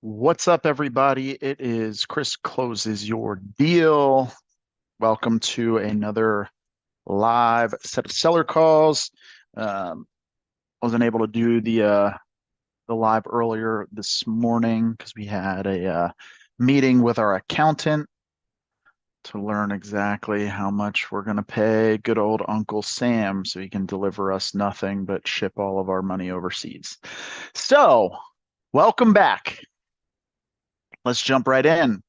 What's up, everybody? It is Chris Closes Your Deal. Welcome to another live set of seller calls. Wasn't able to do the live earlier this morning because we had a meeting with our accountant to learn exactly how much we're going to pay good old Uncle Sam so he can deliver us nothing but ship all of our money overseas. So, welcome back. Let's jump right in.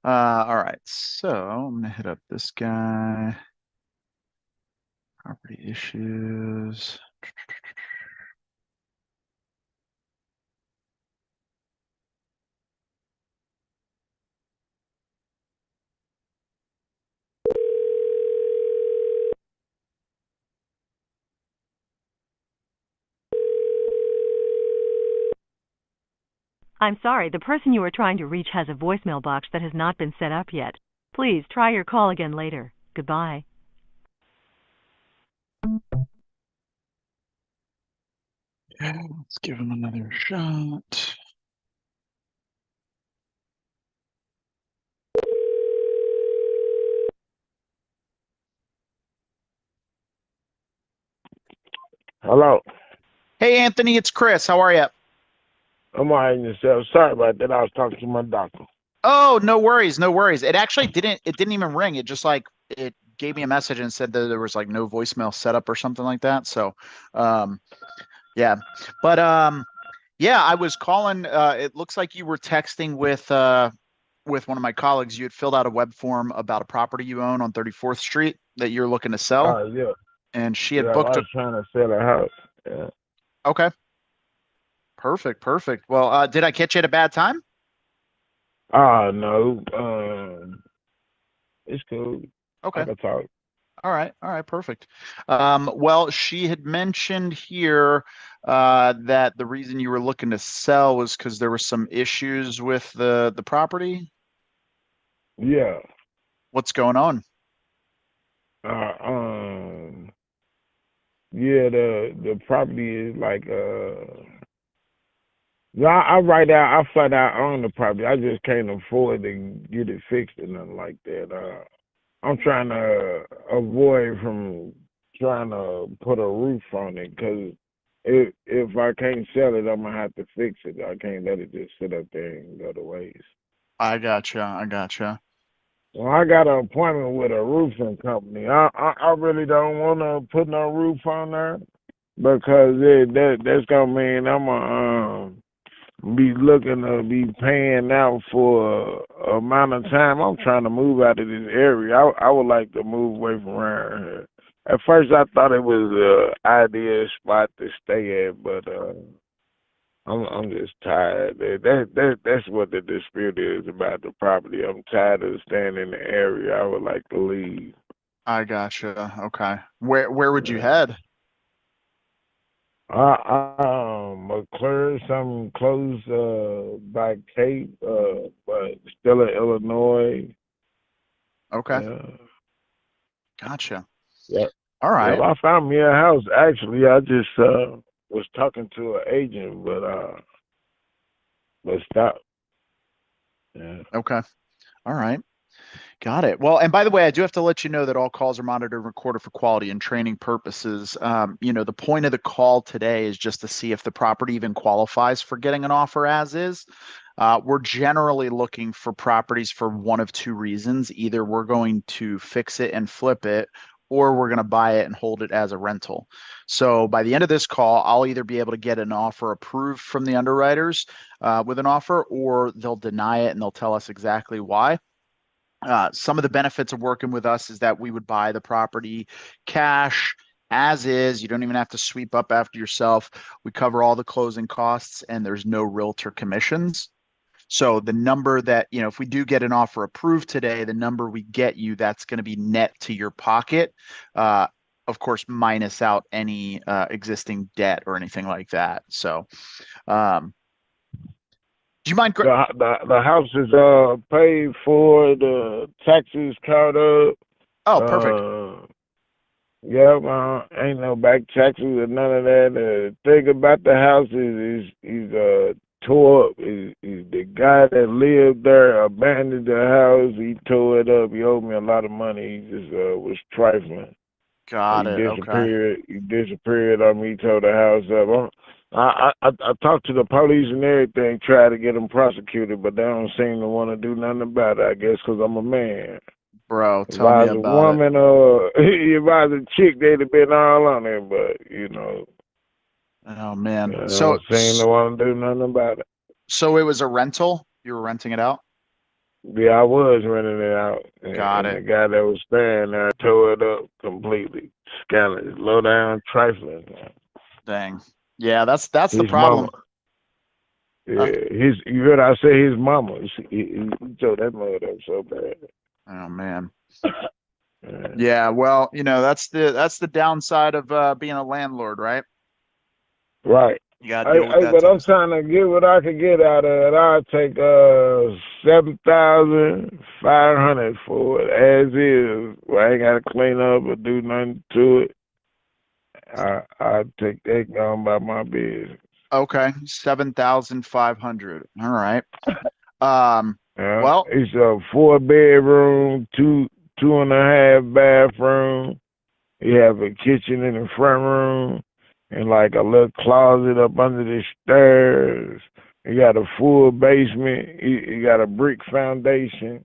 All right, so I'm gonna hit up this guy. Property issues. I'm sorry, the person you are trying to reach has a voicemail box that has not been set up yet. Please try your call again later. Goodbye. Yeah, let's give him another shot. Hello. Hey, Anthony, it's Chris. How are you? I'm all right in yourself. Sorry about that. I was talking to my doctor. Oh, no worries, no worries. It didn't even ring. It just like it gave me a message and said that there was like no voicemail setup or something like that. So, um, yeah, but yeah, I was calling. It looks like you were texting with one of my colleagues. You had filled out a web form about a property you own on 34th Street that you're looking to sell, Yeah. and she Yeah, had I booked was a. trying to sell a house. Yeah. Okay, perfect, perfect. Well, did I catch you at a bad time? No. It's cool. I Okay, can talk. all right, perfect. Well, she had mentioned here that the reason you were looking to sell was because there were some issues with the property. Yeah. What's going on? Uh um yeah, the property is like yeah, I right out I flat out own the property. I just can't afford to get it fixed or nothing like that. I'm trying to avoid from trying to put a roof on it because if I can't sell it, I'm gonna have to fix it. I can't let it just sit up there and go to waste. I gotcha, I gotcha. Well, I got an appointment with a roofing company. I really don't want to put no roof on there because that's gonna mean I'm gonna be looking to be paying out for a amount of time. I'm trying to move out of this area. I would like to move away from around here. At first, I thought it was a ideal spot to stay at, but I'm just tired. That's what the dispute is about the property. I'm tired of staying in the area. I would like to leave. I gotcha. Okay. Where would you Yeah. head? McClure, something close by Cape, but still in Illinois. Okay. Yeah. Gotcha. Yep. All Yep. right. I found me a house. Actually, I just was talking to an agent, but stop. Yeah. Okay. All right. Got it. Well, and by the way, I do have to let you know that all calls are monitored and recorded for quality and training purposes. The point of the call today is just to see if the property even qualifies for getting an offer as is. We're generally looking for properties for one of two reasons. Either we're going to fix it and flip it, or we're going to buy it and hold it as a rental. So by the end of this call, I'll either be able to get an offer approved from the underwriters with an offer, or they'll deny it and they'll tell us exactly why. Some of the benefits of working with us is that we would buy the property cash as is. You don't even have to sweep up after yourself. We cover all the closing costs and there's no realtor commissions. So the number that, if we do get an offer approved today, the number we get you, that's going to be net to your pocket. Uh, of course, minus out any existing debt or anything like that. So, um, do you mind? The house is paid for. The taxes caught up. Oh, perfect. Uh, yeah, ain't no back taxes or none of that. The thing about the house is tore up. The guy that lived there abandoned the house. He tore it up. He owed me a lot of money. He just was trifling. He Got it. Okay. disappeared. He disappeared on me. Tore the house up. I talked to the police and everything, tried to get him prosecuted, but they don't seem to want to do nothing about it. I guess because I'm a man. Bro, If tell I me was a about it. woman or if I was a chick, they'd have been all on it. But Oh they man. don't seem to want to do nothing about it. So it was a rental? You were renting it out? Yeah, I was renting it out, Got and it. the guy that was staying there tore it up completely. Scandalous, low down, trifling. Dang. Yeah, that's the His mama, problem. Uh, yeah, you heard I say his mama. He tore that mother up so bad. oh man. Yeah. Yeah, well, that's the downside of being a landlord, right? Right. You gotta deal with that But type I'm of stuff. trying to get what I could get out of it. I'll take 7,500 for it as is. Well, I ain't gotta clean up or do nothing to it. I take that gone by my business. Okay, 7,500. All right. Um, Yeah. well, It's a 4 bedroom, two and a half bathroom. You have a kitchen in the front room and like a little closet up under the stairs. You got a full basement. You got a brick foundation.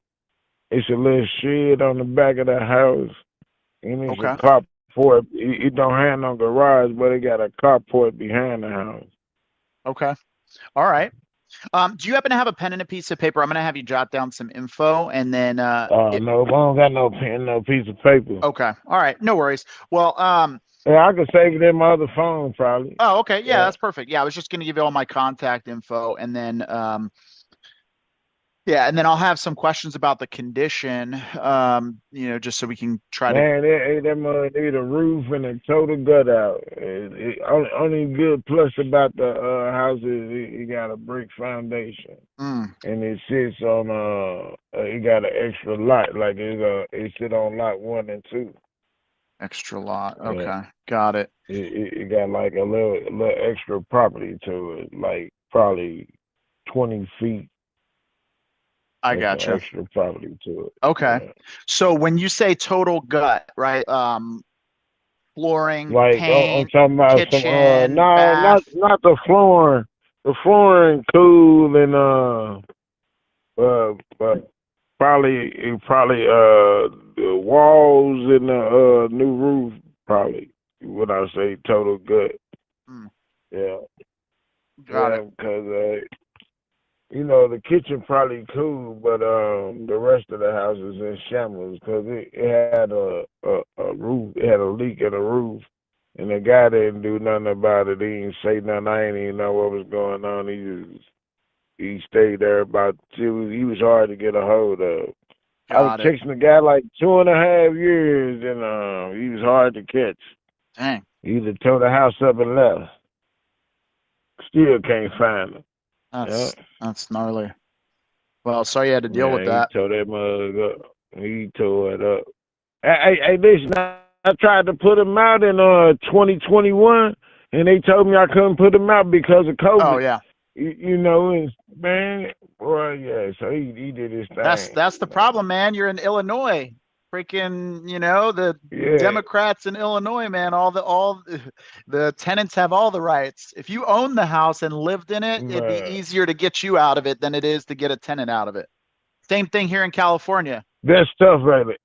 It's a little shed on the back of the house, and it's a okay. carport. It don't have no garage, but it got a carport behind the house. Okay. All right. Do you happen to have a pen and a piece of paper? I'm gonna have you jot down some info and then No, I don't got no pen, no piece of paper. okay. All right, no worries. Well, Yeah, I could save it in my other phone, probably. oh, okay. Yeah, Yeah. that's perfect. Yeah, I was just gonna give you all my contact info and then yeah, and then I'll have some questions about the condition, just so we can try to. Man, that mother need a roof and a total gut out. Only good plus about the house is it got a brick foundation, Mm, and it sits on it got an extra lot, like it sit on lot 1 and 2. extra lot. Yeah, Okay, got it. it got like a little extra property to it, like probably 20 feet. I That's some gotcha. extra property to it. Okay. Yeah. So when you say total gut, right? Flooring, Like I'm paint, talking about some kitchen, no, bath. not the flooring. The flooring cool and but probably the walls and the new roof probably when I say total good. Mm, Yeah. got Yeah, it. because the kitchen probably cool, but the rest of the house is in shambles because it had a roof, it had a leak in the roof, and the guy didn't do nothing about it. He didn't say nothing. I didn't even know what was going on. He stayed there about two. He was hard to get a hold of. I was Got it. chasing the guy like 2.5 years, and he was hard to catch. Dang. He either tore the house up and left. Still can't find him. Yeah. That's gnarly. Well, sorry you had to deal with Yeah, he that. tore that mug up. He tore it up. Hey, listen, I tried to put him out in 2021, and they told me I couldn't put him out because of Oh COVID. yeah. And man, boy, yeah. So he did his thing. That's the problem, man. You're in Illinois. Freaking, the Yeah, Democrats in Illinois, man, all the tenants have all the rights. If you own the house and lived in it, it'd be man. easier to get you out of it than it is to get a tenant out of it. Same thing here in California. That's tough, baby.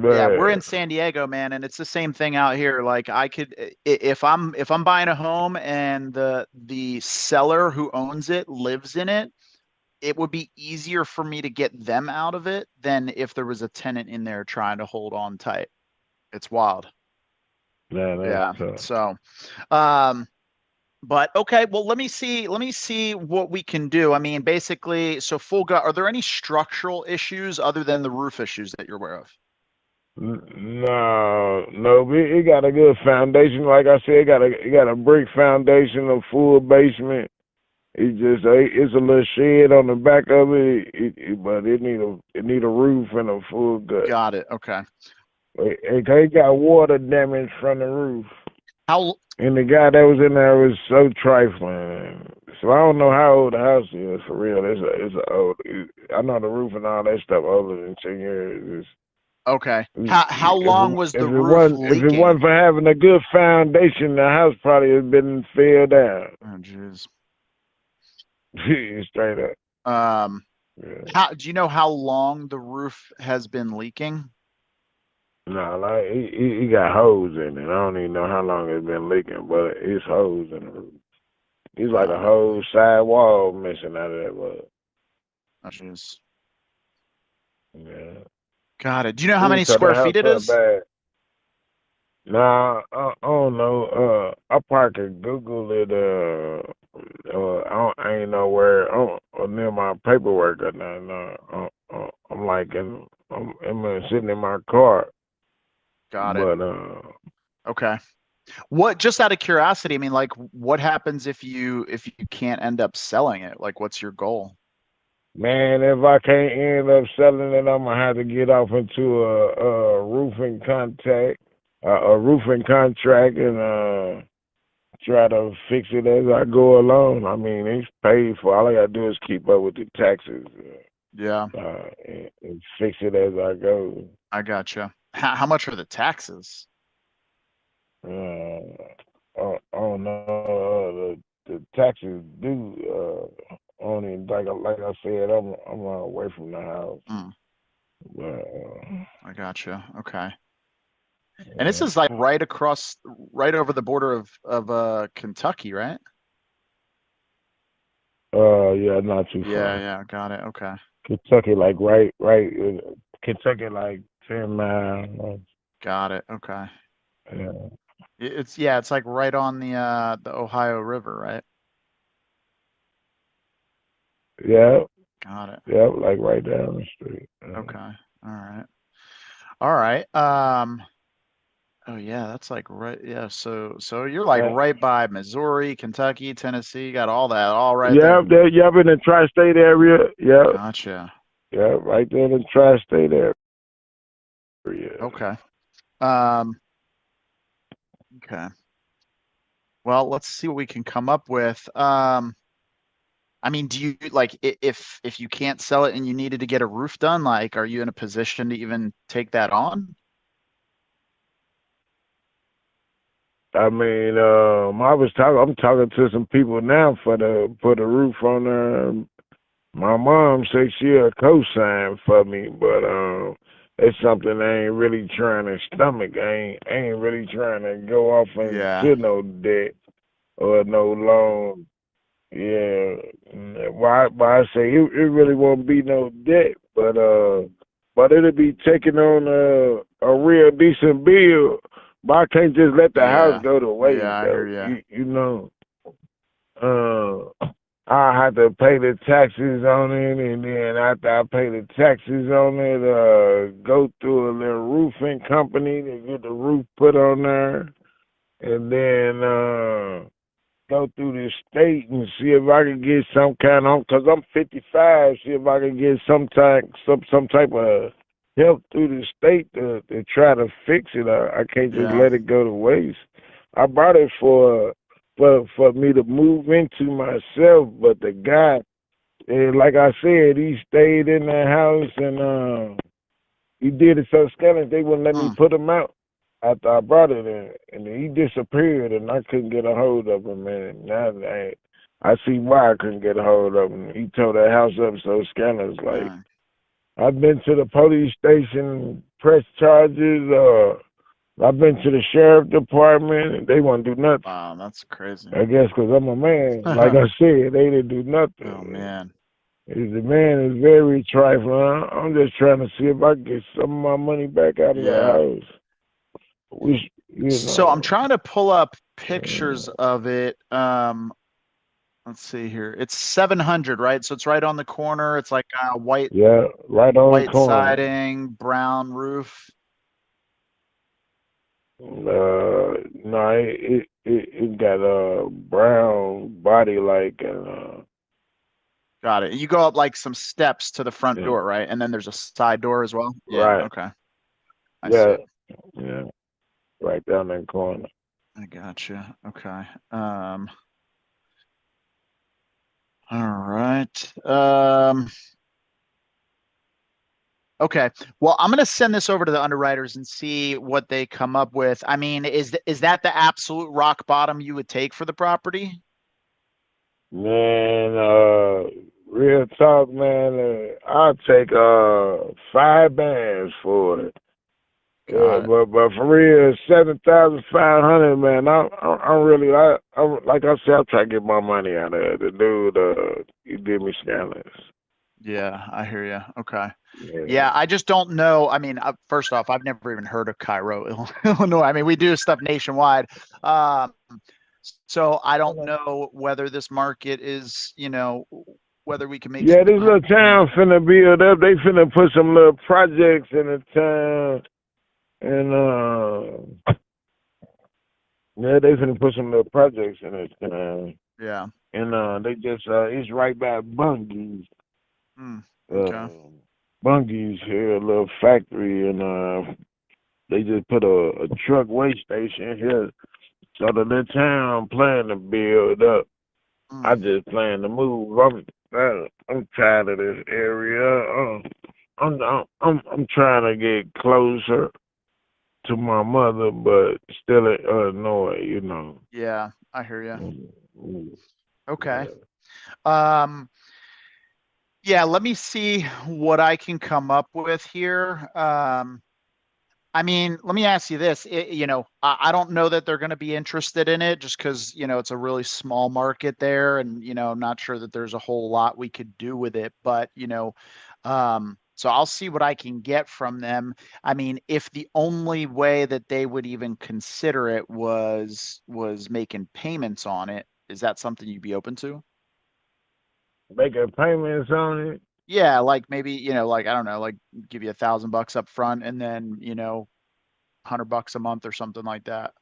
Yeah, we're Man, in San Diego, man, and it's the same thing out here. Like I could if I'm buying a home and the seller who owns it lives in it, it would be easier for me to get them out of it than if there was a tenant in there trying to hold on tight. It's wild. man, that's Yeah. tough. So, um, but okay, well, let me see what we can do. I mean, basically, so full gut, are there any structural issues other than the roof issues that you're aware of? No, it got a good foundation. Like I said, it got a brick foundation, a full basement. It's a little shed on the back of it, but it need a roof and a full gut. Got it. Okay. It got water damage from the roof, How and the guy that was in there was so trifling. So I don't know how old the house is for real. It's a old. I know the roof and all that stuff older than 10 years. Okay. If How long was the roof it wasn't leaking? for having a good foundation, the house probably has been fell down. Oh, jeez. Straight up. Um, Yeah. how do you know how long the roof has been leaking? No, like he got holes in it. I don't even know how long it's been leaking, but it's holes in the roof. It's like a Got it. whole side wall missing out of that mud. Oh, jeez. Yeah. Got it. Do you know how He many tore that square house feet it up is? bad. Nah, I don't know. I probably could Google it. I ain't know where. Near my paperwork or nothing. I'm like I'm sitting in my car, Got it. but Okay. What, just out of curiosity, I mean, like, what happens if you can't end up selling it? Like, what's your goal? man, if I can't end up selling it, I'm gonna have to get off into a roofing contract, and try to fix it as I go along. I mean, it's paid for. All I gotta do is keep up with the taxes, Yeah, and fix it as I go. I gotcha. How much are the taxes? I don't know. The taxes due. Only like I said, I'm away from the house, Mm, but I gotcha. Okay. And this is like right across, right over the border of Kentucky, right? yeah, not too Yeah, far. yeah, got it. Okay. Kentucky, like right. Kentucky, like 10 miles. Got it. Okay. Yeah, It's, yeah, it's like right on the Ohio River, right? yeah, Got it. yeah, like right down the street. Okay. All right. All right. Oh yeah, that's like right. Yeah, so you're like Uh, right by Missouri, Kentucky, Tennessee, got all that all right yeah, there. there, yeah, in the tri-state area. Yeah, Gotcha. yeah, right there in the tri-state area. Okay. Um, okay. Well, let's see what we can come up with. I mean, do you like if you can't sell it and you needed to get a roof done, like, are you in a position to even take that on? I mean, I'm talking to some people now for the put a roof on there. My mom says she'll co-sign for me, but it's something I ain't really trying to stomach. I ain't really trying to go off Yeah. into no debt or no loan. Yeah, why I say it really won't be no debt, but it'll be taking on a real decent bill. But I can't just let the house Yeah. go to Yeah, waste I hear though. you. You know, I have to pay the taxes on it, and then after I pay the taxes on it, go through a little roofing company to get the roof put on there, and then go through the state and see if I can get some kind of, because I'm 55, see if I can get some type of help through the state to try to fix it. I can't just Yeah. let it go to waste. I bought it for me to move into myself, but the guy, like I said, he stayed in the house, and he did it so scandalous they wouldn't let me Mm, put him out after I brought it in, and he disappeared, and I couldn't get a hold of him. And now I see why I couldn't get a hold of him. He tore that house up so scandalous. Like, dang. I've been to the police station, press charges. I've been to the sheriff department, and they won't do nothing. Wow, that's crazy. I guess because I'm a man. Like I said, they didn't do Oh nothing. man. The man is very trifling. I'm just trying to see if I can get some of my money back out of the Yeah. house. We, you So I'm know, trying to pull up pictures uh, of it. Let's see here. It's 700, right? So it's right on the corner. It's like yeah, right on the white corner. siding, brown roof. No, it got a brown body like, Got it. You go up like some steps to the front yeah, door, right? And then there's a side door as well. Yeah, right, okay. I see yeah, it. yeah, right down that corner. I gotcha. Okay. All right. Okay. Well, I'm going to send this over to the underwriters and see what they come up with. I mean, is that the absolute rock bottom you would take for the property? Man, real talk, man. I'll take 5 bands for it. Yeah, Got it. but for real, 7,500, man. I'm really like I said, I'm trying to get my money out of it. The dude, he did me scandalous. Yeah, I hear you. Okay. Yeah. Yeah, I just don't know. I mean, first off, I've never even heard of Cairo, Illinois. I mean, we do stuff nationwide. Um, so I don't know whether this market is, whether we can make Yeah, some this little money. town finna build up. They finna put some little projects in the town, and yeah, they finna put some little projects in the town, Yeah. and they just it's right by Bungee's. Mm, okay. Uh, Bungee's here, a little factory, and they just put a truck waste station here. So the little town plan to build up. I Mm, just plan to move. I'm tired of this area. I'm trying to get closer to my mother, but still in Illinois, you know. yeah, I hear you. Mm. Okay. Yeah. Um, yeah, let me see what I can come up with here. I mean, let me ask you this. I don't know that they're going to be interested in it just because, it's a really small market there. And, I'm not sure that there's a whole lot we could do with it. But, so I'll see what I can get from them. I mean, if the only way that they would even consider it was making payments on it, is that something you'd be open to? Making payments on it. Yeah, like maybe, like I don't know, like give you $1,000 up front and then, $100 a month or something like that.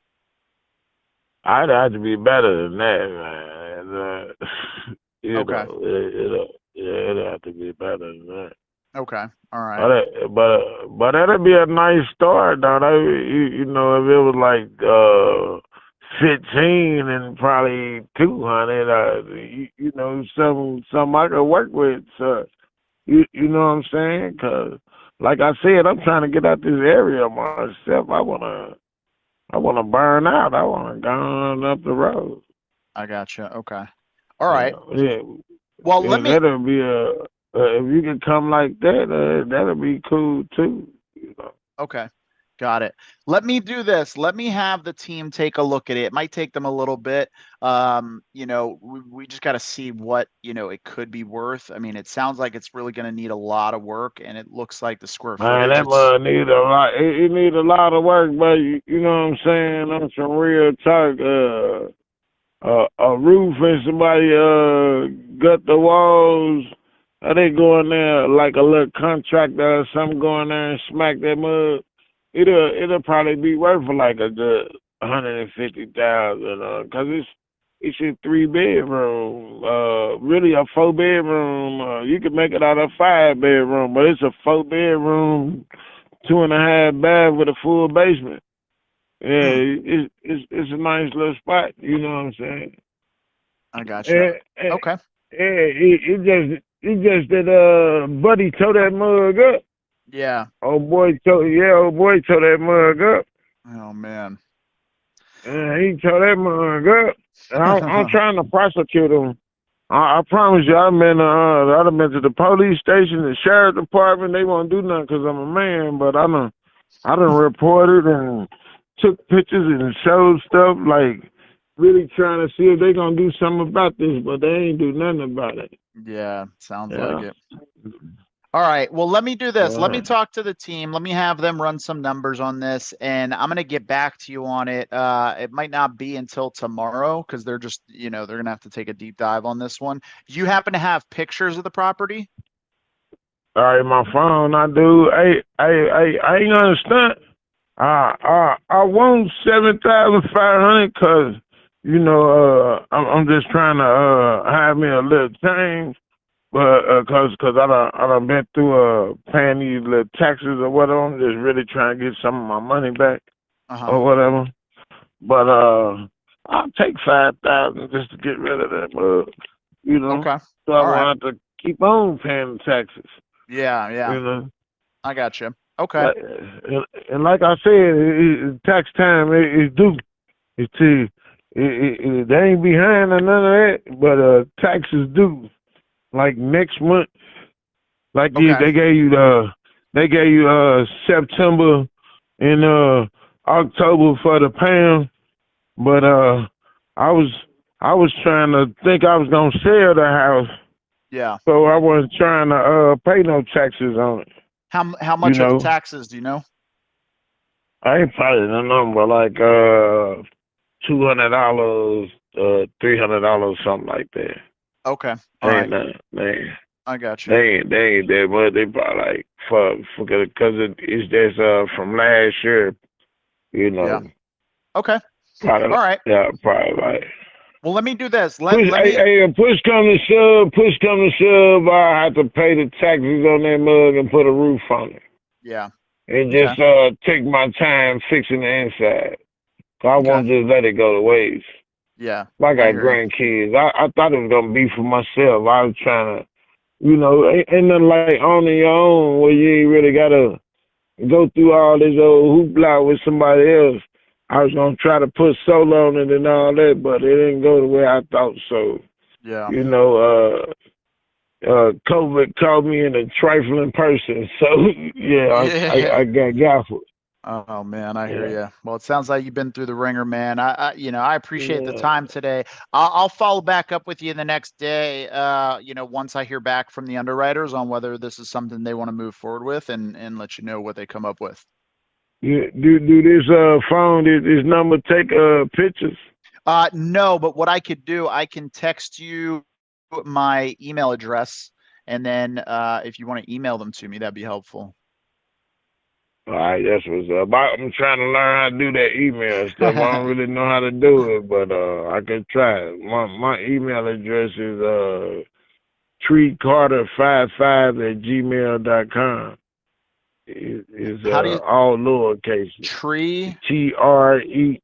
I'd have to be better than that, man. Okay. Yeah, it'd have to be better than that. Okay. All right. But that'd be a nice start, though. You know, if it was like 15 and probably 200, you know, some I could work with. So you know what I'm saying? 'Cause like I said, I'm trying to get out this area myself. I wanna burn out. I wanna go on up the road. I gotcha. Okay. All right. Yeah, yeah, Well, let yeah. me, That'll be if you could come like that, that'll be cool too. You know. okay. Got it. Let me do this. Let me have the team take a look at it. It might take them a little bit. We just got to see what, it could be worth. I mean, it sounds like it's really going to need a lot of work and it looks like the square Man, footage that it's mud need a lot. It need a lot of work, but you know what I'm saying. On some real talk. A roof and somebody gut the walls. They go in there like a little contractor or something, go in there and smack that mud. It'll probably be worth like a good 150,000. Cause it's a 3 bedroom. Really a 4 bedroom. You can make it out of 5 bedroom, but it's a 4 bedroom, 2.5 bath with a full basement. hmm, Yeah, it's a nice little spot. You know what I'm saying? I gotcha. And, and, Okay. it just that Buddy tore that mug up. Yeah. Old boy tore that mug up. Oh man. He tore that mug up. And I'm trying to prosecute him. I promise you, I've been to the police station, the sheriff department. They won't do nothing because I'm a man. But I done reported and took pictures and showed stuff like really trying to see if they gonna do something about this, but they ain't do nothing about it. Yeah, sounds like Yeah. it. All right. Well, let me do this. Let me Uh, talk to the team. Let me have them run some numbers on this, and I'm gonna get back to you on it. It might not be until tomorrow because they're just, they're gonna have to take a deep dive on this one. Do you happen to have pictures of the property? all right, my phone, I do. I ain't gonna stunt. I want 7,500 because I'm just trying to have me a little change. But cause I done been through paying these little taxes or whatever. I'm just really trying to get some of my money back Uh-huh. or whatever. But I'll take 5,000 just to get rid of that mug. you know. Okay. So I All right. want to keep on paying the taxes, Yeah, yeah. you know. I got you. Okay. Like, and like I said, tax time is due. It's they ain't behind or none of that, but taxes due like next month. Like Okay. they gave you September and October for the pound, but I was I was trying to think I was gonna sell the house, Yeah. so I wasn't trying to pay no taxes on it. How You much are the know, taxes, do you know? I ain't probably the number like $200, $300, something like that. Okay. All Ain't right. nothing, man. I got you. They ain't that much. They probably like for because it's just from last year. You Yeah. know, Okay. probably All right. yeah, probably like Well, let me do this. push. Let me Push come to shove. Push come to shove. I have to pay the taxes on that mug and put a roof on it, Yeah. and Okay. just take my time fixing the inside. I Okay. won't just let it go to waste. Yeah. I I got hear you. grandkids. I thought it was gonna be for myself. I was trying to, ain't nothing like owning your own where you ain't really gotta go through all this old hoopla with somebody else. I was gonna try to put solo on it and all that, but it didn't go the way I thought. So, Yeah. you know, COVID called me in a trifling person. So yeah, Yeah. I got gaffled. Oh man, I hear Yeah, you. Well, it sounds like you've been through the ringer, man. I appreciate the yeah. time today. I'll follow back up with you the next day. Once I hear back from the underwriters on whether this is something they want to move forward with, and let you know what they come up with. Yeah, do this phone this number take pictures? No, but what I could do, I can text you my email address, and then if you want to email them to me, that'd be helpful. All right, that's what's up. I'm trying to learn how to do that email stuff. I don't really know how to do it, but I can try it. My email address is treecarter55 at gmail.com. Is How do you all lowercase. tree? TREE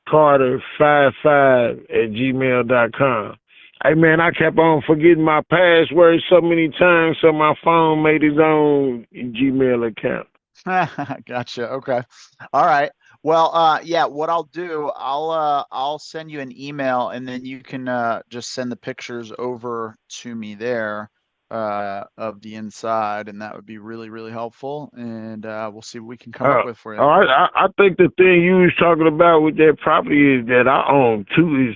Carter55 at gmail.com. Hey man, I kept on forgetting my password so many times, so my phone made its own Gmail account. Gotcha. Okay. All right. Well, yeah, what I'll do, I'll send you an email and then you can just send the pictures over to me there of the inside, and that would be really, really helpful. And we'll see what we can come up with for you. I think the thing you was talking about with that property is that I own two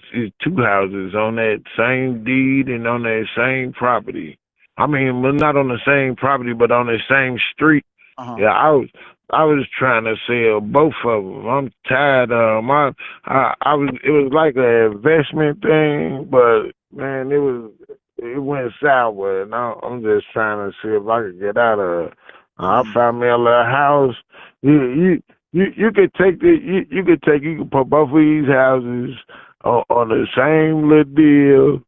houses on that same deed and on that same property. I mean, well, not on the same property, but on the same street. Uh-huh. Yeah, I was trying to sell both of them. I'm tired of them. I was it was like an investment thing, but man, it went sour, and I'm just trying to see if I could get out of it. I Mm. found me a little house. You could take you could put both of these houses on the same little deal.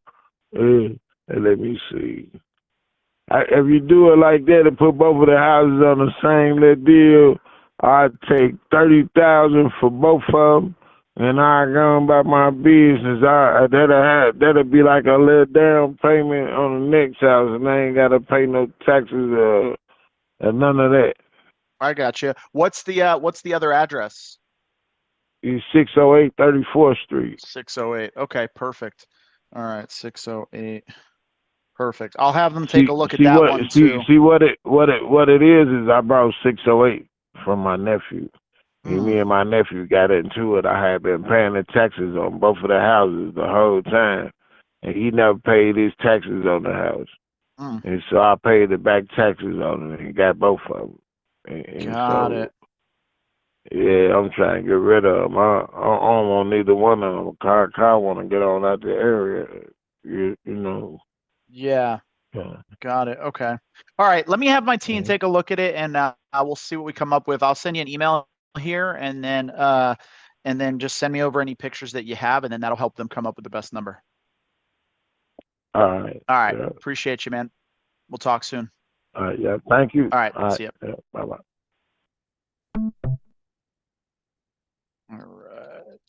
And let me see. If you do it like that and put both of the houses on the same little deal, I'd take 30,000 for both of them, and I go on about my business. That'll be like a little down payment on the next house, and I ain't gotta pay no taxes and none of that. I got you. What's the other address? It's 608 34th Street. 608. Okay, perfect. All right, 608. Perfect. I'll have them take See a look at see that what one see too. see what it is I brought 608 from my nephew. Mm. Me and my nephew got into it. I had been paying the taxes on both of the houses the whole time, and he never paid his taxes on the house. Mm. And so I paid the back taxes on it and got both of them. And Got so, it. yeah, I'm trying to get rid of them. I don't want neither one of them. Car want to get on out the area. You know. Yeah. Yeah. Got it. Okay. All right. Let me have my team take a look at it, and I will see what we come up with. I'll send you an email here, and then just send me over any pictures that you have, and then that'll help them come up with the best number. All right. All right. Yeah. Appreciate you, man. We'll talk soon. All right. Yeah. Thank you. All right. All right. See ya. Yeah. Bye bye. All right.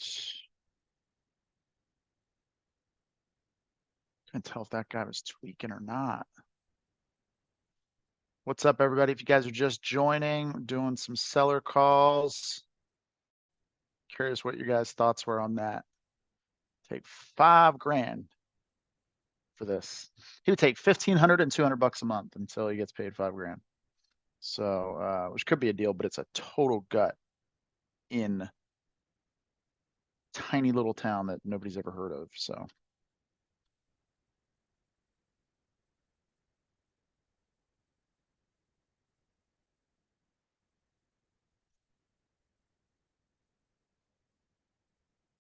Couldn't tell if that guy was tweaking or not. What's up, everybody? If you guys are just joining, we're doing some seller calls. Curious what your guys' thoughts were on that. Take $5,000 for this. He would take 1,500 and 200 bucks a month until he gets paid $5,000. So, which could be a deal, but it's a total gut in tiny little town that nobody's ever heard of. So.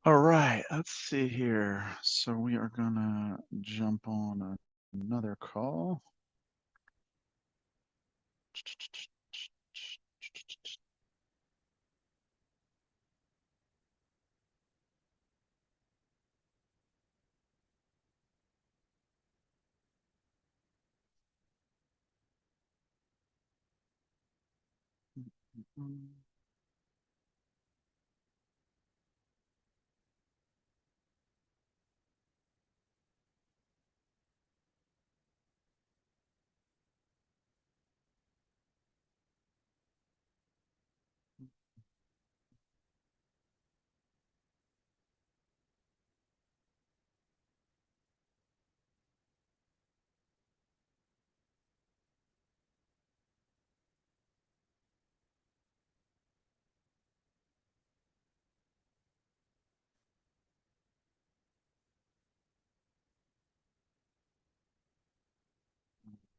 All right, let's see here. So we are gonna jump on another call.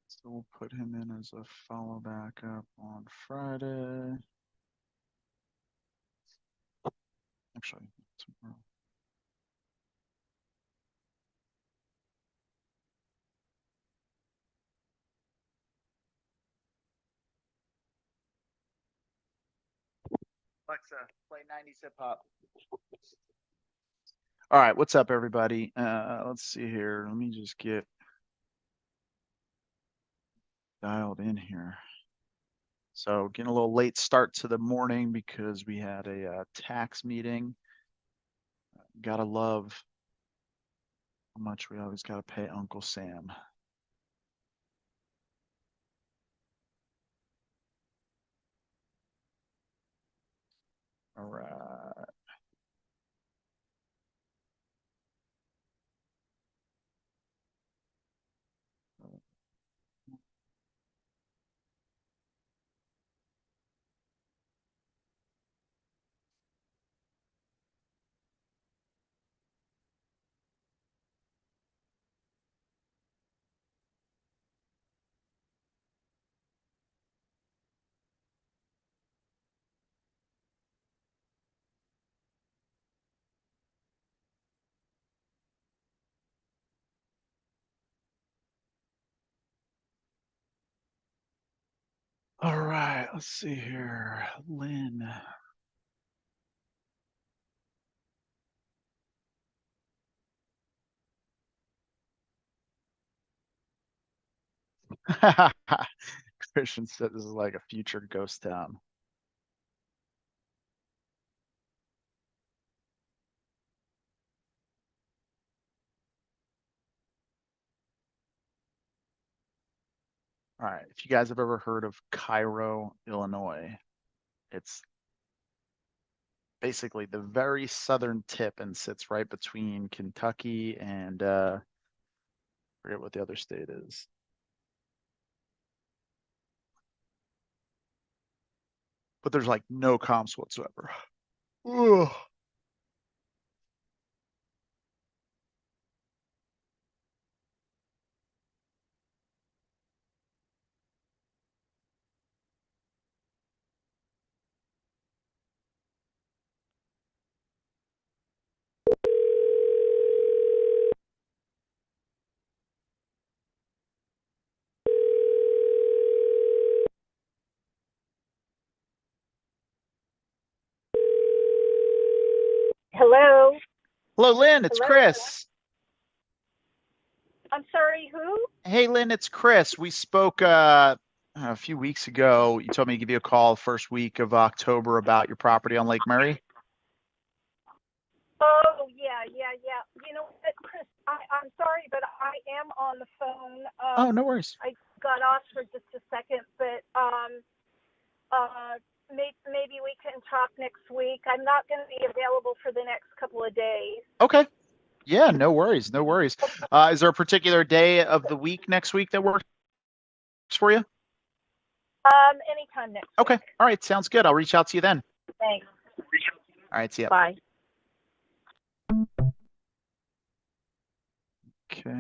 So we'll put him in as a follow back up on Friday. Actually, tomorrow. Alexa, play 90s hip hop. All right, what's up, everybody? Let's see here. Let me just get dialed in here. So getting a little late start to the morning because we had a tax meeting. Gotta love how much we always gotta pay Uncle Sam. All right. All right, let's see here. Lynn. Christian said this is like a future ghost town. All right, if you guys have ever heard of Cairo, Illinois, it's basically the very southern tip and sits right between Kentucky and forget what the other state is. But there's like no comps whatsoever. Ugh. Hello. Hello, Lynn. It's Hello. Chris. I'm sorry, who? Hey, Lynn, it's Chris. We spoke a few weeks ago. You told me to give you a call first week of October about your property on Lake Murray. Oh, yeah. You know what, Chris? I'm sorry, but I am on the phone. Oh, no worries. I got off for just a second, but maybe we can talk next week. I'm not going to be available for the next couple of days. Okay. Yeah, no worries. No worries. Is there a particular day of the week next week that works for you? Anytime next Okay. week. All right. Sounds good. I'll reach out to you then. Thanks. All right. See ya. Bye. Okay.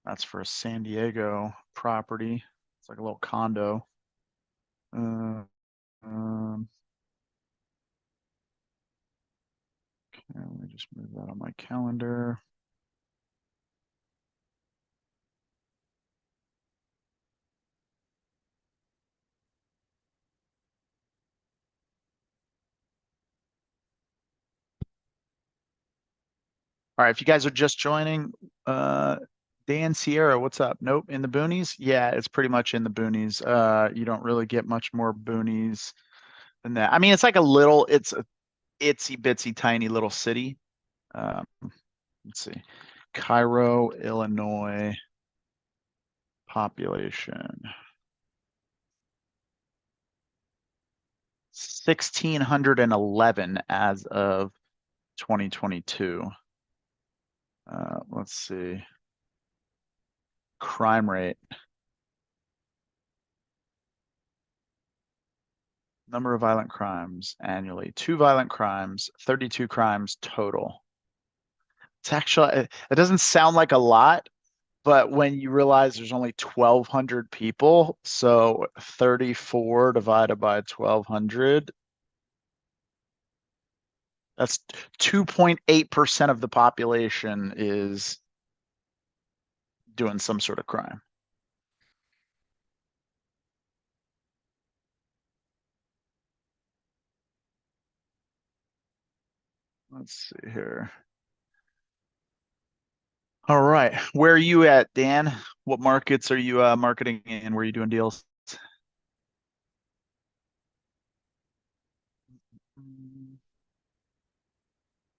That's for a San Diego property. It's like a little condo. Um, okay, let me just move that on my calendar. All right, if you guys are just joining, Dan Sierra, what's up? Nope, in the boonies? Yeah, it's pretty much in the boonies. You don't really get much more boonies than that. I mean, it's like it's a itsy bitsy tiny little city. Let's see. Cairo, Illinois population. 1,611 as of 2022. Let's see. Crime rate. Number of violent crimes annually. 2 violent crimes, 32 crimes total. It's actually, it doesn't sound like a lot, but when you realize there's only 1,200 people, so 34 divided by 1,200, that's 2.8% of the population is doing some sort of crime. Let's see here. All right. Where are you at, Dan? What markets are you marketing in? Where are you doing deals?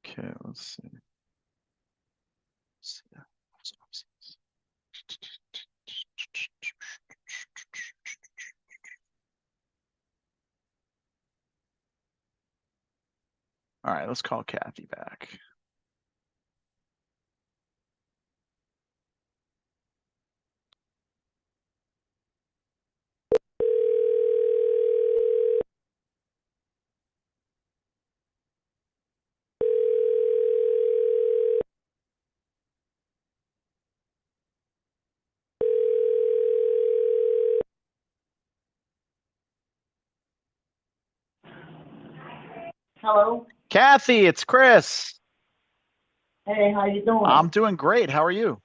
Okay, let's see. All right, let's call Kathy back. Hello. Kathy, it's Chris. Hey, how you doing? I'm doing great. How are you?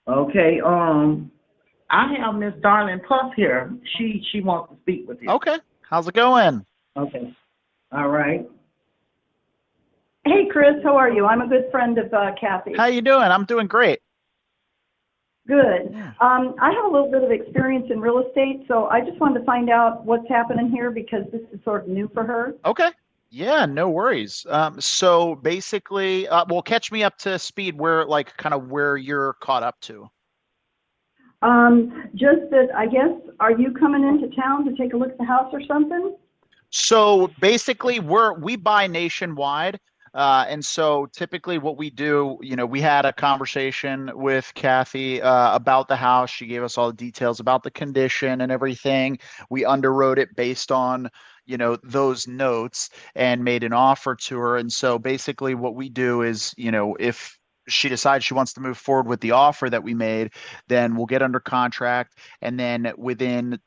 Okay. I have Miss Darlene Puff here. She wants to speak with you. Okay. How's it going? Okay. All right. Hey, Chris, how are you? I'm a good friend of Kathy. How you doing? I'm doing great. Good. Yeah. I have a little bit of experience in real estate, so I just wanted to find out what's happening here because this is sort of new for her. Okay. Yeah, no worries. So basically, well, catch me up to speed where, like, kind of where you're caught up to. Just that, I guess, are you coming into town to take a look at the house or something? So basically, we buy nationwide. And so typically what we do, we had a conversation with Kathy about the house. She gave us all the details about the condition and everything. We underwrote it based on, those notes and made an offer to her. And so basically what we do is, if she decides she wants to move forward with the offer that we made, then we'll get under contract. And then within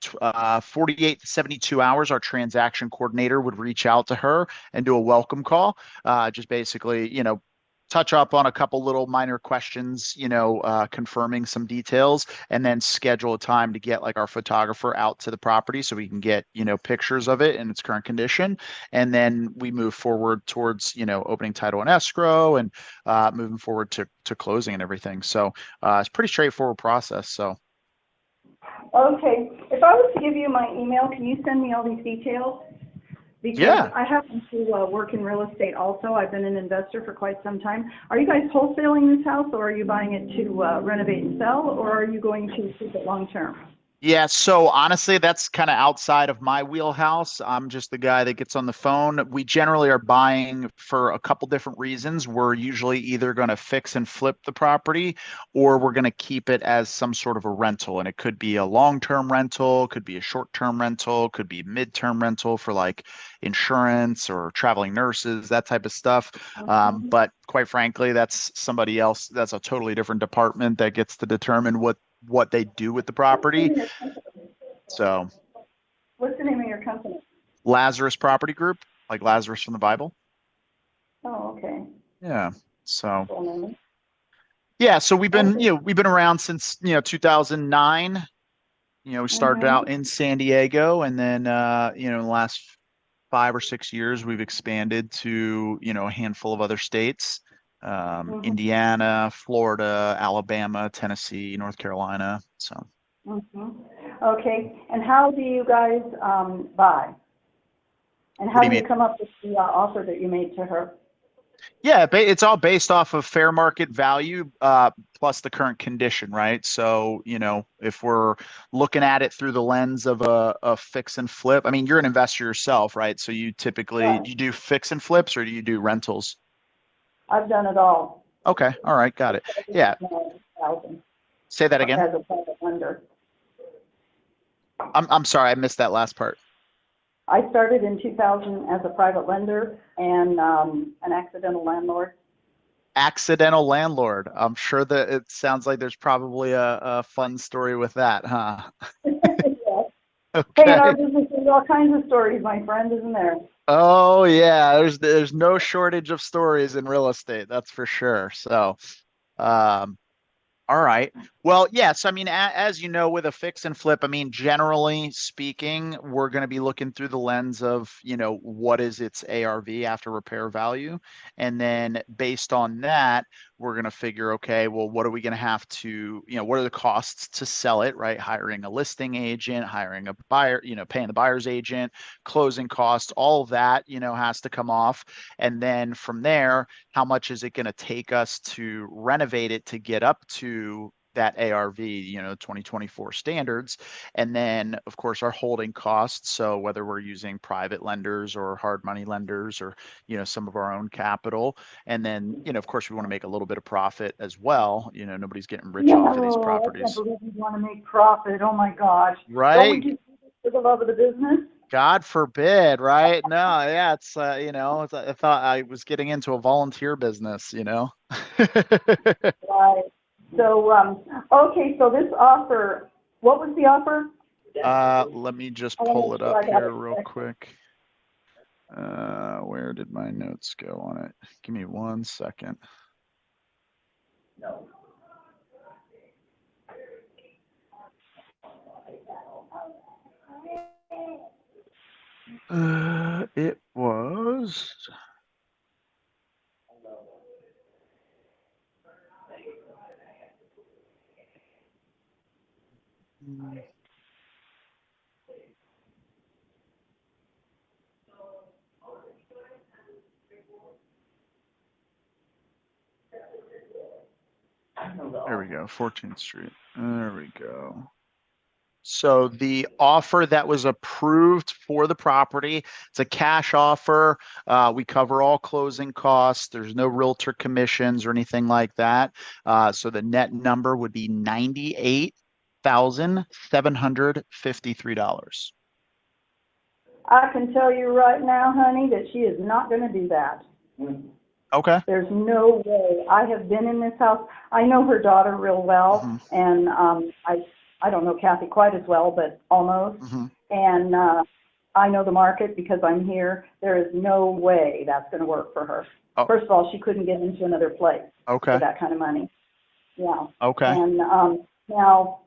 48 to 72 hours, our transaction coordinator would reach out to her and do a welcome call. Just basically, touch up on a couple little minor questions, confirming some details, and then schedule a time to get like our photographer out to the property so we can get, pictures of it in its current condition. And then we move forward towards, opening title and escrow and moving forward to closing and everything. So it's a pretty straightforward process. So. Okay. If I was to give you my email, can you send me all these details? Because Yeah. I happen to work in real estate also. I've been an investor for quite some time. Are you guys wholesaling this house, or are you buying it to renovate and sell, or are you going to keep it long term? Yeah, so honestly, that's kind of outside of my wheelhouse. I'm just the guy that gets on the phone. We generally are buying for a couple different reasons. We're usually either going to fix and flip the property, or we're going to keep it as some sort of a rental. And it could be a long-term rental, could be a short-term rental, could be mid-term rental for like insurance or traveling nurses, that type of stuff. But quite frankly, that's somebody else. That's a totally different department that gets to determine what they do with the property. So What's the name of your company? Lazarus Property Group, like Lazarus from the Bible. Oh, okay. Yeah. So Full name. yeah, so we've been around since 2009. We started out in San Diego, and then in the last 5 or 6 years we've expanded to a handful of other states. Indiana, Florida, Alabama, Tennessee, North Carolina. So. Okay. And how do you guys buy? And how do you do you mean? come up with the offer that you made to her? Yeah, it's all based off of fair market value plus the current condition, right? So, if we're looking at it through the lens of a fix and flip, I mean, you're an investor yourself, right? So you typically, Right. you do fix and flips, or do you do rentals? I've done it all. Okay. All right. Got it. Yeah. Say that again. As a private lender. I'm sorry, I missed that last part. I started in 2000 as a private lender and an accidental landlord. Accidental landlord. I'm sure that it sounds like there's probably a fun story with that, huh? Yes. Okay. Hey, in our business, there's all kinds of stories, my friend, isn't there? Oh yeah, there's no shortage of stories in real estate, that's for sure. So, um, all right. Well, yes. I mean, as you know, with a fix and flip, I mean, generally speaking, we're going to be looking through the lens of, what is its ARV after repair value. And then based on that, we're going to figure, okay, well, what are we going to have to, what are the costs to sell it, right? Hiring a listing agent, hiring a buyer, paying the buyer's agent, closing costs, all of that, has to come off. And then from there, how much is it going to take us to renovate it to get up to that ARV, 2024 standards. And then, of course, our holding costs. So whether we're using private lenders or hard money lenders or, some of our own capital. And then, of course, we want to make a little bit of profit as well. Nobody's getting rich off of these properties. I can't believe you want to make profit. Oh, my gosh. Right? Don't we do this for the love of the business? God forbid, right? No, yeah, it's I thought I was getting into a volunteer business, Right. So, okay, so this offer, what was the offer? Let me just pull it up here real quick. Where did my notes go on it? Give me 1 second. No. It was. There we go, 14th Street. There we go. So the offer that was approved for the property, it's a cash offer. We cover all closing costs. There's no realtor commissions or anything like that. So the net number would be $98,753. I can tell you right now, honey, that she is not going to do that. Okay. There's no way. I have been in this house. I know her daughter real well, and I don't know Kathy quite as well, but almost. And I know the market because I'm here. There is no way that's going to work for her. Oh, First of all, she couldn't get into another place for okay. that kind of money. Yeah. Okay. And now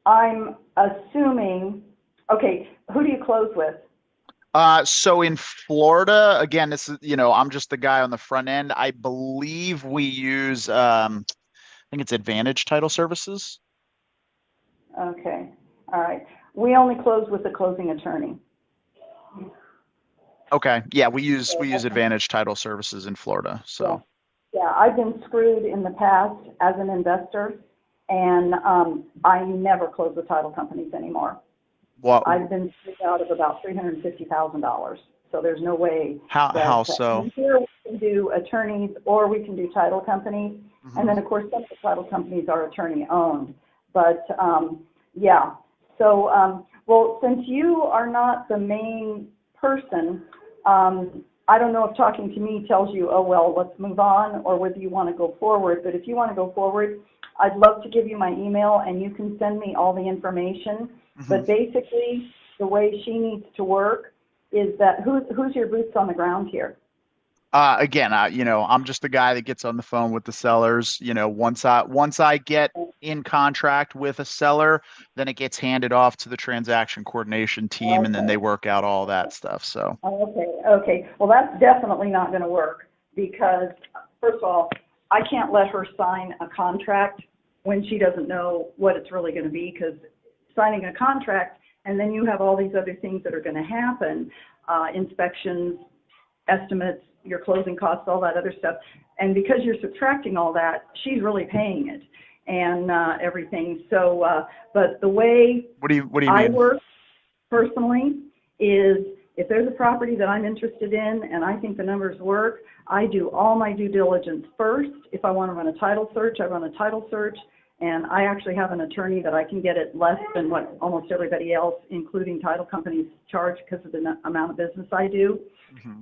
I'm assuming, okay, who do you close with? So in Florida, again, this is, I'm just the guy on the front end. I believe we use, I think it's Advantage Title Services. Okay. All right. We only close with the closing attorney. Okay. Yeah, we use Okay. Advantage Title Services in Florida. So, Yeah, I've been screwed in the past as an investor, and I never close with title companies anymore. what, I've been screwed out of about $350,000. So there's no way how that so? here we can do attorneys or we can do title companies. Mhm. And then, of course, some of the title companies are attorney owned. But yeah, so well, since you are not the main person, I don't know if talking to me tells you, oh, well, let's move on, or whether you want to go forward. But if you want to go forward, I'd love to give you my email and you can send me all the information. But basically, the way she needs to work is that who's your boots on the ground here? Again, I'm just the guy that gets on the phone with the sellers. Once I get in contract with a seller, then it gets handed off to the transaction coordination team, and then they work out all that stuff. So, Okay. Well, that's definitely not going to work because, first of all, I can't let her sign a contract when she doesn't know what it's really going to be, because signing a contract and then you have all these other things that are going to happen, inspections, estimates, your closing costs, all that other stuff. And because you're subtracting all that, she's really paying it and everything. So, but the way what do you I mean? work personally is if there's a property that I'm interested in and I think the numbers work, I do all my due diligence first. If I want to run a title search, I run a title search. And I actually have an attorney that I can get it less than what almost everybody else, including title companies, charge because of the amount of business I do.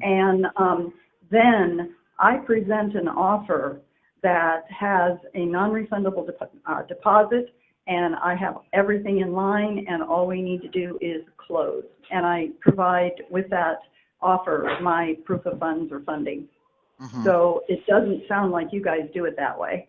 And then I present an offer that has a non-refundable deposit, and I have everything in line, and all we need to do is close. And I provide with that offer my proof of funds or funding. So it doesn't sound like you guys do it that way.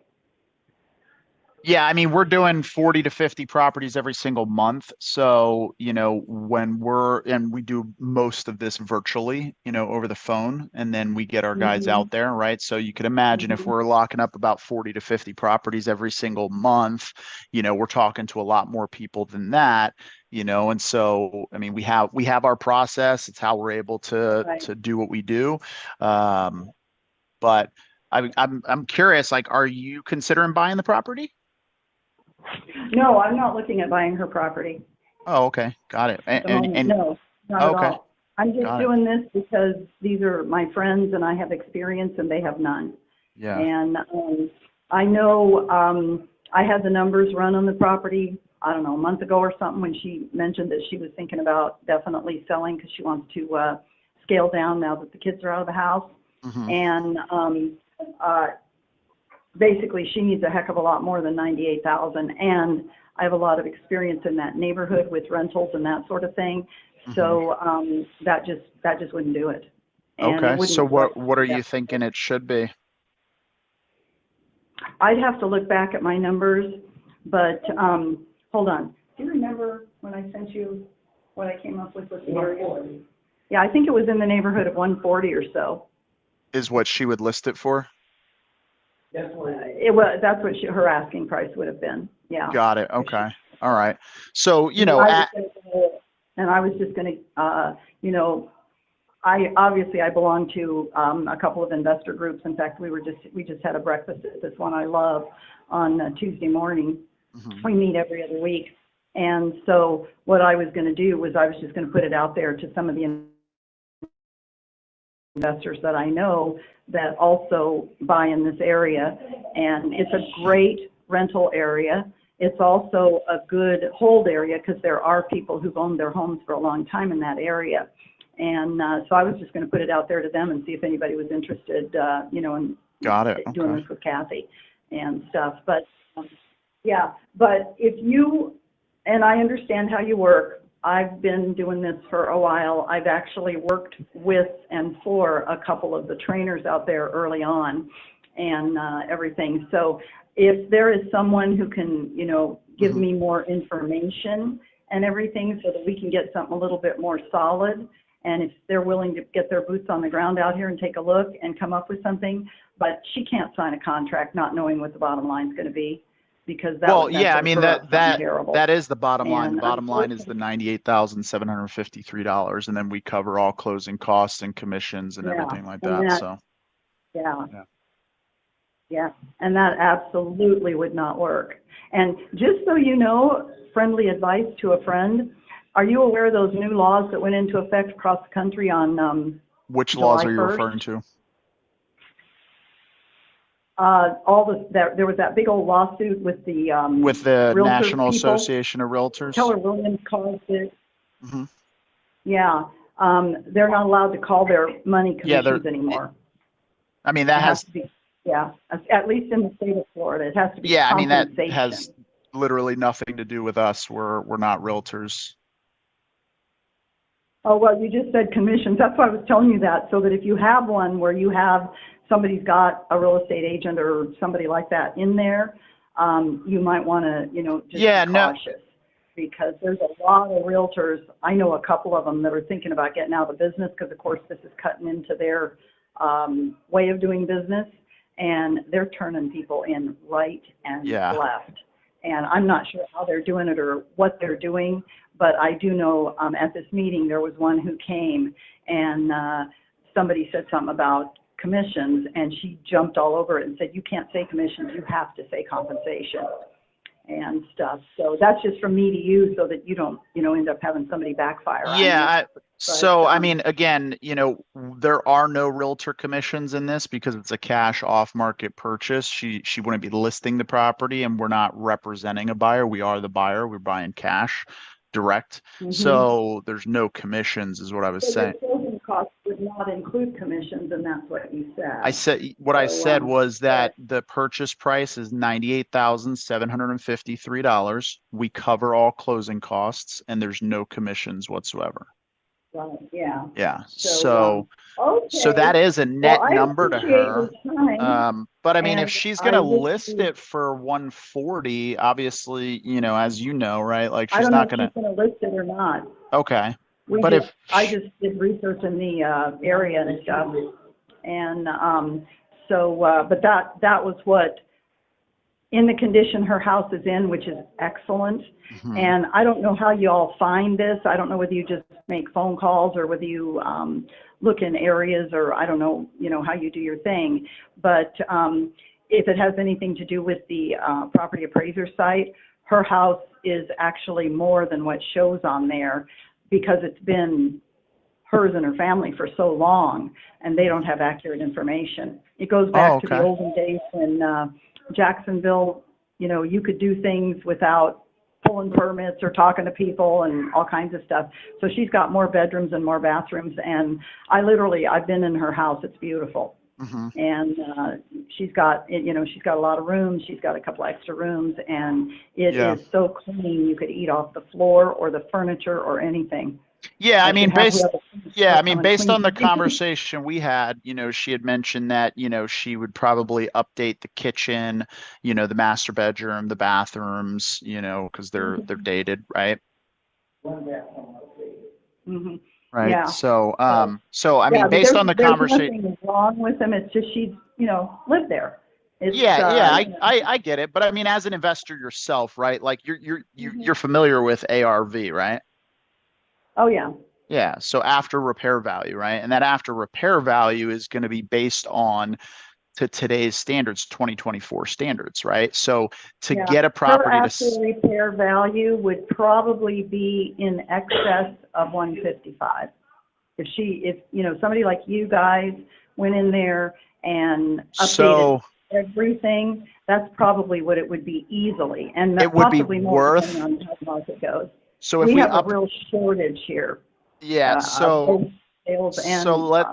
Yeah, I mean, we're doing 40 to 50 properties every single month. So, when we do most of this virtually, over the phone, and then we get our guys out there, right? So you could imagine if we're locking up about 40 to 50 properties every single month, we're talking to a lot more people than that, and so, I mean, we have our process. It's how we're able to do what we do. But I'm curious, like, are you considering buying the property? No, I'm not looking at buying her property. Oh, okay. Got it. No, not at all. I'm just doing this because these are my friends and I have experience and they have none. Yeah. And I know I had the numbers run on the property, I don't know, a month ago or something when she mentioned that she was thinking about definitely selling because she wants to scale down now that the kids are out of the house. And basically she needs a heck of a lot more than $98,000, and I have a lot of experience in that neighborhood with rentals and that sort of thing. So that just wouldn't do it. And okay. So what are you thinking it should be? I'd have to look back at my numbers, but hold on. Do you remember when I sent you what I came up with the area? Yeah, I think it was in the neighborhood of 140 or so. Is what she would list it for? It was. That's what her asking price would have been. Yeah. Got it. Okay. All right. So and I was just going to, I belong to a couple of investor groups. In fact, we just had a breakfast at this one I love on Tuesday morning. We meet every other week, and so what I was going to do was I was just going to put it out there to some of the investors that I know that also buy in this area, and it's a great rental area. It's also a good hold area because there are people who've owned their homes for a long time in that area. And so I was just going to put it out there to them and see if anybody was interested, in doing this with Kathy and stuff. But yeah, but if you, and I understand how you work, I've been doing this for a while. I've actually worked with and for a couple of the trainers out there early on and everything. So if there is someone who can, you know, give me more information and everything so that we can get something a little bit more solid, and if they're willing to get their boots on the ground out here and take a look and come up with something, but she can't sign a contract not knowing what the bottom line is going to be, because that Well, would yeah, I mess mean her up something terrible. that is the bottom line. And The bottom line is the $98,753, and then we cover all closing costs and commissions and Yeah, everything like and that. that- So Yeah. Yeah. Yeah, and that absolutely would not work. And just so you know, friendly advice to a friend, are you aware of those new laws that went into effect across the country on which laws July are you 1st? referring to? There was that big old lawsuit with the With the realtor National people. Association of Realtors? Keller Williams caused it. Mhm. Yeah, they're not allowed to call their money Yeah, commissions anymore. I mean, It that has has, to be, yeah, at least in the state of Florida, it has to be yeah, I mean, that compensation. has literally nothing to do with us. We're not realtors. Oh, well, you just said commissions. That's why I was telling you that, so that if you have one where you have, somebody's got a real estate agent or somebody like that in there, you might want to, you know, just Yeah, be no. cautious. Because there's a lot of realtors, I know a couple of them that are thinking about getting out of the business because, of course, this is cutting into their way of doing business, and they're turning people in right and Yeah. left. And I'm not sure how they're doing it or what they're doing, but I do know at this meeting there was one who came and somebody said something about commissions, and she jumped all over it and said, you can't say commissions, you have to say compensation and stuff. So that's just from me to you so that you don't, you know, end up having somebody backfire on you. Yeah, so I um, mean, again, you know, there are no realtor commissions in this because it's a cash off-market purchase. She wouldn't be listing the property, and we're not representing a buyer. We are the buyer. We're buying cash direct. Mhm. So there's no commissions, is what I was So saying. the closing costs would not include commissions, and that's what you said. I said what I So, said was that the purchase price is $98,753. We cover all closing costs, and there's no commissions whatsoever. Right, yeah. Yeah. So, So okay. that is a net Well, I number to appreciate her. your time. But I mean, if And she's I gonna wish list you- it for 140, obviously, you know, as you know, right? Like I she's don't know not if gonna. she's going to list it or not. Okay. But I just did research in the area and stuff, and but that was what, in the condition her house is in, which is excellent. Mhm. And I don't know how you all find this. I don't know whether you just make phone calls or whether you look in areas, or I don't know, you know, how you do your thing. But if it has anything to do with the property appraiser site, her house is actually more than what shows on there, because it's been hers and her family for so long, and they don't have accurate information. It goes back to the okay. olden days when Jacksonville, you know, you could do things without pulling permits or talking to people and all kinds of stuff. So she's got more bedrooms and more bathrooms, and I've been in her house. It's beautiful. Mhm. And she's got, you know, she's got a lot of rooms. She's got a couple extra rooms, and it Yeah. is so clean. You could eat off the floor or the furniture or anything. Yeah, I mean, should have based whoever Yeah, I come mean, and based clean on the things. conversation we had, you know, she had mentioned that, you know, she would probably update the kitchen, you know, the master bedroom, the bathrooms, you know, because they're dated, right? Mhm. Right. Yeah. So I Yeah, mean, but based on the there's conversation, nothing wrong with them. It's just she's, you know, lived there. It's, yeah, you know, I get it, but I mean, as an investor yourself, right? Like you're familiar with ARV, right? oh yeah. Yeah. So after repair value, right? And that after repair value is going to be based on to today's standards, 2024 standards, right? So to Yeah. get a Her property to after repair value would probably be in excess of 155. If you know, somebody like you guys went in there and updated so everything, that's probably what it would be easily, and it would be possibly more worth. depending on how the market goes. So if We we have up, a real shortage here. yeah. Both sales and so let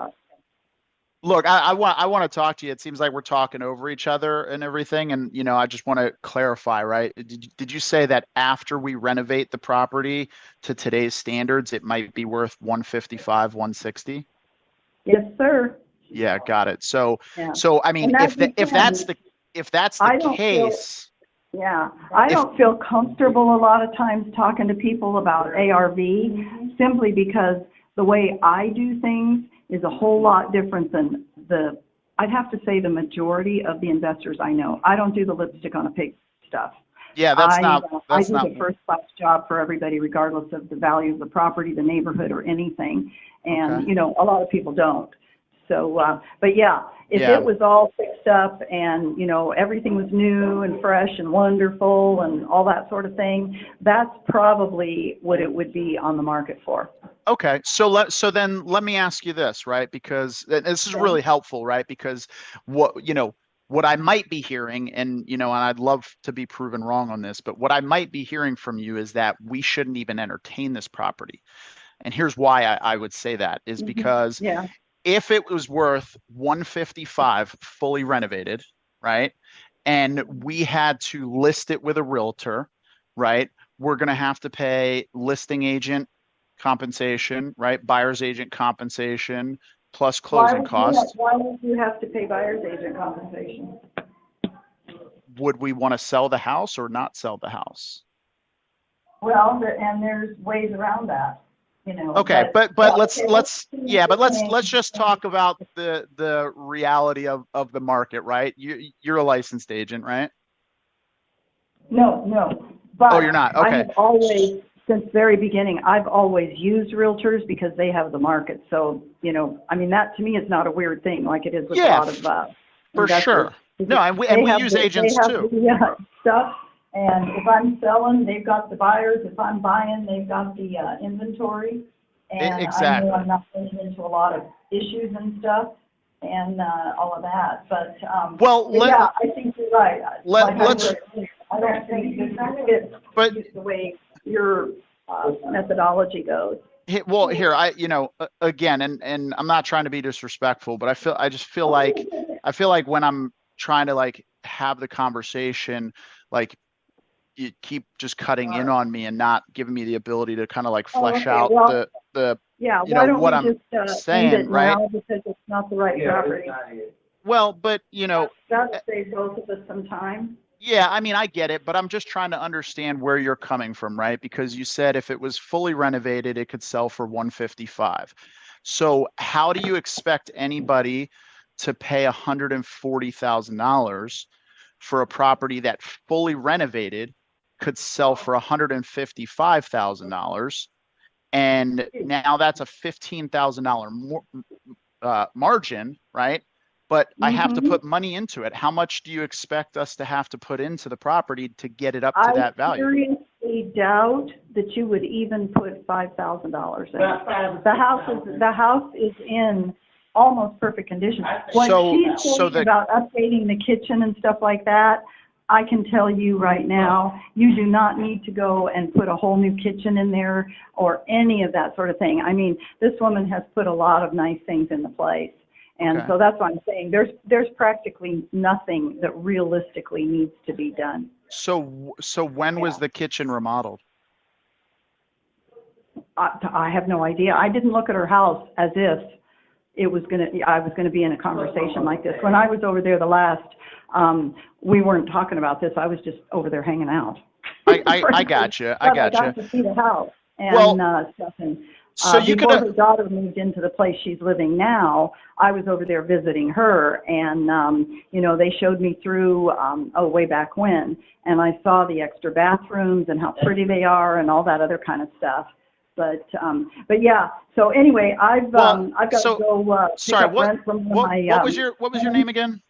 Look, I want to talk to you. It seems like we're talking over each other and everything. And, I just want to clarify, right? Did you say that after we renovate the property to today's standards, it might be worth 155, 160? Yes, sir. Yeah, got it. So, Yeah. I mean, And that's if that's the I don't feel- case, Yeah, I If- don't feel comfortable a lot of times talking to people about ARV simply because the way I do things is a whole lot different than I'd have to say the majority of the investors I know. I don't do the lipstick on a pig stuff. yeah, I do the first class job for everybody regardless of the value of the property, the neighborhood or anything. And, Okay. a lot of people don't. So, but yeah, if Yeah. it was all fixed up and, everything was new and fresh and wonderful and all that sort of thing, that's probably what it would be on the market for. Okay, so then let me ask you this, right? Because this is Okay. really helpful, right? Because what I might be hearing, and and I'd love to be proven wrong on this, but what I might be hearing from you is that we shouldn't even entertain this property. And here's why I would say that is because Yeah. if it was worth 155 fully renovated, right? And we had to list it with a realtor, right? We're going to have to pay listing agent compensation, right? Buyer's agent compensation plus closing costs. Why would you have to pay buyer's agent compensation? Would we want to sell the house or not sell the house? Well, and there's ways around that, Okay, but let's yeah, let's just talk about the reality of the market, right? You're a licensed agent, right? No, but Oh, you're not. I Okay. have always, since very beginning, I've always used realtors because they have the market. So, I mean, that to me is not a weird thing like it is with a Yeah, lot of For investors. sure. No, and we They have use the- agents they have too. the, stuff, and if I'm selling, they've got the buyers. If I'm buying, they've got the inventory. And I Exactly. know I'm not getting into a lot of issues and stuff and all of that, but Well, yeah, I think you're right. let's- I don't think it But fits the way your methodology goes. well, here again, and I'm not trying to be disrespectful, but I just feel like when I'm trying to like have the conversation, like you keep just cutting in on me and not giving me the ability to kind of like flesh okay, out well, the Yeah, you why know, don't what we I'm just saying, end it right? now because it's not the right property. well, but That'll save both of us some time. yeah, I mean, I get it, but I'm just trying to understand where you're coming from, right? Because you said if it was fully renovated, it could sell for 155. So how do you expect anybody to pay $140,000 for a property that fully renovated could sell for $155,000? And now that's a $15,000 margin, right? But I have to Mhm. put money into it. How much do you expect us to have to put into the property to get it up to that I value? seriously doubt that you would even put $5,000 in. The house is in almost perfect condition. When she's So talking about updating the kitchen and stuff like that, I can tell you right now, you do not need to go and put a whole new kitchen in there or any of that sort of thing. I mean, this woman has put a lot of nice things into place. And Okay. so that's what I'm saying. There's practically nothing that realistically needs to be done. So when was the kitchen remodeled? I have no idea. I didn't look at her house as if I was gonna be in a conversation like this. When I was over there the last, we weren't talking about this. I was just over there hanging out. I gotcha. I But I gotcha. got to see the house and Well, stuff. And So you could before her daughter moved into the place she's living now, I was over there visiting her, and they showed me through way back when, and I saw the extra bathrooms and how pretty they are and all that other kind of stuff. But yeah. So anyway, I've got so- to go pick sorry, up rent from one of my what was your name again?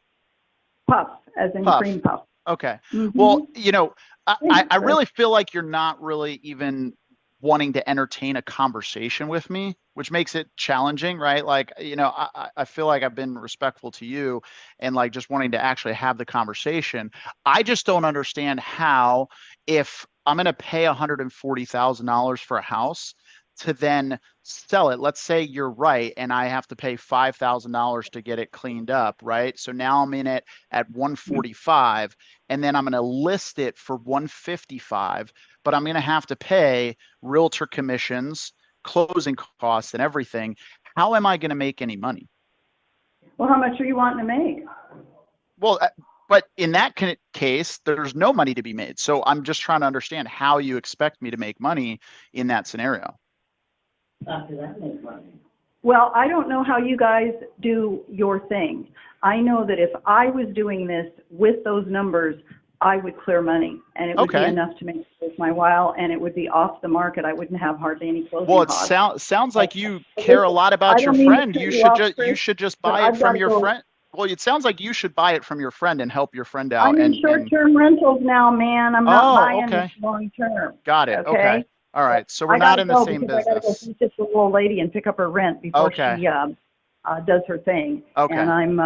puffs, as in Puff. cream puff. Okay. Mhm. Well, I Thanks, really feel like you're not really even wanting to entertain a conversation with me, which makes it challenging, right? Like, I feel like I've been respectful to you and like just wanting to actually have the conversation. I just don't understand how, if I'm going to pay $140,000 for a house, to then sell it. Let's say you're right and I have to pay $5,000 to get it cleaned up, right? So now I'm in it at 145 and then I'm going to list it for 155, but I'm going to have to pay realtor commissions, closing costs and everything. How am I going to make any money? Well, how much are you wanting to make? Well, but in that case, there's no money to be made. So I'm just trying to understand how you expect me to make money in that scenario. After that, make money. Well, I don't know how you guys do your thing. I know that if I was doing this with those numbers, I would clear money, and it would be Okay. enough to make it worth my while, and it would be off the market. I wouldn't have hardly any closing Well, it costs. sounds like you care a lot I about your don't mean to friend. cut You you should off, just Chris, but buy it I've got from to your go. friend. Well, it sounds like you should buy it from your friend and help your friend out. I'm in short-term rentals now, man. I'm not buying okay. long-term. Got it. Okay. All right. So we're I not gotta in the go same because I gotta go business. see this little old lady and pick up her rent before Okay. she does her thing. Okay. And I'm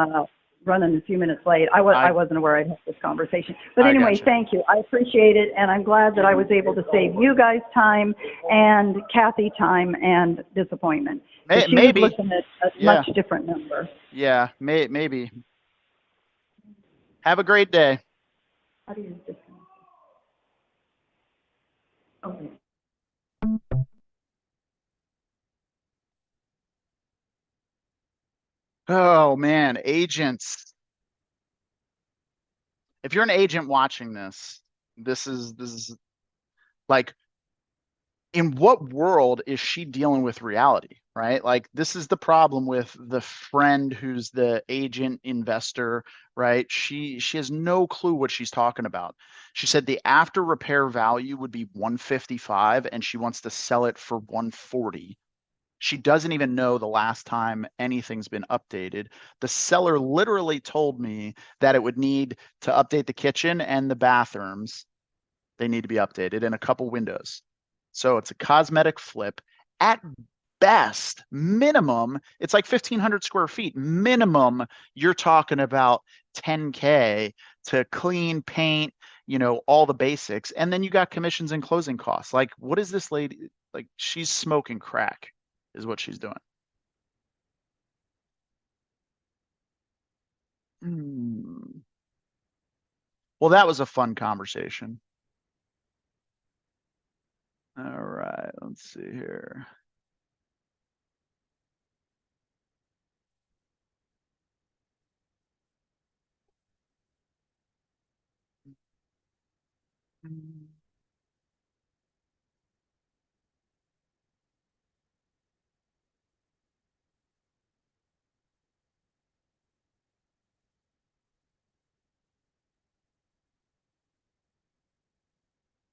running a few minutes late. I wasn't aware I'd have this conversation. But I anyway, gotcha. thank you. I appreciate it, and I'm glad that I was able to save you guys time and Kathy time and disappointment. But she was Maybe. looking at a Yeah. much different number. Yeah. Maybe. Have a great day. How do you disconnect? Okay. Oh man, agents. If you're an agent watching this, this is like, in what world is she dealing with reality, right? Like, this is the problem with the friend who's the agent investor, right? She has no clue what she's talking about. She said the after repair value would be 155 and she wants to sell it for 140. She doesn't even know the last time anything's been updated. The seller literally told me that it would need to update the kitchen and the bathrooms. They need to be updated and a couple windows. So it's a cosmetic flip. At best, minimum, it's like 1,500 square feet. Minimum, you're talking about 10K to clean, paint, all the basics. And then you got commissions and closing costs. Like, what is this lady? Like, she's smoking crack is what she's doing. Well, that was a fun conversation. All right, let's see here.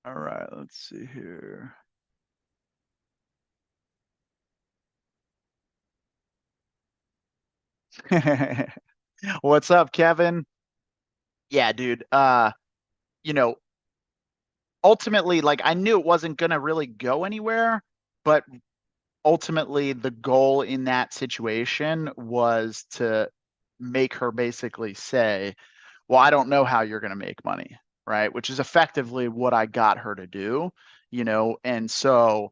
All right, let's see here. What's up, Kevin? Yeah, dude. You know, ultimately, like, I knew it wasn't gonna really go anywhere, but ultimately the goal in that situation was to make her basically say, well, I don't know how you're going to make money, right? Which is effectively what I got her to do, and so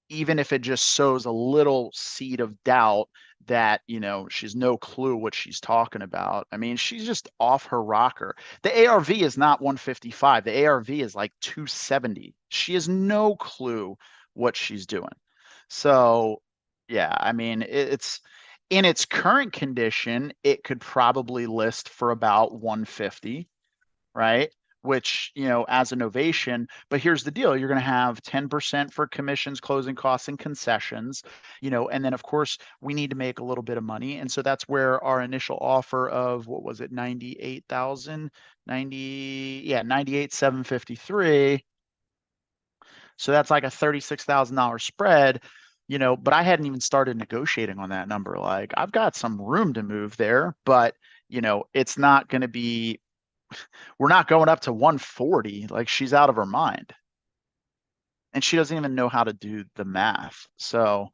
even if it just sows a little seed of doubt that, she's no clue what she's talking about. I mean, she's just off her rocker. The ARV is not 155. The ARV is like 270. She has no clue what she's doing. So, yeah, I mean, it's in its current condition, it could probably list for about 150, right? Which, as an ovation, but here's the deal. You're going to have 10% for commissions, closing costs, and concessions, and then of course we need to make a little bit of money. And so that's where our initial offer of, what was it, 98,000, 98,753. So that's like a $36,000 spread, but I hadn't even started negotiating on that number. Like, I've got some room to move there, but it's not going to be, we're not going up to 140. Like, she's out of her mind. And she doesn't even know how to do the math. So,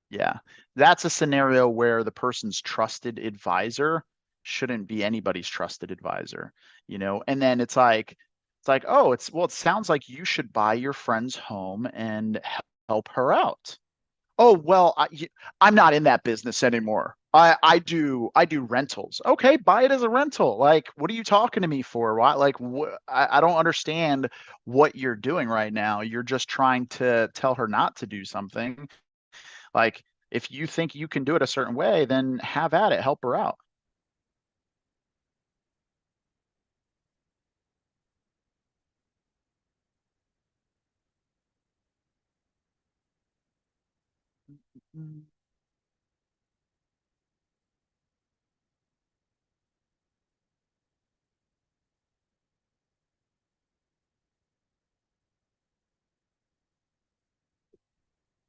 yeah, that's a scenario where the person's trusted advisor shouldn't be anybody's trusted advisor, and then it's like, oh, it sounds like you should buy your friend's home and help her out. Oh, well, I'm not in that business anymore. I do rentals. Okay, buy it as a rental. Like, what are you talking to me for? Why? Like, I don't understand what you're doing right now. You're just trying to tell her not to do something. Like, if you think you can do it a certain way, then have at it. Help her out. Mm.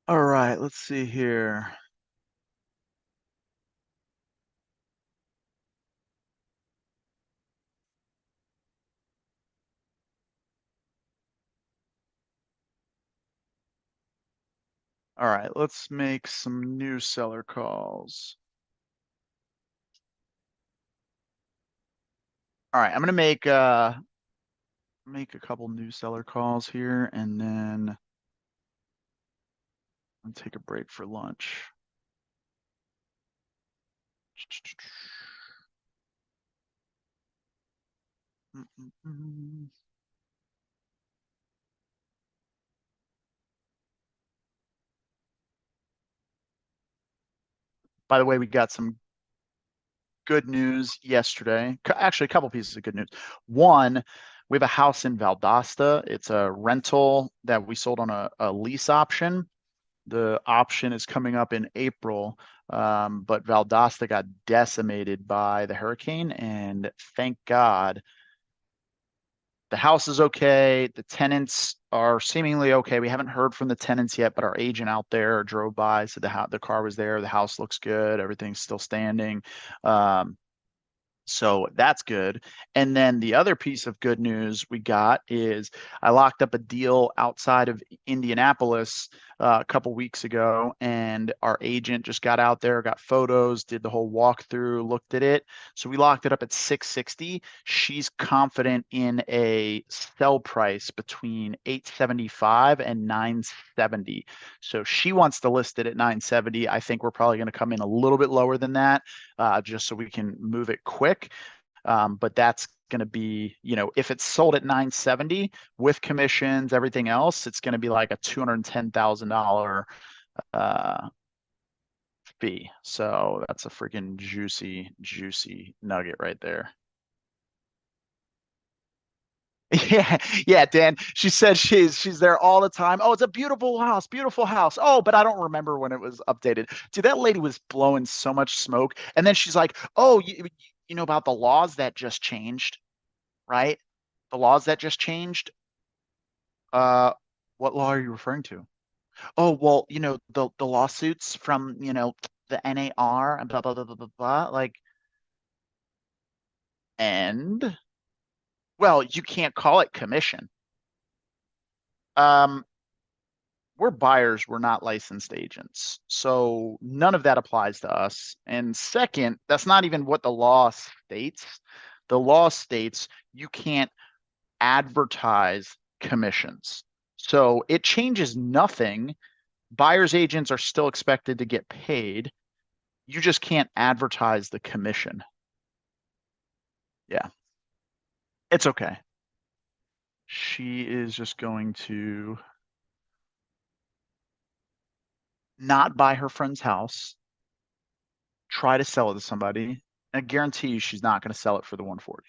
All right, let's see here. All right, let's make some new seller calls. All right, I'm gonna make a couple new seller calls here, and then I'll take a break for lunch. By the way, we got some good news yesterday. Actually, a couple pieces of good news. One, we have a house in Valdosta. It's a rental that we sold on a lease option. The option is coming up in April, but Valdosta got decimated by the hurricane, and thank God the house is okay. The tenants are seemingly okay. We haven't heard from the tenants yet, but our agent out there drove by, said the car was there. The house looks good. Everything's still standing. So that's good. And then the other piece of good news we got is I locked up a deal outside of Indianapolis a couple weeks ago, and our agent just got out there, got photos, did the whole walkthrough, looked at it. So we locked it up at 660. She's confident in a sell price between 875 and 970. So she wants to list it at 970. I think we're probably going to come in a little bit lower than that, just so we can move it quick. But that's going to be, if it's sold at 970 with commissions, everything else, it's going to be like a $210,000 fee. So that's a freaking juicy nugget right there. Yeah, Dan. She said she's there all the time. Oh, it's a beautiful house, beautiful house. Oh, but I don't remember when it was updated. Dude, that lady was blowing so much smoke. And then she's like, "Oh, you know about the laws that just changed, right? The laws that just changed. Uh, what law are you referring to? Oh, well, the lawsuits from, the NAR and blah blah blah blah blah blah. Like, and well, you can't call it commission. Um, we're buyers, we're not licensed agents. So none of that applies to us. And second, that's not even what the law states. The law states you can't advertise commissions. So it changes nothing. Buyers agents are still expected to get paid. You just can't advertise the commission. Yeah, it's okay. She is just going to not buy her friend's house, try to sell it to somebody. I guarantee you she's not going to sell it for the 140.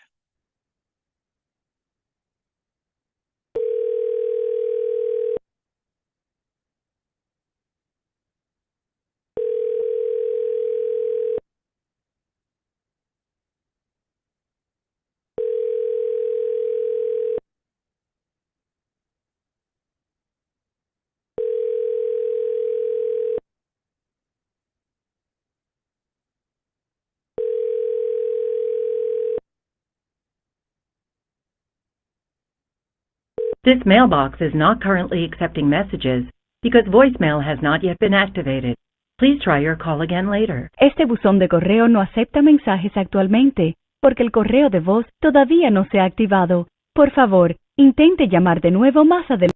This mailbox is not currently accepting messages because voicemail has not yet been activated. Please try your call again later. Este buzón de correo no acepta mensajes actualmente porque el correo de voz todavía no se ha activado. Por favor, intente llamar de nuevo más adelante.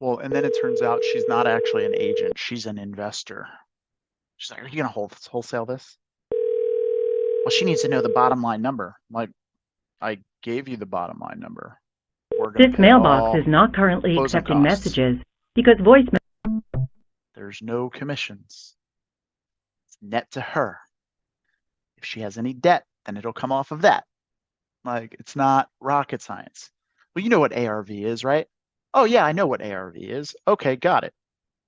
Well, and then it turns out she's not actually an agent. She's an investor. She's like, are you going to wholesale this? Well, she needs to know the bottom line number. I'm like, I gave you the bottom line number. We're going to This pay mailbox all is not currently closing accepting costs. messages because voicemail. There's no commissions. It's net to her. If she has any debt, then it'll come off of that. Like, it's not rocket science. Well, you know what ARV is, right? Oh, yeah, I know what ARV is. Okay, got it.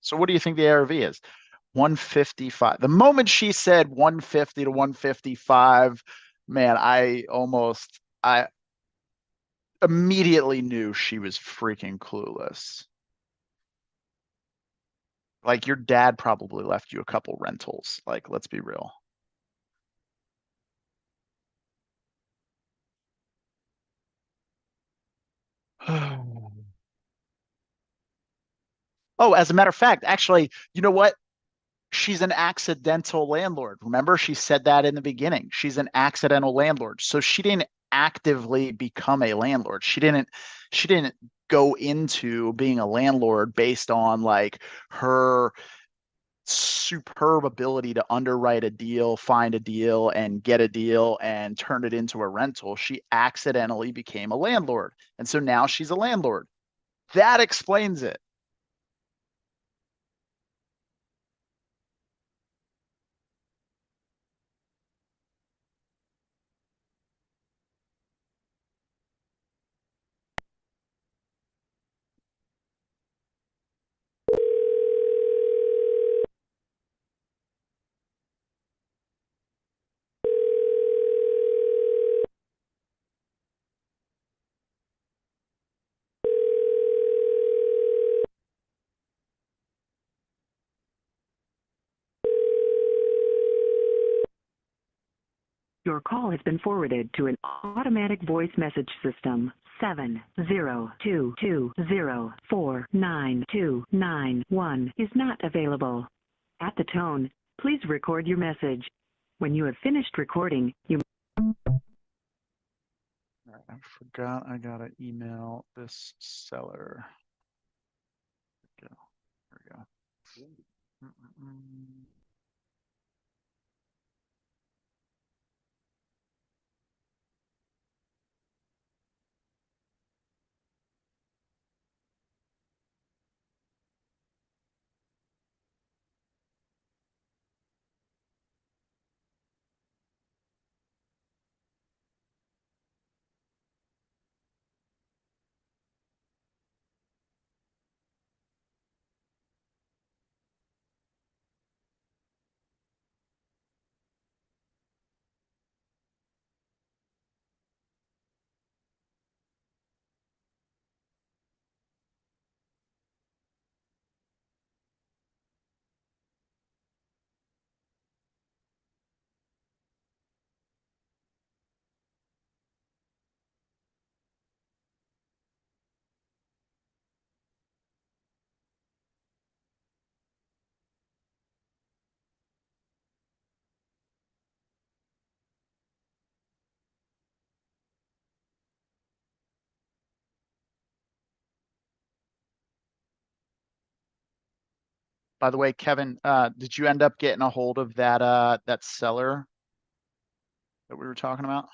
So what do you think the ARV is? 155. The moment she said 150 to 155, man, I immediately knew she was freaking clueless. Like, your dad probably left you a couple rentals. Like, let's be real. Oh, as a matter of fact, actually, you know what? She's an accidental landlord. Remember, she said that in the beginning. She's an accidental landlord. So she didn't actively become a landlord. She didn't go into being a landlord based on like her superb ability to underwrite a deal, find a deal, and get a deal and turn it into a rental. She accidentally became a landlord. And so now she's a landlord. That explains it. Your call has been forwarded to an automatic voice message system. 70220492991 is not available. At the tone, please record your message. When you have finished recording, you All right, I forgot I gotta email this seller. There we go. Mm-mm-mm. By the way, Kevin, did you end up getting a hold of that seller that we were talking about?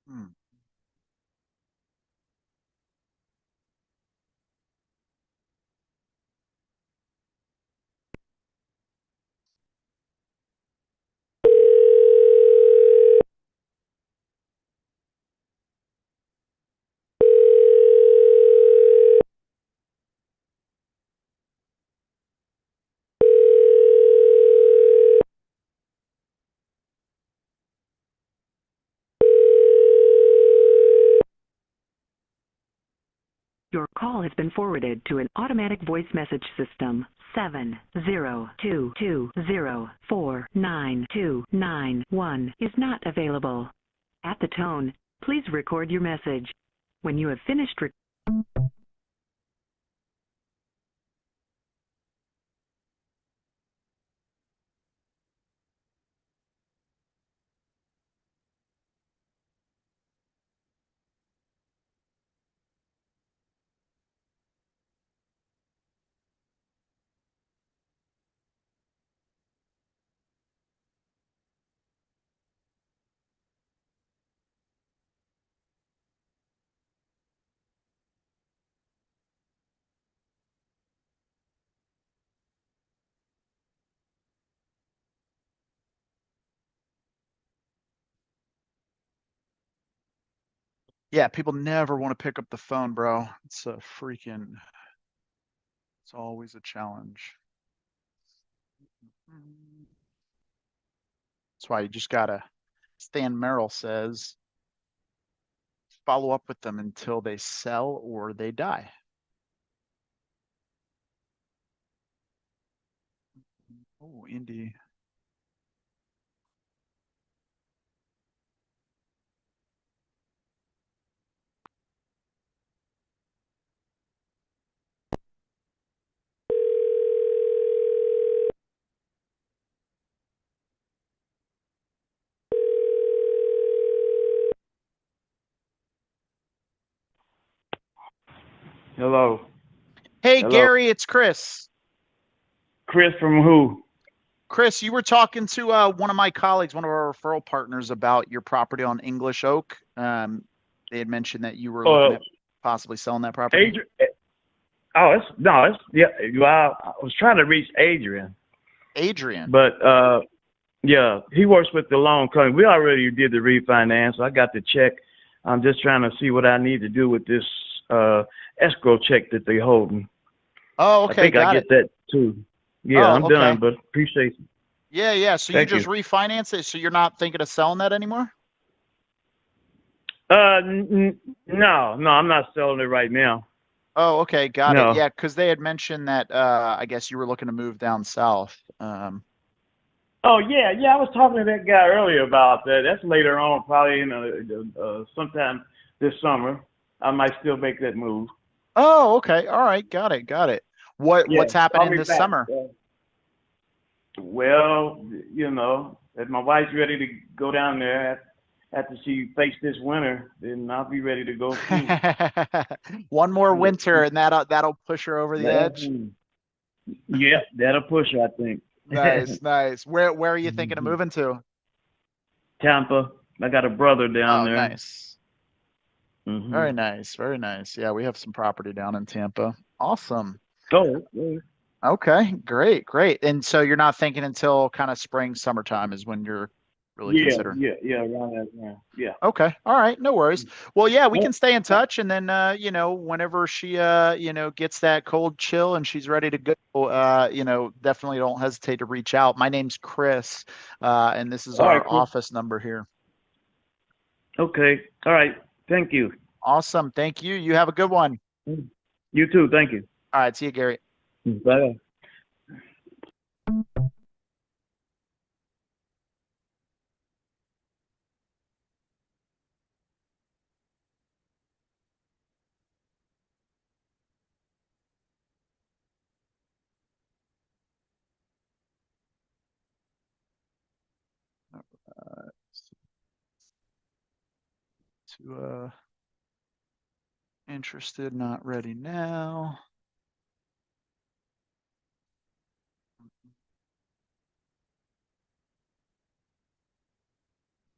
Hmm. call has been forwarded to an automatic voice message system. 70220492991 is not available. At the tone, please record your message. When you have finished Yeah, people never want to pick up the phone, bro. It's always a challenge. That's why you just gotta, Stan Merrill says, follow up with them until they sell or they die. Oh, Indy. Hello. Hey, Hello. Gary, it's Chris. Chris from who? Chris, you were talking to one of my colleagues, one of our referral partners, about your property on English Oak. They had mentioned that you were looking at possibly selling that property. Adrian. Yeah. I was trying to reach Adrian. Adrian. But yeah, he works with the loan company. We already did the refinance. I got the check. I'm just trying to see what I need to do with this escrow check that they holding. Oh, okay, I think I get that too. Yeah, I'm done, but appreciate it. Yeah. So you just refinance it, so you're not thinking of selling that anymore? No, I'm not selling it right now. Oh, okay, got it. Yeah, because they had mentioned that I guess you were looking to move down south. Oh yeah, I was talking to that guy earlier about that. That's later on, probably sometime this summer. I might still make that move. Oh, okay. All right, got it. What's happening this summer? Well, if my wife's ready to go down there after she face this winter, then I'll be ready to go too. One more winter, and that'll push her over the edge. Yeah, that'll push her, I think. Nice. Where are you thinking of moving to? Tampa. I got a brother down there. Nice. Mm-hmm. Very nice. Yeah, we have some property down in Tampa. Awesome. Okay, great. And so you're not thinking until kind of spring, summertime is when you're really considering? Yeah, around that time. Yeah. Okay. All right. No worries. Well, yeah, we can stay in touch, and then whenever she gets that cold chill and she's ready to go, definitely don't hesitate to reach out. My name's Chris, and this is our office number here. Okay. All right. Thank you. Awesome. Thank you. You have a good one. You too. Thank you. All right. See you, Gary. Bye. Interested, not ready now.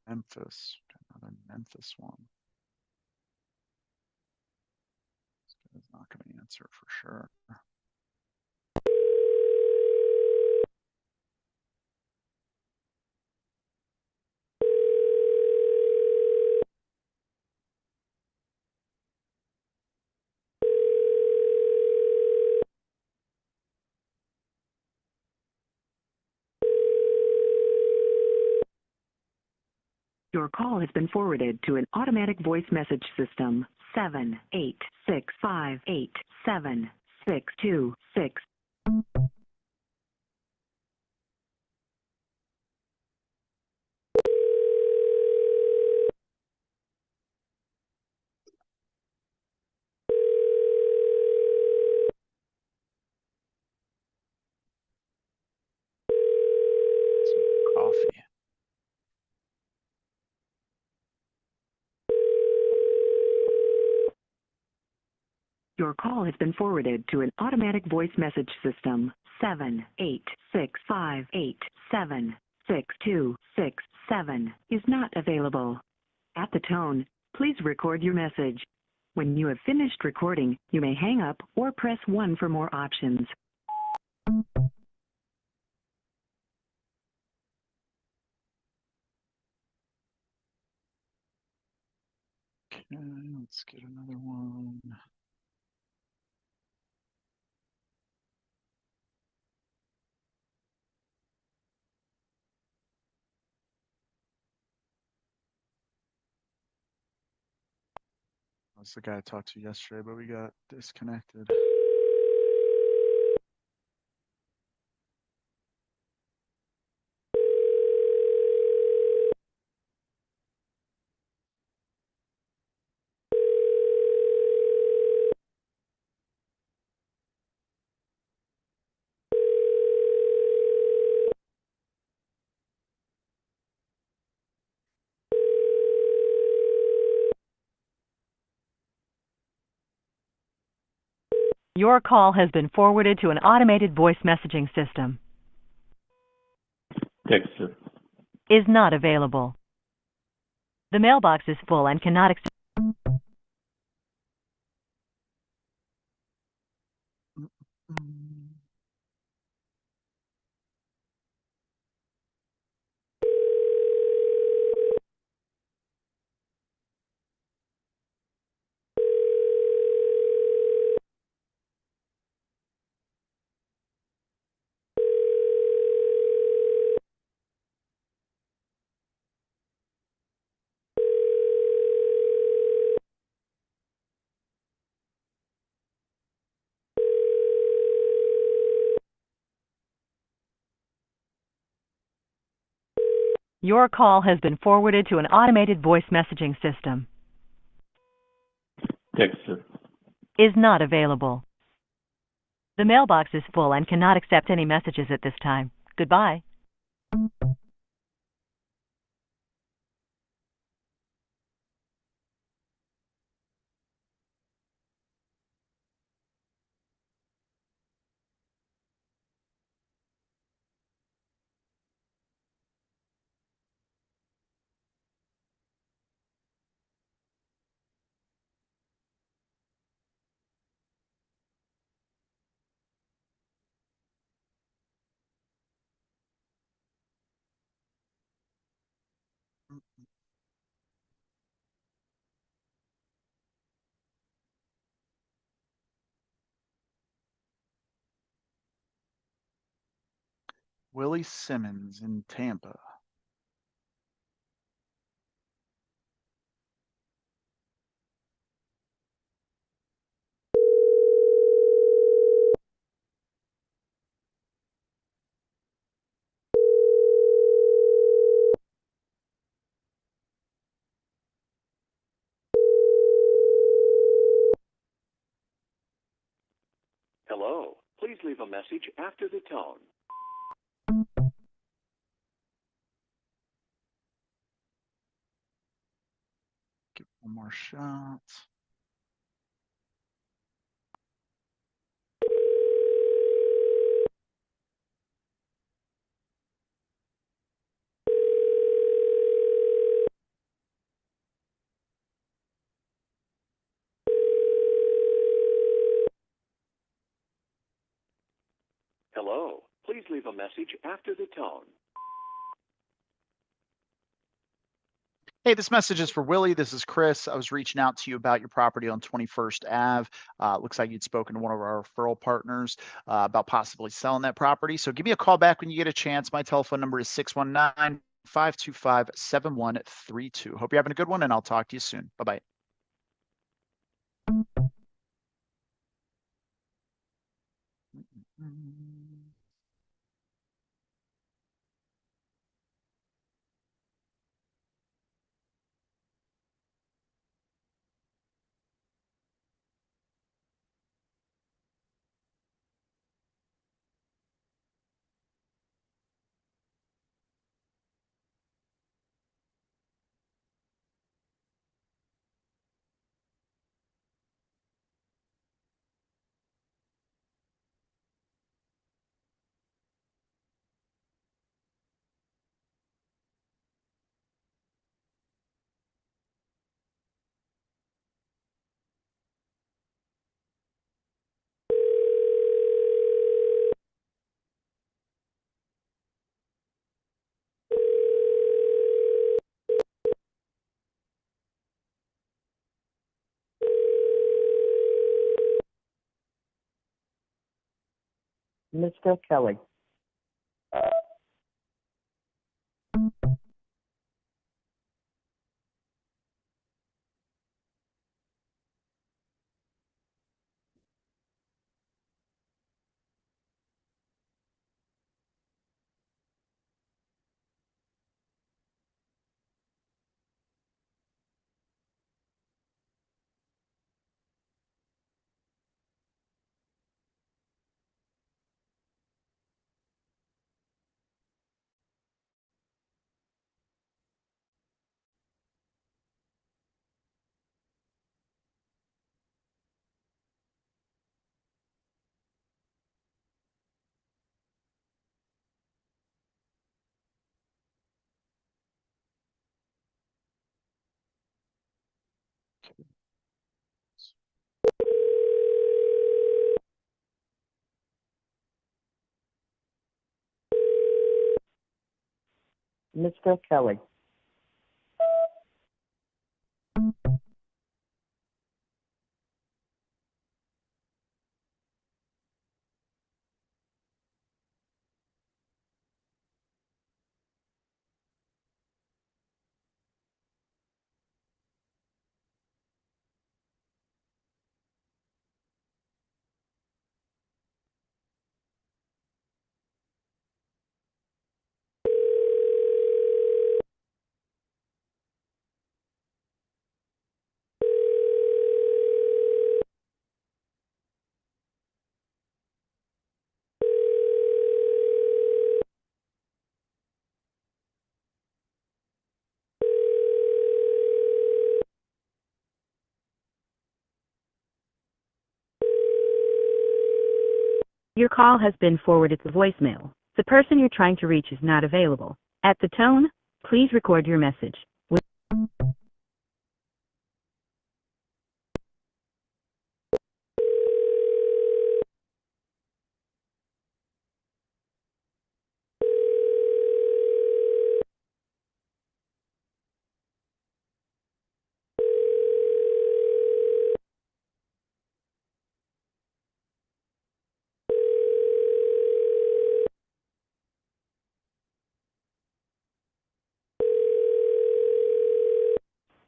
Memphis, another Memphis one. This guy's not going to answer for sure. Your call has been forwarded to an automatic voice message system. 786587626. Coffee. Your call has been forwarded to an automatic voice message system. 78658762667 is not available. At the tone, please record your message. When you have finished recording, you may hang up or press 1 for more options. Okay, let's get another one. That's the guy I talked to yesterday, but we got disconnected. Your call has been forwarded to an automated voice messaging system. Dexter. Is not available. The mailbox is full and cannot accept. Your call has been forwarded to an automated voice messaging system. Dexter. Is not available. The mailbox is full and cannot accept any messages at this time. Goodbye. Willie Simmons in Tampa. Hello. Please leave a message after the tone. Give one more shot. Hello. Please leave a message after the tone. Hey, this message is for Willie. This is Chris. I was reaching out to you about your property on 21st Ave. Looks like you'd spoken to one of our referral partners about possibly selling that property. So give me a call back when you get a chance. My telephone number is 619-525-7132. Hope you're having a good one, and I'll talk to you soon. Bye-bye. Mr. Kelly. Mr. Kelly. Your call has been forwarded to voicemail. The person you're trying to reach is not available. At the tone, please record your message.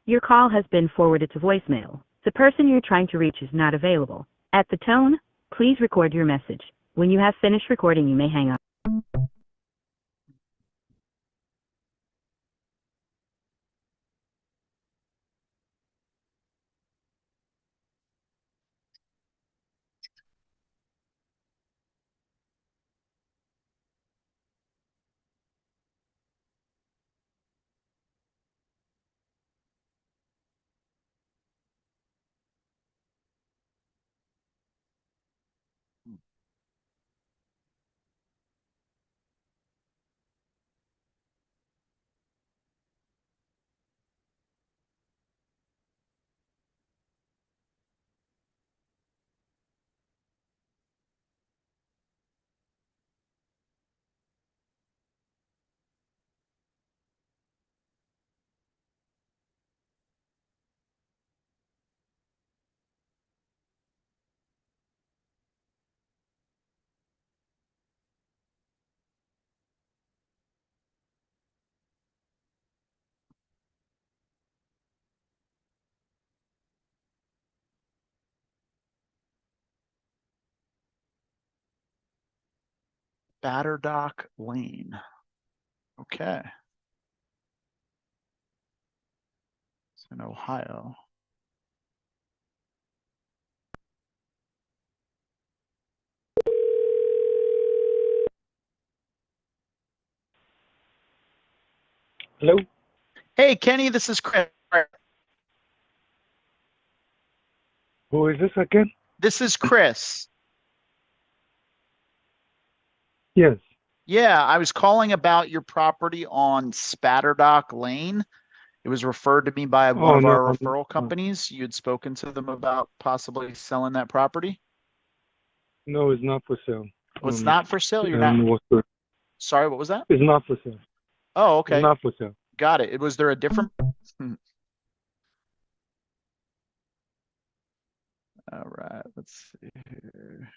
Your call has been forwarded to voicemail. The person you're trying to reach is not available. At the tone, please record your message. When you have finished recording, you may hang up. Batterdock Lane. Okay. It's in Ohio. Hello? Hey, Kenny, this is Chris. Who is this again? This is Chris. Yes. Yeah, I was calling about your property on Spatterdock Lane. It was referred to me by one Oh, of no, our no. referral companies. You had spoken to them about possibly selling that property. No, it's not for sale. Well, it's not for sale. You're not. Sorry, what was that? It's not for sale. Oh, It's okay. not for sale. Got it. Was there a different? All right, let's see here.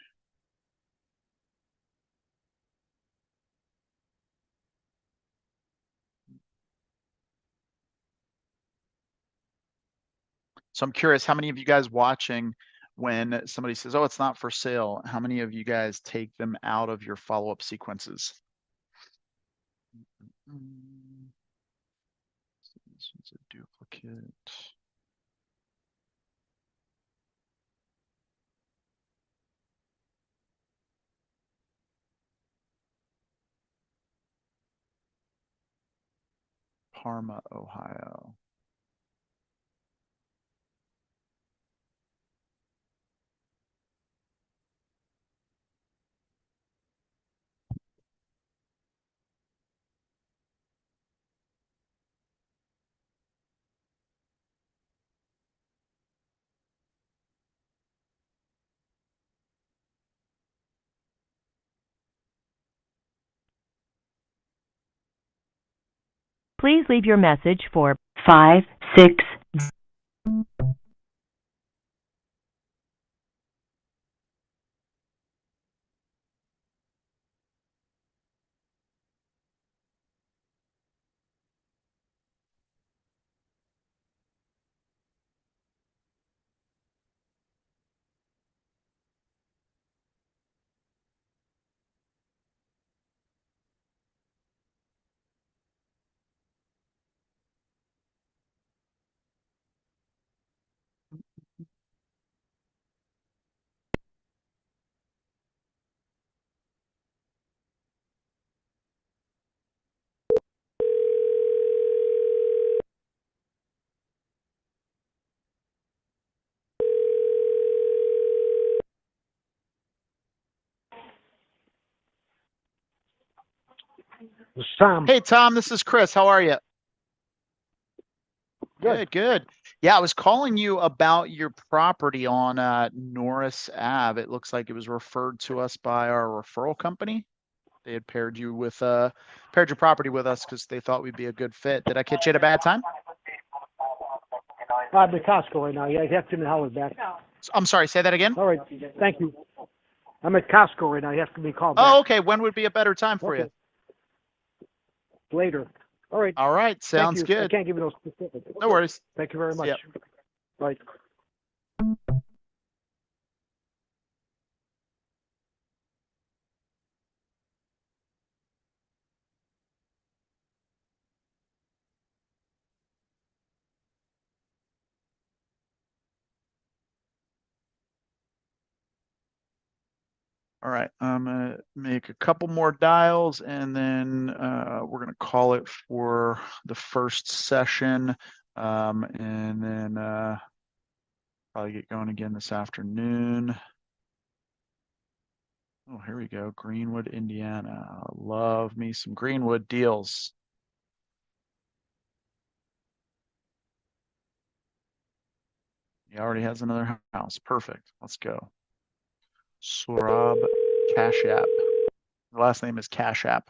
So I'm curious, how many of you guys watching, when somebody says, "Oh, it's not for sale," how many of you guys take them out of your follow-up sequences? This one's a duplicate. Parma, Ohio. Please leave your message for 5, 6. Sam. Hey, Tom, this is Chris. How are you? Good. Good. Yeah, I was calling you about your property on Norris Ave. It looks like it was referred to us by our referral company. They had paired your property with us because they thought we'd be a good fit. Did I catch you at a bad time? I'm at Costco right now. Yeah, you have to give me a holler back. I'm sorry, say that again. All right. Thank you. I'm at Costco right now. You have to give me a call back. Oh, okay. When would be a better time for you? Later. All right. All right, Thank sounds you. good. I can't give you those specifics. No worries. Thank you very much. Yep. Bye. All right, I'm gonna make a couple more dials and then we're gonna call it for the first session. And then probably get going again this afternoon. Oh, here we go. Greenwood, Indiana. Love me some Greenwood deals. He already has another house. Perfect. Let's go. Surab Cash App. The last name is Cash App.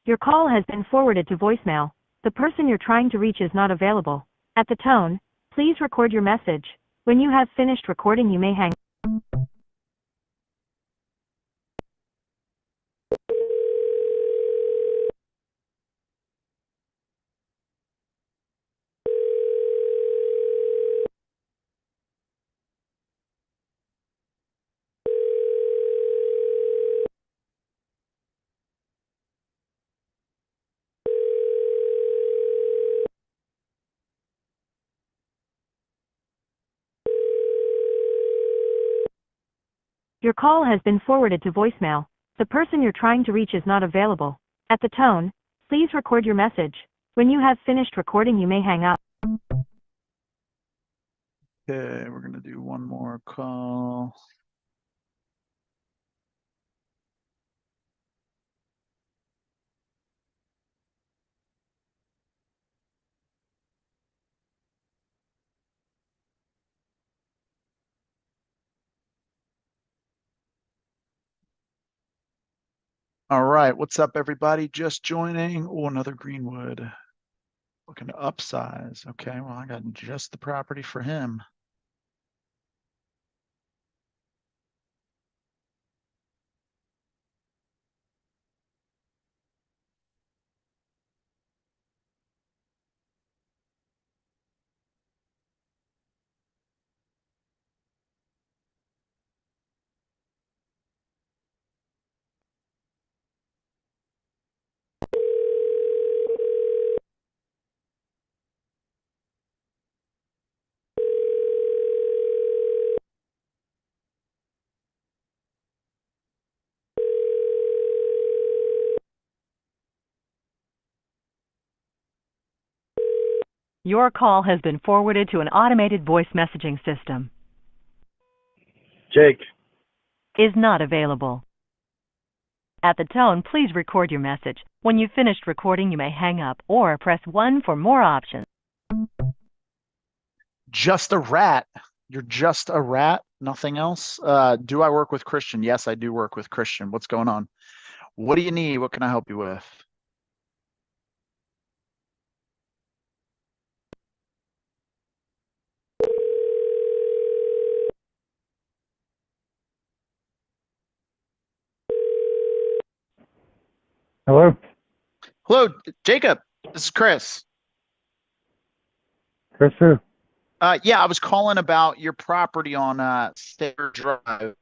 Your call has been forwarded to voicemail. The person you're trying to reach is not available. At the tone, please record your message. When you have finished recording, you may hang. Your call has been forwarded to voicemail. The person you're trying to reach is not available. At the tone, please record your message. When you have finished recording, you may hang up. Okay, we're gonna do one more call. All right, what's up, everybody? Just joining. Oh, another Greenwood. Looking to upsize. Okay, well, I got just the property for him. Your call has been forwarded to an automated voice messaging system. Jake. Is not available. At the tone, please record your message. When you've finished recording, you may hang up or press 1 for more options. Just a rat. You're just a rat, nothing else. Do I work with Christian? Yes, I do work with Christian. What's going on? What do you need? What can I help you with? Hello? Hello, Jacob. This is Chris. Chris who? Yeah, I was calling about your property on Stair Drive.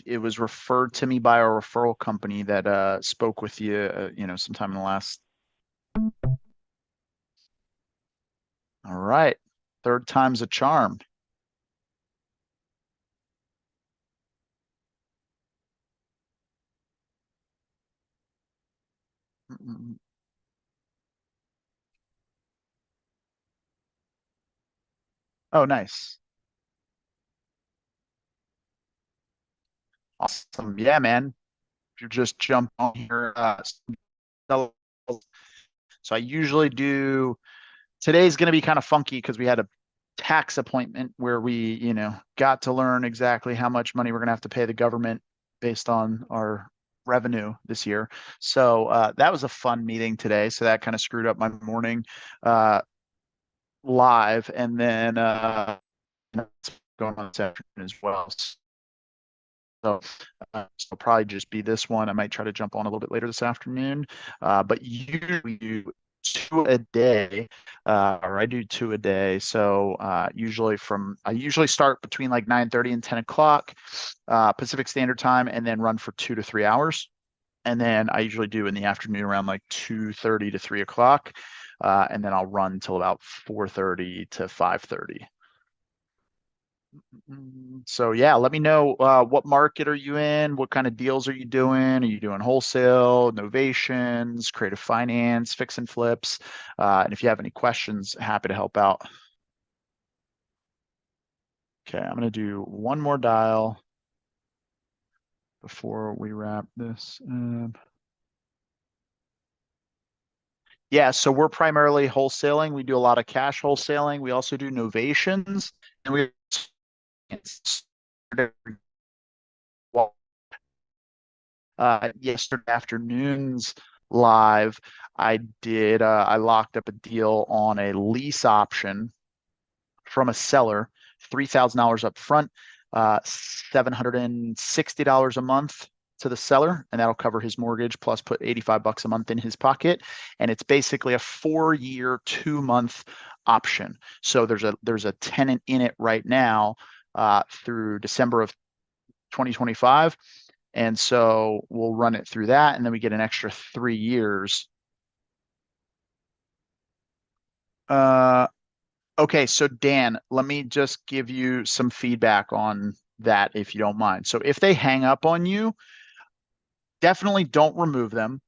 It was referred to me by a referral company that spoke with you, sometime in the last. All right, third time's a charm. Mm. Oh, nice. Awesome. Yeah, man. If you just jump on here, so I usually do. Today's going to be kind of funky because we had a tax appointment where we, got to learn exactly how much money we're going to have to pay the government based on our revenue this year. So that was a fun meeting today. So that kind of screwed up my morning live, and then going on this afternoon as well. So it'll probably just be this one. I might try to jump on a little bit later this afternoon, but usually do two a day, or I do two a day. So I usually start between like 9:30 and 10 o'clock Pacific Standard Time, and then run for 2 to 3 hours. And then I usually do in the afternoon around like 2:30 to 3 o'clock, and then I'll run till about 4:30 to 5:30. So yeah, let me know what market are you in? What kind of deals are you doing? Are you doing wholesale, novations, creative finance, fix and flips? And if you have any questions, happy to help out. Okay, I'm gonna do one more dial before we wrap this up. Yeah, so we're primarily wholesaling. We do a lot of cash wholesaling. We also do novations, and we yesterday afternoon's live, I locked up a deal on a lease option from a seller, $3,000 up front, $760 a month to the seller, and that'll cover his mortgage plus put $85 a month in his pocket. And it's basically a 4-year, 2-month option. So there's a tenant in it right now through December of 2025. And so we'll run it through that, and then we get an extra 3 years. Okay, so Dan, let me just give you some feedback on that if you don't mind. So if they hang up on you, definitely don't remove them.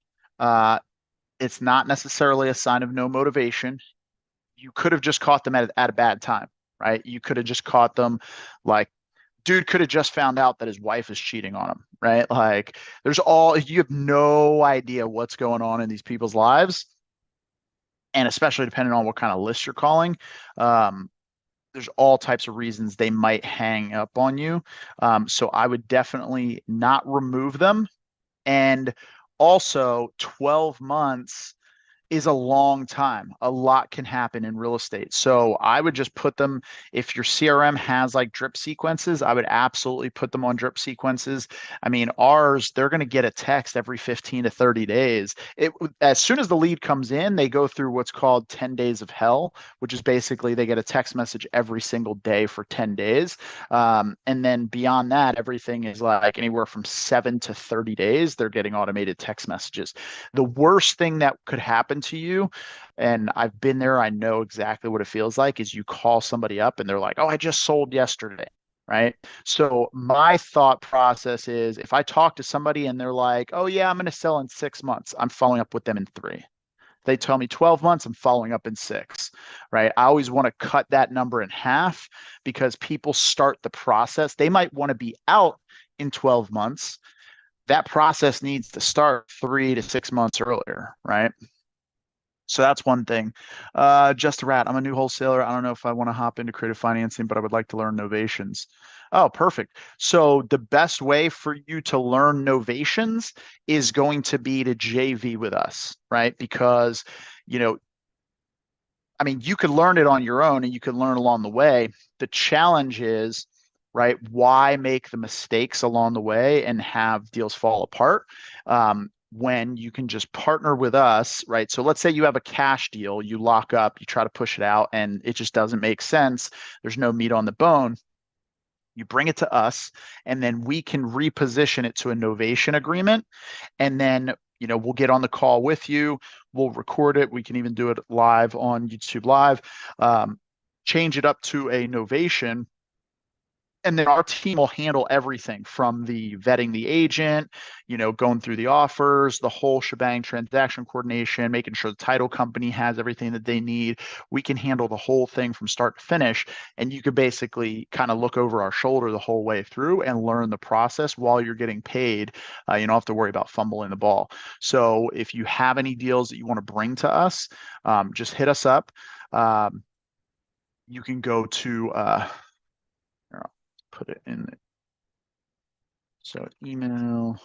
It's not necessarily a sign of no motivation. You could have just caught them at a bad time, right? You could have just caught them like, dude could have just found out that his wife is cheating on him, right? Like you have no idea what's going on in these people's lives. And especially depending on what kind of list you're calling, there's all types of reasons they might hang up on you. So I would definitely not remove them. And Also, 12 months is a long time. A lot can happen in real estate. So I would just put them, if your CRM has like drip sequences, I would absolutely put them on drip sequences. I mean, ours, they're going to get a text every 15 to 30 days. As soon as the lead comes in, they go through what's called 10 days of hell, which is basically they get a text message every single day for 10 days. And then beyond that, everything is like anywhere from 7 to 30 days, they're getting automated text messages. The worst thing that could happen to you, and I've been there, I know exactly what it feels like, is you call somebody up and they're like, oh, I just sold yesterday. Right. So my thought process is if I talk to somebody and they're like, oh, yeah, I'm going to sell in 6 months, I'm following up with them in 3. They tell me 12 months, I'm following up in 6, right? I always want to cut that number in half because people start the process. They might want to be out in 12 months. That process needs to start 3 to 6 months earlier, right? So that's one thing. Just a rat. I'm a new wholesaler. I don't know if I want to hop into creative financing, but I would like to learn novations. Oh, perfect. So the best way for you to learn novations is going to be to JV with us, right? Because, you know, I mean, you could learn it on your own and you can learn along the way. The challenge is, right, why make the mistakes along the way and have deals fall apart when you can just partner with us, right? So let's say you have a cash deal, you lock up, you try to push it out, and it just doesn't make sense. There's no meat on the bone. You bring it to us, and then we can reposition it to a novation agreement. And then, you know, we'll get on the call with you. We'll record it. We can even do it live on YouTube Live. Change it up to a novation. And then our team will handle everything from the vetting the agent, you know, going through the offers, the whole shebang, transaction coordination, making sure the title company has everything that they need. We can handle the whole thing from start to finish. And you could basically kind of look over our shoulder the whole way through and learn the process while you're getting paid. You don't have to worry about fumbling the ball. So if you have any deals that you want to bring to us, just hit us up. You can go to, put it in. So email.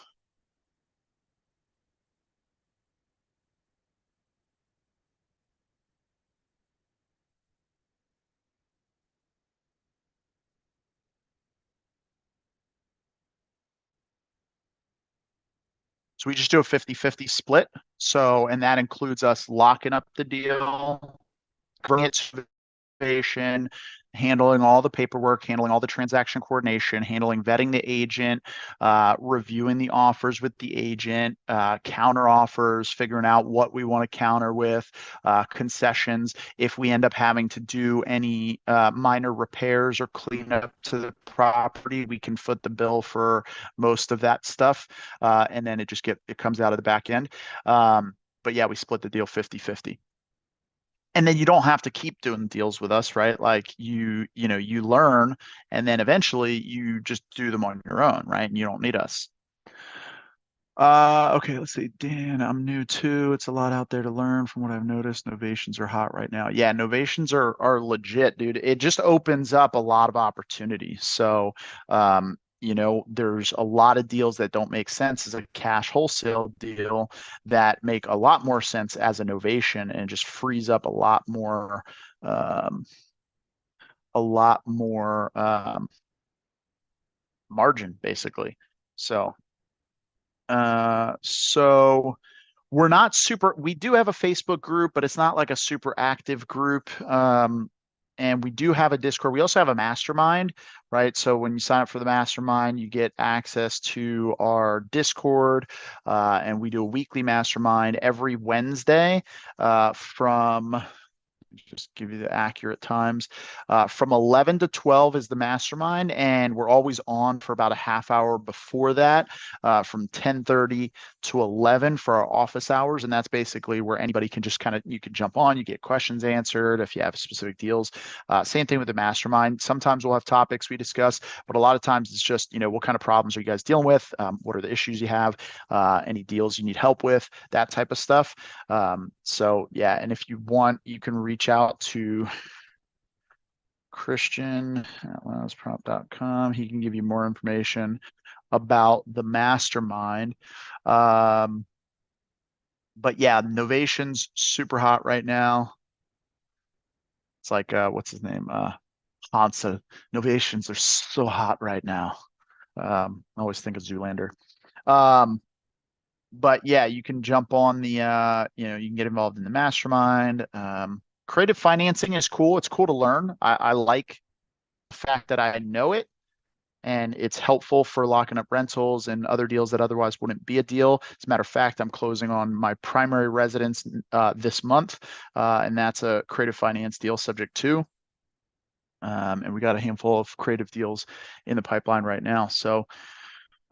So we just do a 50-50 split. So, and that includes us locking up the deal, bring it to the handling all the paperwork, handling all the transaction coordination, handling vetting the agent, reviewing the offers with the agent, counter offers, figuring out what we want to counter with, concessions. If we end up having to do any minor repairs or cleanup to the property, we can foot the bill for most of that stuff. And then it comes out of the back end. But yeah, we split the deal 50-50. And then you don't have to keep doing deals with us, right? Like you learn and then eventually you just do them on your own, right? And you don't need us. Okay, let's see. Dan, I'm new too. It's a lot out there to learn from what I've noticed. Novations are hot right now. Yeah, novations are legit, dude. It just opens up a lot of opportunity. So you know, there's a lot of deals that don't make sense as a cash wholesale deal that make a lot more sense as a novation and just frees up um, a lot more margin basically. So so we do have a Facebook group, but it's not like a super active group. And we do have a Discord. We also have a mastermind, right? So when you sign up for the mastermind, you get access to our Discord, and we do a weekly mastermind every Wednesday from just give you the accurate times. From 11 to 12 is the mastermind, and we're always on for about a half hour before that, from 10:30 to 11 for our office hours. And that's basically where anybody can just you can jump on, you get questions answered if you have specific deals. Same thing with the mastermind. Sometimes we'll have topics we discuss, but a lot of times it's just, you know, what kind of problems are you guys dealing with? What are the issues you have? Any deals you need help with? That type of stuff. So yeah, and if you want, you can reach out to Christian at. He can give you more information about the mastermind. But yeah, Novation's super hot right now. It's like what's his name? Hansa. Novations are so hot right now. I always think of Zoolander. But yeah, you can jump on the you can get involved in the mastermind. Creative financing is cool. It's cool to learn. I like the fact that I know it, and it's helpful for locking up rentals and other deals that otherwise wouldn't be a deal. As a matter of fact, I'm closing on my primary residence this month, and that's a creative finance deal subject to. And we got a handful of creative deals in the pipeline right now. So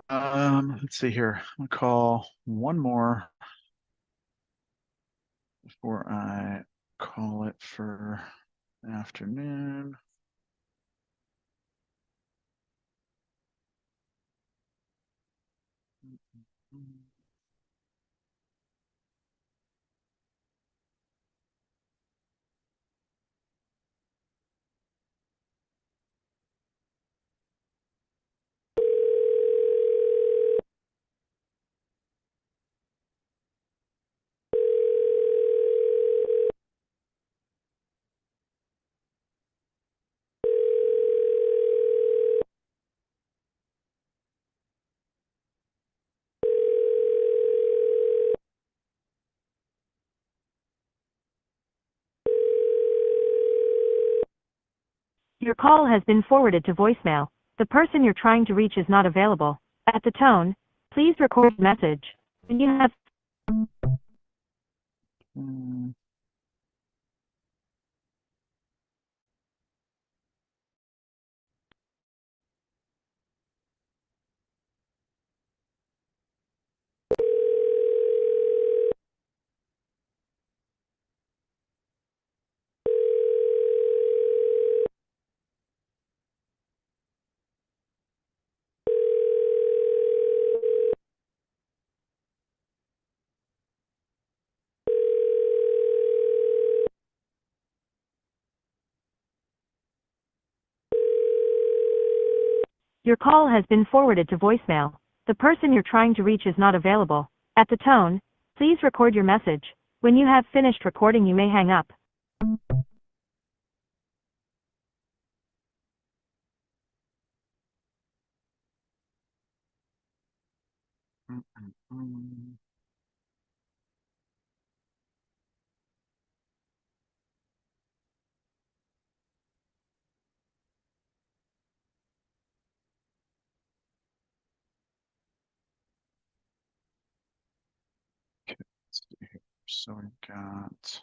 let's see here. I'm gonna call one more before I call it for afternoon. Your call has been forwarded to voicemail. The person you're trying to reach is not available. At the tone, please record a message. When you have Your call has been forwarded to voicemail. The person you're trying to reach is not available. At the tone, please record your message. When you have finished recording, you may hang up. So we got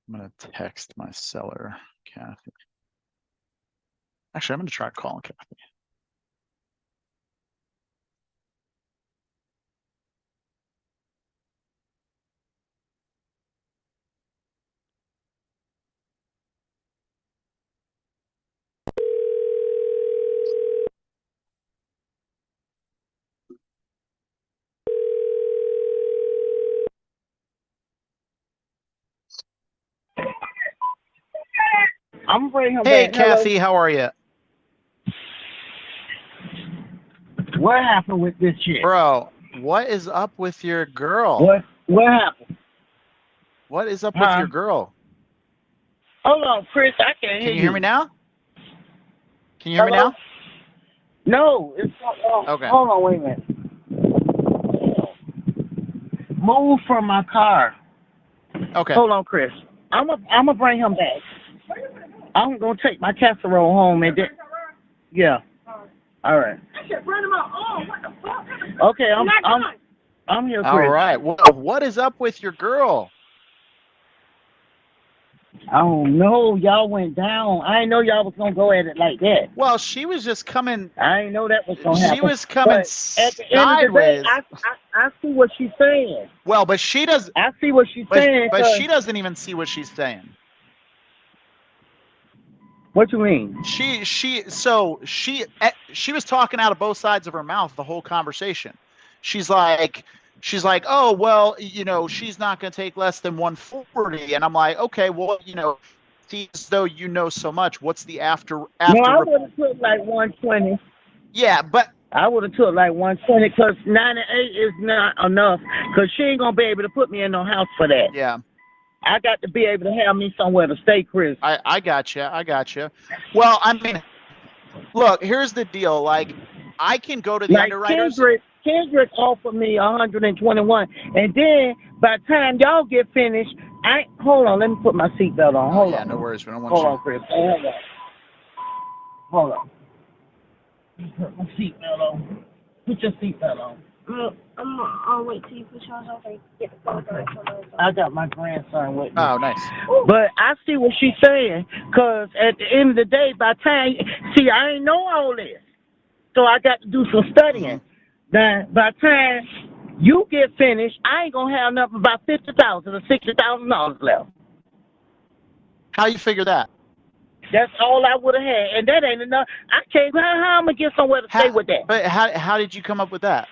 I'm gonna text my seller, Kathy. Actually, I'm gonna try calling Kathy. I'm bringing him Hey, back. Kathy, how are you? What happened with this shit? Bro, what is up with your girl? What happened? What is up with your girl? Hold on, Chris. I can't hear you. Can you hear me now? Can you hear me now? No, it's Okay. Hold on, wait a minute. Move from my car. Okay. Hold on, Chris. I'm gonna bring him back. I'm gonna take my casserole home and then. Yeah. All right. I should bring him up. Oh, what the fuck? Okay, I'm here, Chris. All right. Well, what is up with your girl? I don't know. Y'all went down. I didn't know y'all was gonna go at it like that. Well, she was just coming. I didn't know that was gonna happen. She was coming But at the end of the day, I see what she's saying. Well, but she does. I see what she's saying. But she doesn't even see what she's saying. What you mean? She was talking out of both sides of her mouth the whole conversation. She's like, she's like, oh, well, she's not going to take less than 140. And I'm like, okay, well, see, as though you know so much. What's the after? No, I rep- would have took like 120. Yeah, but I would have took like 120 because 98 is not enough because she ain't going to be able to put me in no house for that. yeah, I got to be able to have me somewhere to stay, Chris. I got you. Well, I mean, look, here's the deal. Like, I can go to the Like underwriters. Kendrick offered me 121, and then by the time y'all get finished, hold on. Let me put my seatbelt on. Hold on. No worries. We don't want Hold you. on, Chris. Hold on. Put my seatbelt on. Put your seatbelt on. I'll wait till you put yours on. Get the phone direction. I got my grandson with me. Oh, nice. But I see what she's saying, because at the end of the day, by the time, see, I ain't know all this. So I got to do some studying. Now, by the time you get finished, I ain't going to have nothing about $50,000 or $60,000 left. How you figure that? That's all I would have had, and that ain't enough. I can't. How I'm gonna get somewhere to stay with that? But how did you come up with that?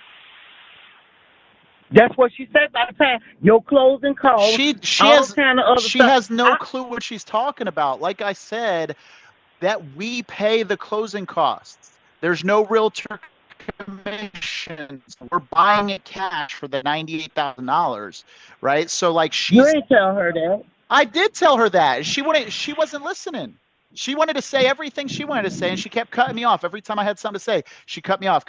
That's what she said by the time your closing costs. She all has kind of other she stuff. has no clue what she's talking about. Like I said, that we pay the closing costs. There's no realtor commissions. We're buying it cash for the $98,000, right? So like You ain't tell her that. I did tell her that. She wasn't listening. She wanted to say everything she wanted to say, and she kept cutting me off. Every time I had something to say, she cut me off.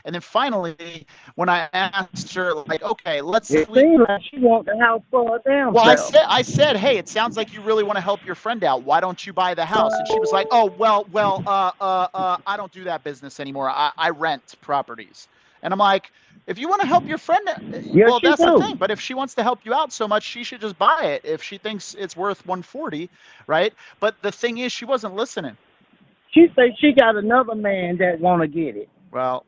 And then finally, when I asked her, like, okay, let's... It seems like she want the house for her damn Well, self. I said, hey, it sounds like you really want to help your friend out. Why don't you buy the house? And she was like, oh, well, I don't do that business anymore. I rent properties. And I'm like, if you want to help your friend, well, that's the thing. But if she wants to help you out so much, she should just buy it if she thinks it's worth 140, right? But the thing is, she wasn't listening. She said she got another man that want to get it. Well,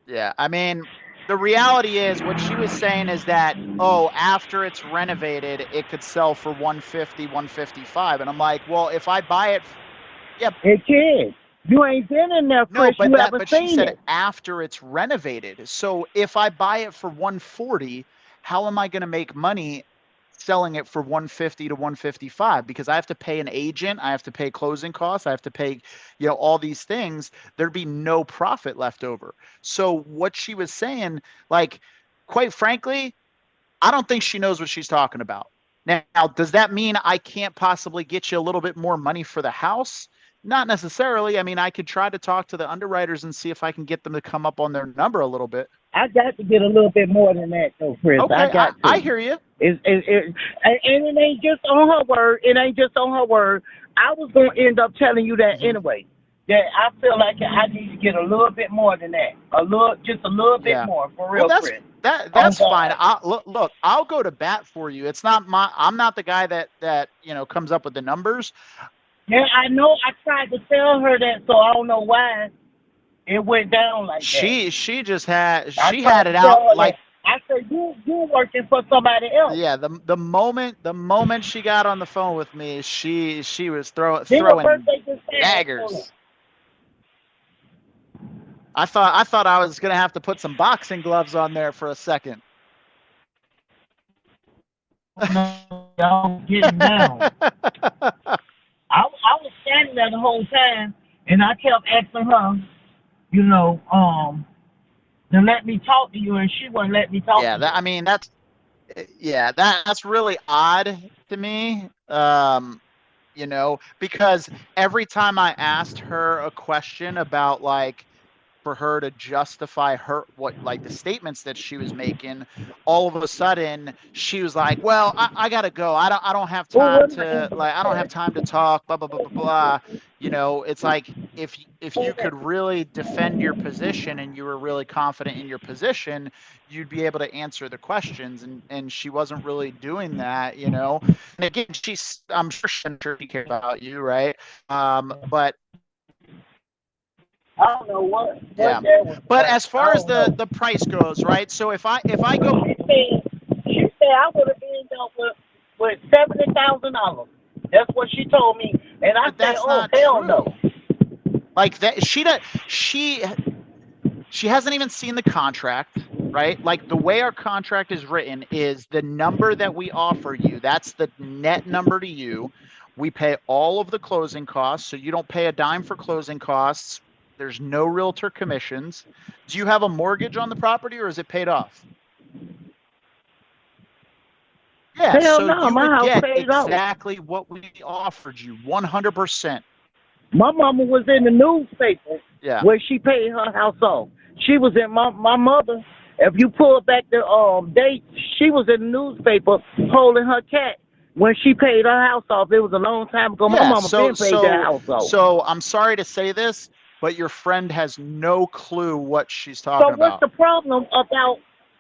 yeah. I mean, the reality is what she was saying is that, oh, after it's renovated, it could sell for 150, 155. And I'm like, well, if I buy it, yeah. It can. You ain't been in there, Chris. No, but she said after it's renovated. So if I buy it for 140, how am I going to make money selling it for 150 to 155? Because I have to pay an agent, I have to pay closing costs, I have to pay, all these things. There'd be no profit left over. So what she was saying, like, quite frankly, I don't think she knows what she's talking about. Now, does that mean I can't possibly get you a little bit more money for the house? Not necessarily. I mean, I could try to talk to the underwriters and see if I can get them to come up on their number a little bit. I got to get a little bit more than that, though, Chris. Okay, I hear you. And it ain't just on her word. It ain't just on her word. I was going to end up telling you that anyway. That I feel like I need to get a little bit more than that. Just a little bit more, for real, Chris. That's fine. Look, I'll go to bat for you. It's not I'm not the guy that comes up with the numbers. Yeah, I know. I tried to tell her that, so I don't know why it went down like that. She just had it out like. I said, you're working for somebody else. Yeah, the moment she got on the phone with me, she was throwing daggers. I thought I was gonna have to put some boxing gloves on there for a second. Y'all getting down. I was standing there the whole time, and I kept asking her, to let me talk to you, and she wouldn't let me talk. Yeah, that's really odd to me. Because every time I asked her a question about like, for her to justify the statements that she was making, all of a sudden she was like, well, I gotta go. I don't have time to talk, blah, blah, blah, blah, blah. It's like, if you could really defend your position and you were really confident in your position, you'd be able to answer the questions, and she wasn't really doing that, And again, I'm sure she cares about you, right? But I don't know what. Yeah, but as far as the price goes, right? So if I go, she said I would have ended up with $70,000. That's what she told me, and I said, "Oh hell no!" Like that, she hasn't even seen the contract. right? Like the way our contract is written is the number that we offer you, that's the net number to you. We pay all of the closing costs, so you don't pay a dime for closing costs. There's no realtor commissions. Do you have a mortgage on the property or is it paid off? Yeah, Hell so no, you my would house get paid off. exactly what we offered you, 100%. My mama was in the newspaper Yeah. where she paid her house off. She was in my mother. If you pull back the date, she was in the newspaper holding her cat when she paid her house off. It was a long time ago. My Yeah, mama been paid that house off. so I'm sorry to say this, but your friend has no clue what she's So talking what's about. the problem about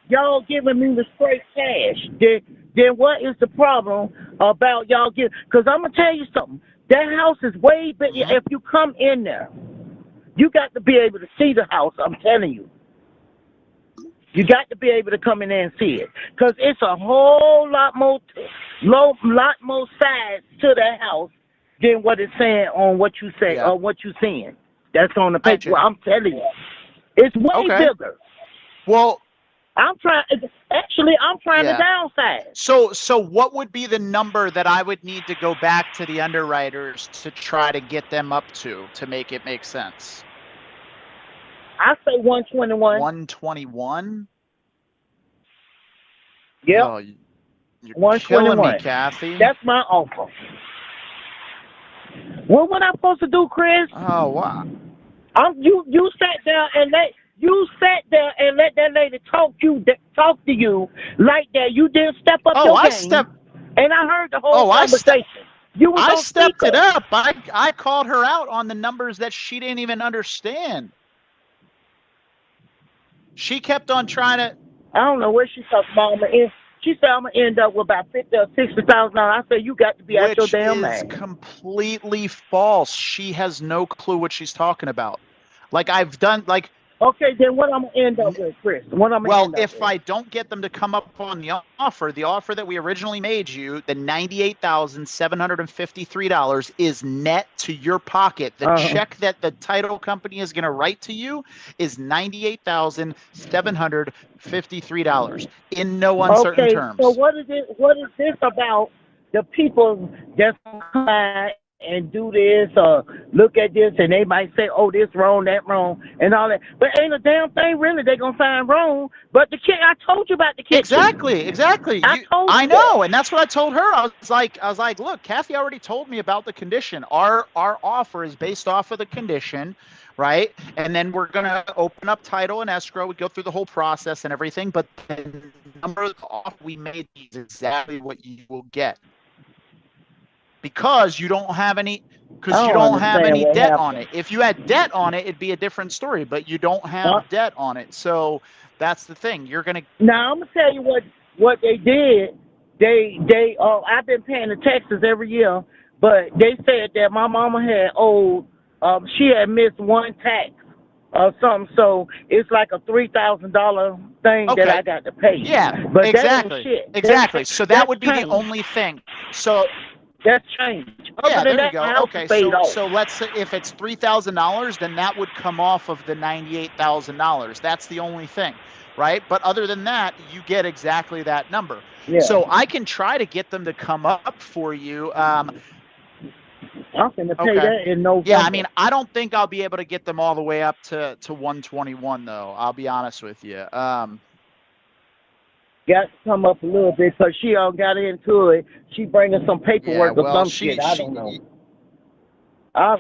y'all giving me the straight cash? Then what is the problem about y'all giving? Because I'm going to tell you something. That house is way bigger. Mhm. If you come in there, you got to be able to see the house. I'm telling you. You got to be able to come in there and see it. Because it's a whole lot more size to that house than what it's saying on what you say Yeah. or what you seeing. That's on the Got paper. you. I'm telling you. It's way Okay. bigger. Well, I'm trying to Yeah. downsize. so what would be the number that I would need to go back to the underwriters to try to get them up to make it make sense? I say 121. 121? Yep, Oh, you're killing me, 121. Kathy. That's my offer. What I supposed to do, Chris? Oh, wow. You sat there and let that lady talk to you like that. You didn't step up Oh, your I game. stepped And I heard the whole Oh, I conversation. You was I on stepped it speaker. up. I called her out on the numbers that she didn't even understand. She kept on trying to. I don't know what she talking about. She said I'm gonna end up with about $50,000 or $60,000. I said you got to be out your Which damn is mind. completely false. She has no clue what she's talking about. Like I've done, like, Okay, then what I'm gonna end up with, Chris? What I'm gonna well, end up if with? I don't get them to come up on the offer that we originally made you, the $98,753 is net to your pocket. The check that the title company is going to write to you is $98,753 in no uncertain Okay, terms. so what is this about the people that's gonna come by and do this or look at this and they might say, oh, this wrong, that wrong, and all that. But ain't a damn thing really they gonna find wrong. But the I told you about the kitchen. Exactly. I know, and that's what I told her. I was like, look, Kathy already told me about the condition. Our offer is based off of the condition, right? And then we're gonna open up title and escrow. We go through the whole process and everything, but the number of offer we made is exactly what you will get. Because you don't have any debt on it. If you had debt on it, it'd be a different story, but you don't have debt on it. So that's the thing. You're going to. Now, I'm going to tell you what they did. I've been paying the taxes every year, but they said that my mama had she had missed one tax or something, so it's like a $3,000 thing that I got to pay. Yeah, but exactly. That ain't shit. Exactly. So that would be changed. the only thing. So. That's changed. Yeah, Other than there you that, my go. house Okay, is paid off. so let's say if it's $3,000, then that would come off of the $98,000. That's the only thing, right? But other than that, you get exactly that number. Yeah. So I can try to get them to come up for you. I'm going to pay Okay. that in November. Yeah, I mean, I don't think I'll be able to get them all the way up to 121 though. I'll be honest with you. Got to come up a little bit because she all got into it. She bringing some paperwork or some shit. I don't know. I'm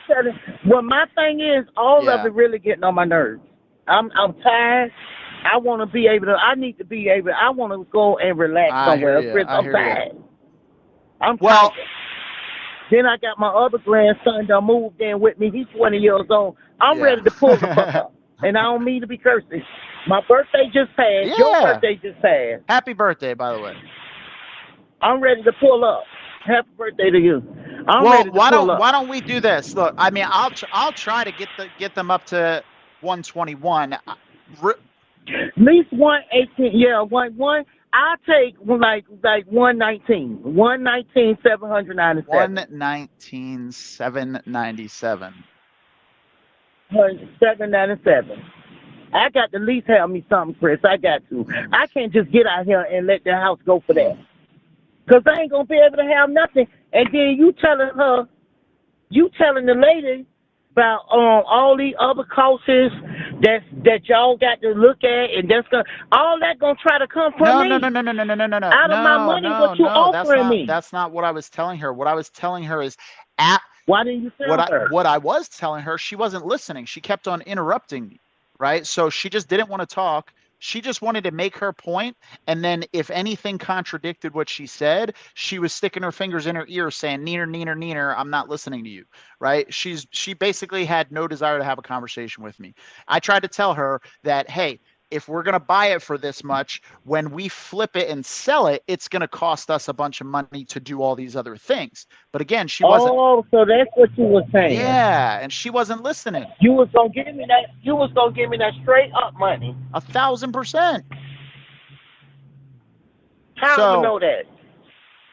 telling. Well, my thing is, all of it really getting on my nerves. I'm tired. I want to be able to. I need to be able. I want to go and relax somewhere. Chris, I'm tired. I'm tired. Then I got my other grandson that moved in with me. He's 20 years old. I'm ready to pull the fuck up. And I don't mean to be cursing. My birthday just passed. Yeah. Your birthday just passed. Happy birthday, by the way. I'm ready to pull up. Happy birthday to you. I'm ready to pull up. Why don't we do this? Look, I mean, I'll try to get them up to 121. At least 118. Yeah, one. I'll take like 119. 119, 797. 119, 797. 797. I got to at least have me something, Chris. I got to. I can't just get out here and let the house go for that. Because I ain't going to be able to have nothing. And then you telling the lady about all these other courses that y'all got to look at, and all that gonna try to come from me. No. Out of my money, what you offering me? That's not what I was telling her. What I was telling her is why didn't you tell her? What I was telling her, she wasn't listening. She kept on interrupting me, right? So she just didn't want to talk. She just wanted to make her point, and then if anything contradicted what she said, she was sticking her fingers in her ear saying, neener, I'm not listening to you, right? She basically had no desire to have a conversation with me. I tried to tell her that, hey, if we're going to buy it for this much, when we flip it and sell it, it's going to cost us a bunch of money to do all these other things. But again, she wasn't. Oh, so that's what you were saying. Yeah, and she wasn't listening. You was gonna give me that. You was gonna give me that straight up money. 1,000%. How do you know that?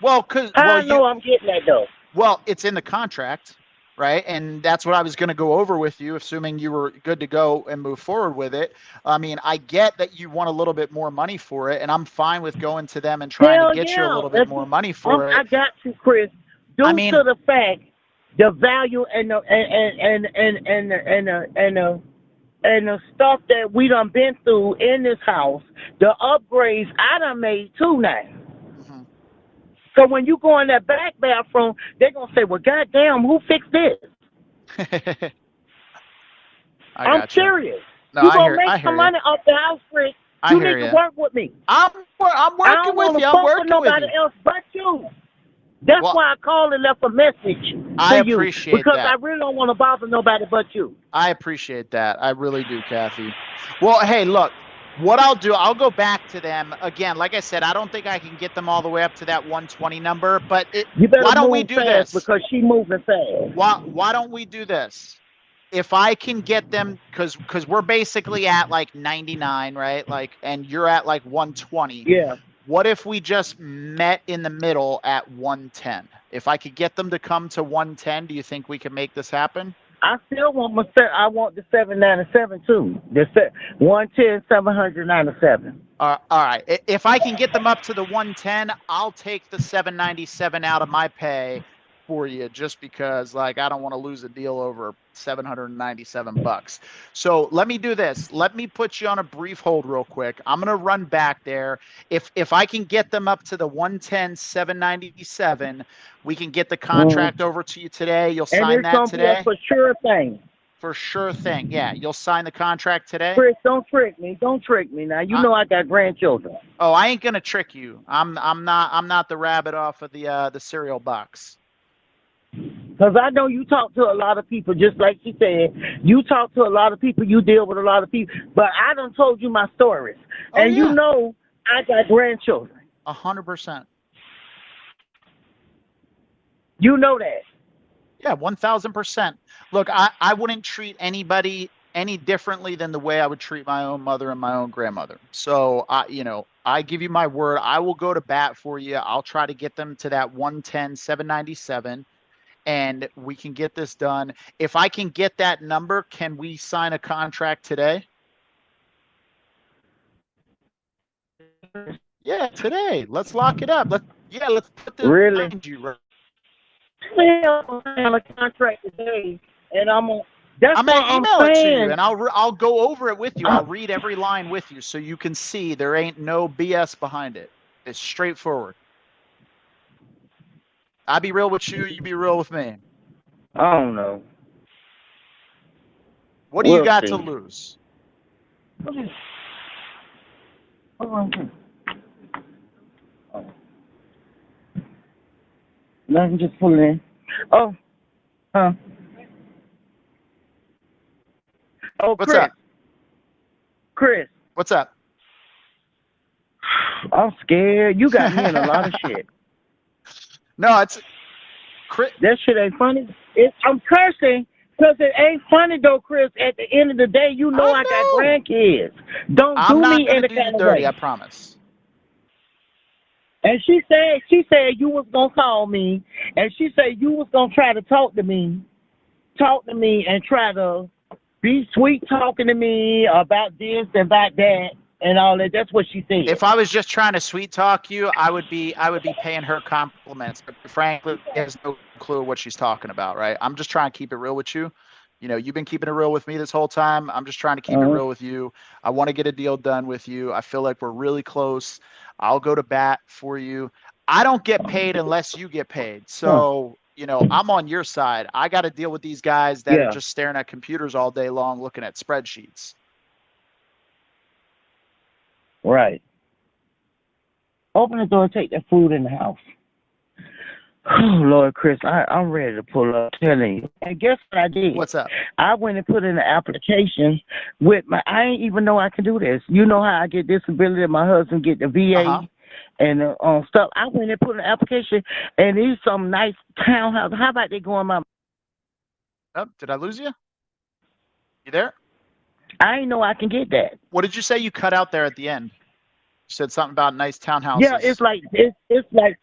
Well, I know I'm getting that though. Well, it's in the contract, right? And that's what I was going to go over with you, assuming you were good to go and move forward with it. I mean, I get that you want a little bit more money for it, and I'm fine with going to them and trying to get you a little bit more money for it. I got you, Chris. Due to the fact, the value and the stuff that we done been through in this house, the upgrades I done made too now. Mm-hmm. So when you go in that back bathroom, they're gonna say, "Well, goddamn, who fixed this?" I'm serious. No, you gonna make some money off the house, Chris. You need to work with me. I'm working with you. I'm working with nobody else but you. That's why I called and left a message I to you. appreciate because that. I really don't want to bother nobody but you. I appreciate that. I really do, Kathy. Well, hey, look, what I'll do, I'll go back to them. Again, like I said, I don't think I can get them all the way up to that 120 number, but why don't we do this? Because she's moving fast. Why don't we do this? If I can get them, because we're basically at like 99, right? Like, and you're at like 120. Yeah. What if we just met in the middle at 110? If I could get them to come to 110, do you think we can make this happen? I still want I want the 797 too. The 110, 797. All right. If I can get them up to the 110, I'll take the 797 out of my pay for you, just because like I don't want to lose a deal over $797. So let me do this. Let me put you on a brief hold real quick. I'm gonna run back there. If I can get them up to the 110, 797, we can get the contract over to you today. You'll sign that today. Be a for sure thing. For sure thing. Yeah, you'll sign the contract today. Chris, don't trick me. Don't trick me. Now you know I got grandchildren. Oh, I ain't gonna trick you. I'm not the rabbit off of the cereal box. Because I know you talk to a lot of people, just like she said. You talk to a lot of people, you deal with a lot of people. But I done told you my stories. And you know I got grandchildren. 100%. You know that. Yeah, 1,000%. Look, I wouldn't treat anybody any differently than the way I would treat my own mother and my own grandmother. So, I give you my word. I will go to bat for you. I'll try to get them to that 110, 797. And we can get this done. If I can get that number, can we sign a contract today? Yeah, today. Let's lock it up. Let's put this behind you. Well, I have a contract today, and I'm gonna email it to you, and I'll go over it with you. I'll read every line with you, so you can see there ain't no BS behind it. It's straightforward. I be real with you, you be real with me. I don't know. What do you got to lose? Okay. Nothing, just pull it in. Oh, What's up? Chris. What's up? I'm scared. You got me in a lot of shit. No, it's Chris. That shit ain't funny. I'm cursing because it ain't funny though, Chris. At the end of the day, you know I got grandkids. Don't do me in the kind of way. I promise. And she said you was gonna call me, and she said you was gonna try to talk to me, and try to be sweet talking to me about this and about that and all that. That's what she said. If I was just trying to sweet talk you, I would be paying her compliments. But frankly, she has no clue what she's talking about, right? I'm just trying to keep it real with you. You know, you've been keeping it real with me this whole time. I'm just trying to keep it real with you. I want to get a deal done with you. I feel like we're really close. I'll go to bat for you. I don't get paid unless you get paid. So, you know, I'm on your side. I got to deal with these guys that are just staring at computers all day long looking at spreadsheets. Right. Open the door and take that food in the house. Oh, Lord, Chris, I'm ready to pull up, telling you. And guess what I did? What's up? I went and put in an application with I ain't even know I can do this. You know how I get disability and my husband get the VA and stuff. I went and put in an application, and these some nice townhouse. How about they go on my... Oh, did I lose you? You there? I ain't know I can get that. What did you say you cut out there at the end? You said something about nice townhouses. Yeah, it's like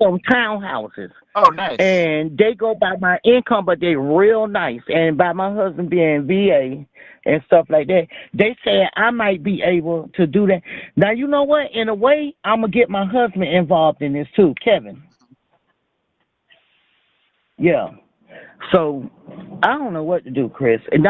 some townhouses. Oh, nice. And they go by my income, but they're real nice. And by my husband being VA and stuff like that, they said I might be able to do that. Now, you know what? In a way, I'm going to get my husband involved in this too, Kevin. Yeah. So I don't know what to do, Chris. And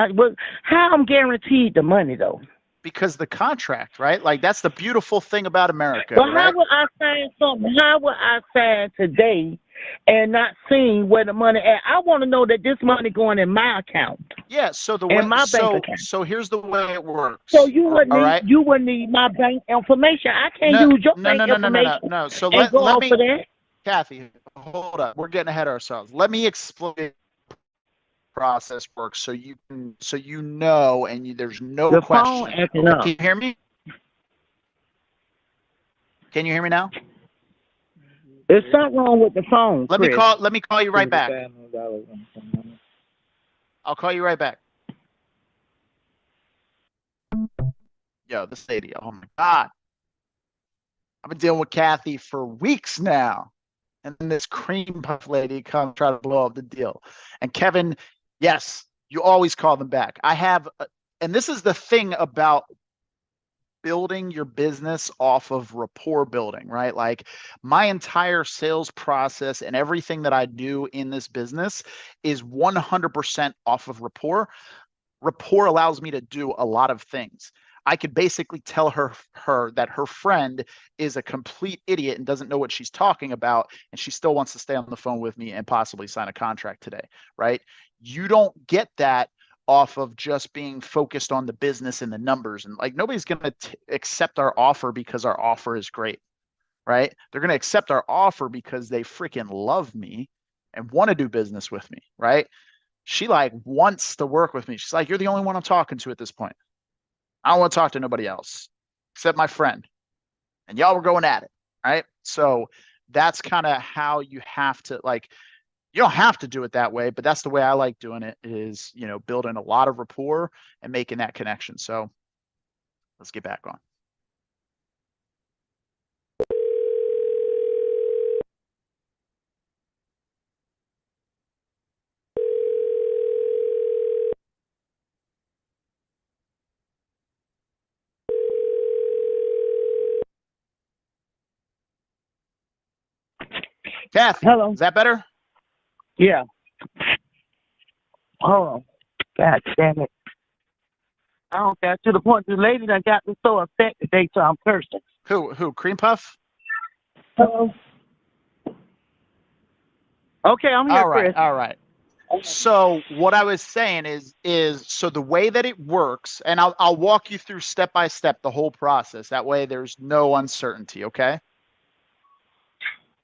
how I'm guaranteed the money, though? Because the contract, right? Like, that's the beautiful thing about America. But right? how would I sign something? How would I sign today and not seeing where the money at? I want to know that this money going in my account. Yeah. So the way, bank account. So here's the way it works. So you wouldn't need my bank information. I can't use your bank information. No. So let me, for that. Kathy, hold up. We're getting ahead of ourselves. Let me explain process works so you know and there's no the question. Phone acting up. Can you hear me? Can you hear me now? There's something wrong with the phone. Let me call you right back. I'll call you right back. Yo, this lady, oh my God. I've been dealing with Kathy for weeks now. And then this cream puff lady comes try to blow up the deal. And Kevin, yes, you always call them back. And this is the thing about building your business off of rapport building, right? Like, my entire sales process and everything that I do in this business is 100% off of rapport. Rapport allows me to do a lot of things. I could basically tell her that her friend is a complete idiot and doesn't know what she's talking about, and she still wants to stay on the phone with me and possibly sign a contract today, right? You don't get that off of just being focused on the business and the numbers. And like, nobody's going to accept our offer because our offer is great, right? They're going to accept our offer because they freaking love me and want to do business with me, right? She like wants to work with me. She's like, you're the only one I'm talking to at this point. I don't want to talk to nobody else except my friend. And y'all were going at it, right? So that's kind of how you have to, like, you don't have to do it that way, but that's the way I like doing it, is, you know, building a lot of rapport and making that connection. So let's get back on. Kath, hello. Is that better? Yeah. Oh, God damn it. I don't got to the point the lady that got me so upset today, so I'm cursing. Who? Cream Puff? Hello. Okay, I'm here, Chris. All right. So what I was saying is so the way that it works, and I'll walk you through step by step the whole process. That way there's no uncertainty, okay?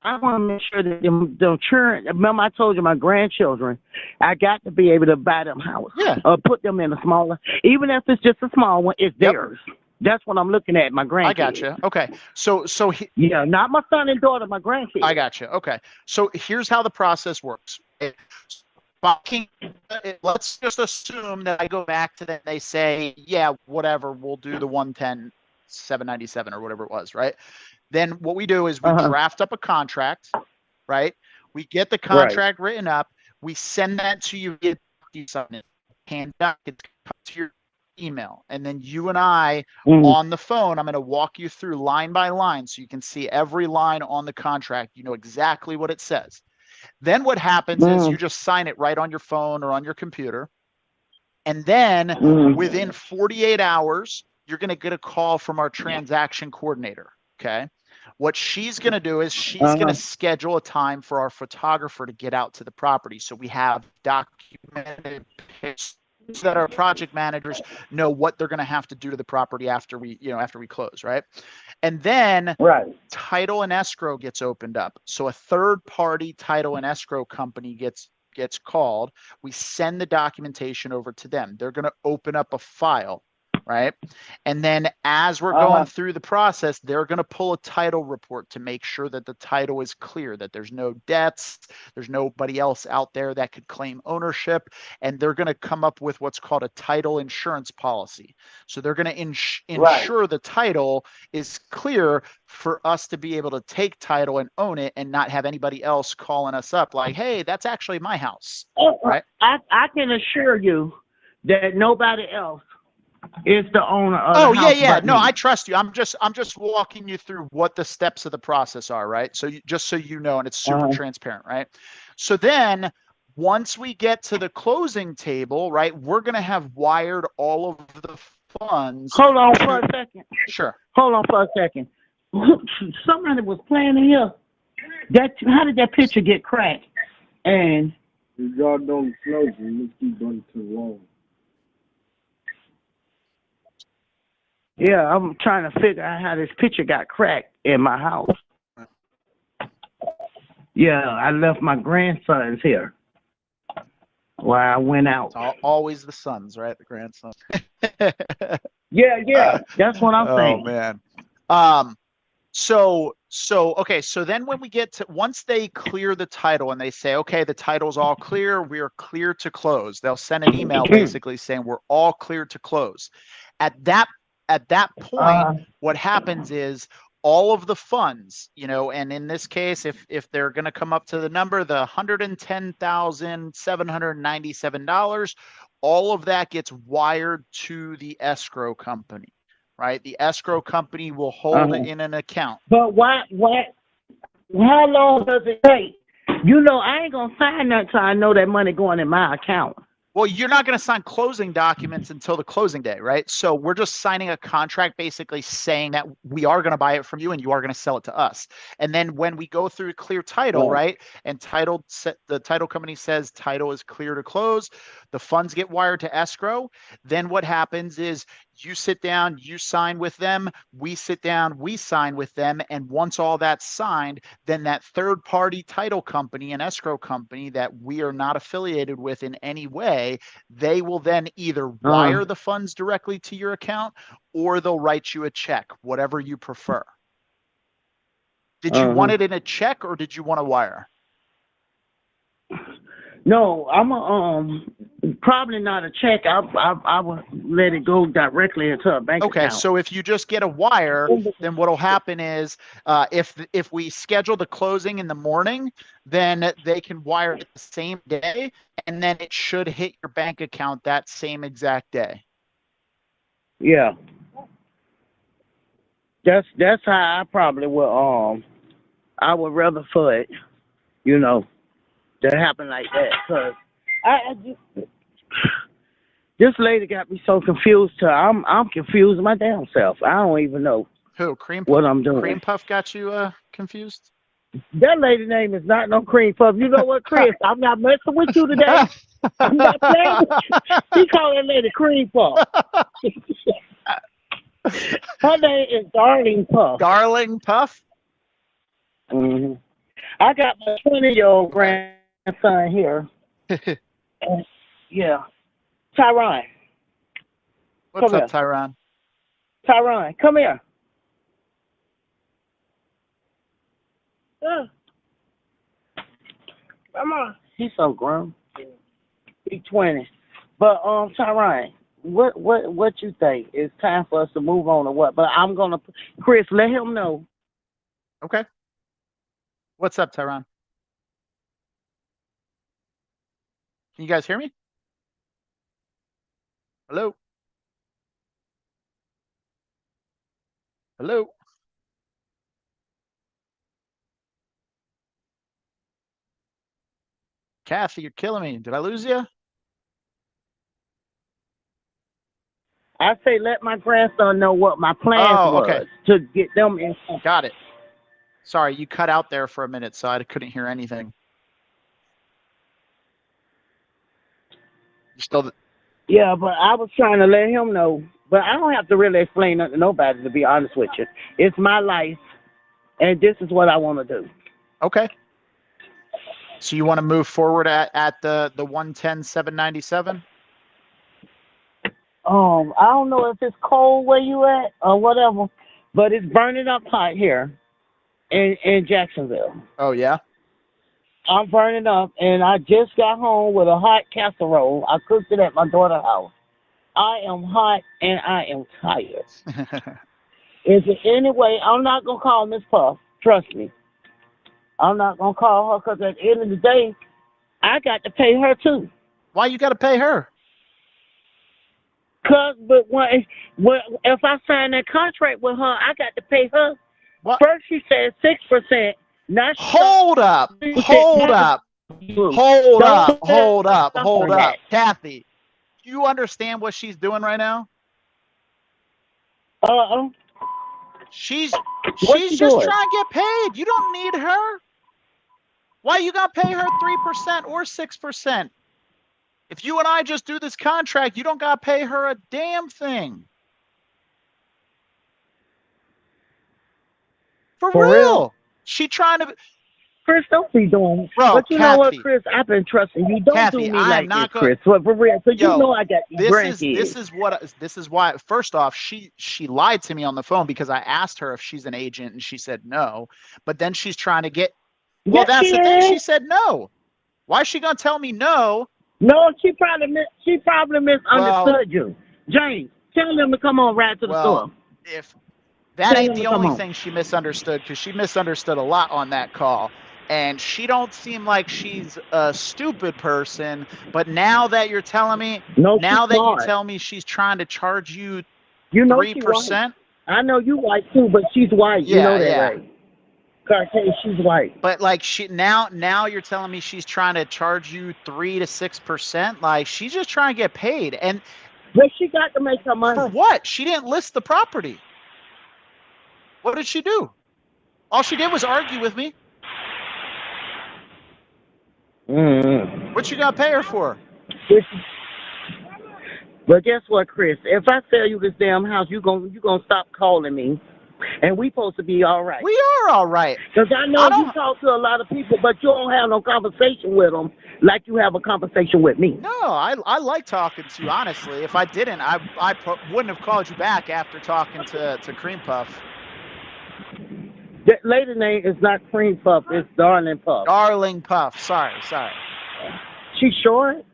I want to make sure that the children, remember I told you my grandchildren, I got to be able to buy them house. Yeah. Or put them in a smaller, even if it's just a small one, it's theirs. That's what I'm looking at, my grandkids. I got you. Okay. So yeah, not my son and daughter, my grandkids. I got you. Okay. So here's how the process works. Let's just assume that I go back to them. They say, yeah, whatever, we'll do the 110, 797 or whatever it was, right? Then what we do is we draft up a contract, right? We get the contract written up. We send that to you. Hand up. It's to your email, and then you and I Mhm. on the phone, I'm going to walk you through line by line so you can see every line on the contract. You know exactly what it says. Then what happens is you Mhm. just sign it right on your phone or on your computer. And then Mhm. within 48 hours, you're going to get a call from our transaction coordinator. Okay. What she's going to do is she's going to schedule a time for our photographer to get out to the property. So we have documented pictures so that our project managers know what they're going to have to do to the property after we close, right? And then Right. title and escrow gets opened up. So a third party title and escrow company gets called. We send the documentation over to them. They're going to open up a file, right? And then as we're going through the process, they're going to pull a title report to make sure that the title is clear, that there's no debts, there's nobody else out there that could claim ownership, and they're going to come up with what's called a title insurance policy. So they're going to ensure the title is clear for us to be able to take title and own it and not have anybody else calling us up like, hey, that's actually my house, right? I can assure you that nobody else is the owner of Oh the house. yeah. But No, me. I trust you. I'm just walking you through what the steps of the process are, right? So just so you know, and it's super transparent, right? So then once we get to the closing table, right, we're going to have wired all of the funds. Hold on for a second. Sure. Hold on for a second. Somebody was playing in here. How did that picture get cracked? And Y'all don't close it. Let's keep going too long. yeah, I'm trying to figure out how this picture got cracked in my house. Yeah, I left my grandsons here while I went out. It's always the sons, right? The grandson. Yeah, that's what I'm saying. Oh man. So okay, so then when we get to once they clear the title and they say, okay, the title's all clear, we are clear to close. They'll send an email basically saying we're all clear to close. At that point, what happens is all of the funds, and in this case, if they're going to come up to the number, the $110,797, all of that gets wired to the escrow company, right? The escrow company will hold it in an account. But why? How long does it take? I ain't gonna sign that till I know that money going in my account. Well, you're not going to sign closing documents until the closing day, right? So we're just signing a contract basically saying that we are going to buy it from you and you are going to sell it to us. And then when we go through clear title, right? And the title company says title is clear to close, the funds get wired to escrow. Then what happens is you sit down, you sign with them, we sit down, we sign with them. And once all that's signed, then that third party title company and escrow company that we are not affiliated with in any way, they will then either wire the funds directly to your account or they'll write you a check, whatever you prefer. Did you want it in a check or did you want a wire? No, I'm probably not a check. I would let it go directly into a bank account. Okay, so if you just get a wire, then what'll happen is if we schedule the closing in the morning, then they can wire it the same day, and then it should hit your bank account that same exact day. Yeah, that's how I probably will. I would rather for it, to happen like that, because I just, this lady got me so confused. I'm confused my damn self. I don't even know Who? what I'm doing. Cream Puff got you confused? That lady name is not no Cream Puff. You know what, Chris? I'm not messing with you today. I'm not playing with you. He called that lady Cream Puff. Her name is Darling Puff. Darling Puff? Mm-hmm. I got my 20-year-old grandson here. Yeah. Tyron. What's up, Tyron? Tyron, come here. Come on. He's so grown. He's 20. But Tyron, what you think? It's time for us to move on or what? But I'm gonna, Chris, let him know. Okay. What's up, Tyron? Can you guys hear me? Hello? Hello. Kathy, you're killing me. Did I lose you? I say let my grandson know what my plans Oh, was okay. to get them in. Got it. Sorry, you cut out there for a minute, so I couldn't hear anything. You still? Yeah, but I was trying to let him know. But I don't have to really explain nothing to nobody, to be honest with you. It's my life, and this is what I want to do. Okay. So you want to move forward at the 110,797? I don't know if it's cold where you at or whatever, but it's burning up hot here in Jacksonville. Oh yeah. I'm burning up, and I just got home with a hot casserole. I cooked it at my daughter's house. I am hot, and I am tired. Is there any way? I'm not going to call Miss Puff. Trust me. I'm not going to call her because at the end of the day, I got to pay her too. Why you got to pay her? But if I sign that contract with her, I got to pay her. What? First she said 6%. Now Hold up. Kathy, do you understand what she's doing right now? She's just trying to get paid. You don't need her. Why you got to pay her 3% or 6%? If you and I just do this contract, you don't got to pay her a damn thing. For real. She trying to... Chris, don't be doing it. Bro, but you Kathy, know what, Chris? I've been trusting you. Don't Kathy, do me like not this, Chris. For real. So you know I got these grandkids. This is why, first off, she lied to me on the phone because I asked her if she's an agent and she said no. But then she's trying to get... Well, that's the thing. She said no. Why is she going to tell me no? No, she probably misunderstood you. James, tell them to come on right to the store. If that ain't the only thing she misunderstood, because she misunderstood a lot on that call. And she don't seem like she's a stupid person, but now that you're telling me, you tell me she's trying to charge you 3%. I know you white too, but she's white. Yeah, you know that, right? Cartel, she's white. But like now you're telling me she's trying to charge you 3 to 6%. Like she's just trying to get paid. And but she got to make her money. For what? She didn't list the property. What did she do? All she did was argue with me. What you got to pay her for? But guess what, Chris? If I sell you this damn house, you gonna stop calling me, and we supposed to be all right. We are all right. Because I know you talk to a lot of people, but you don't have no conversation with them like you have a conversation with me. No, I like talking to you, honestly. If I didn't, I wouldn't have called you back after talking to Cream Puff. That lady name is not Cream Puff, it's Darling Puff. Darling Puff. Sorry. She short?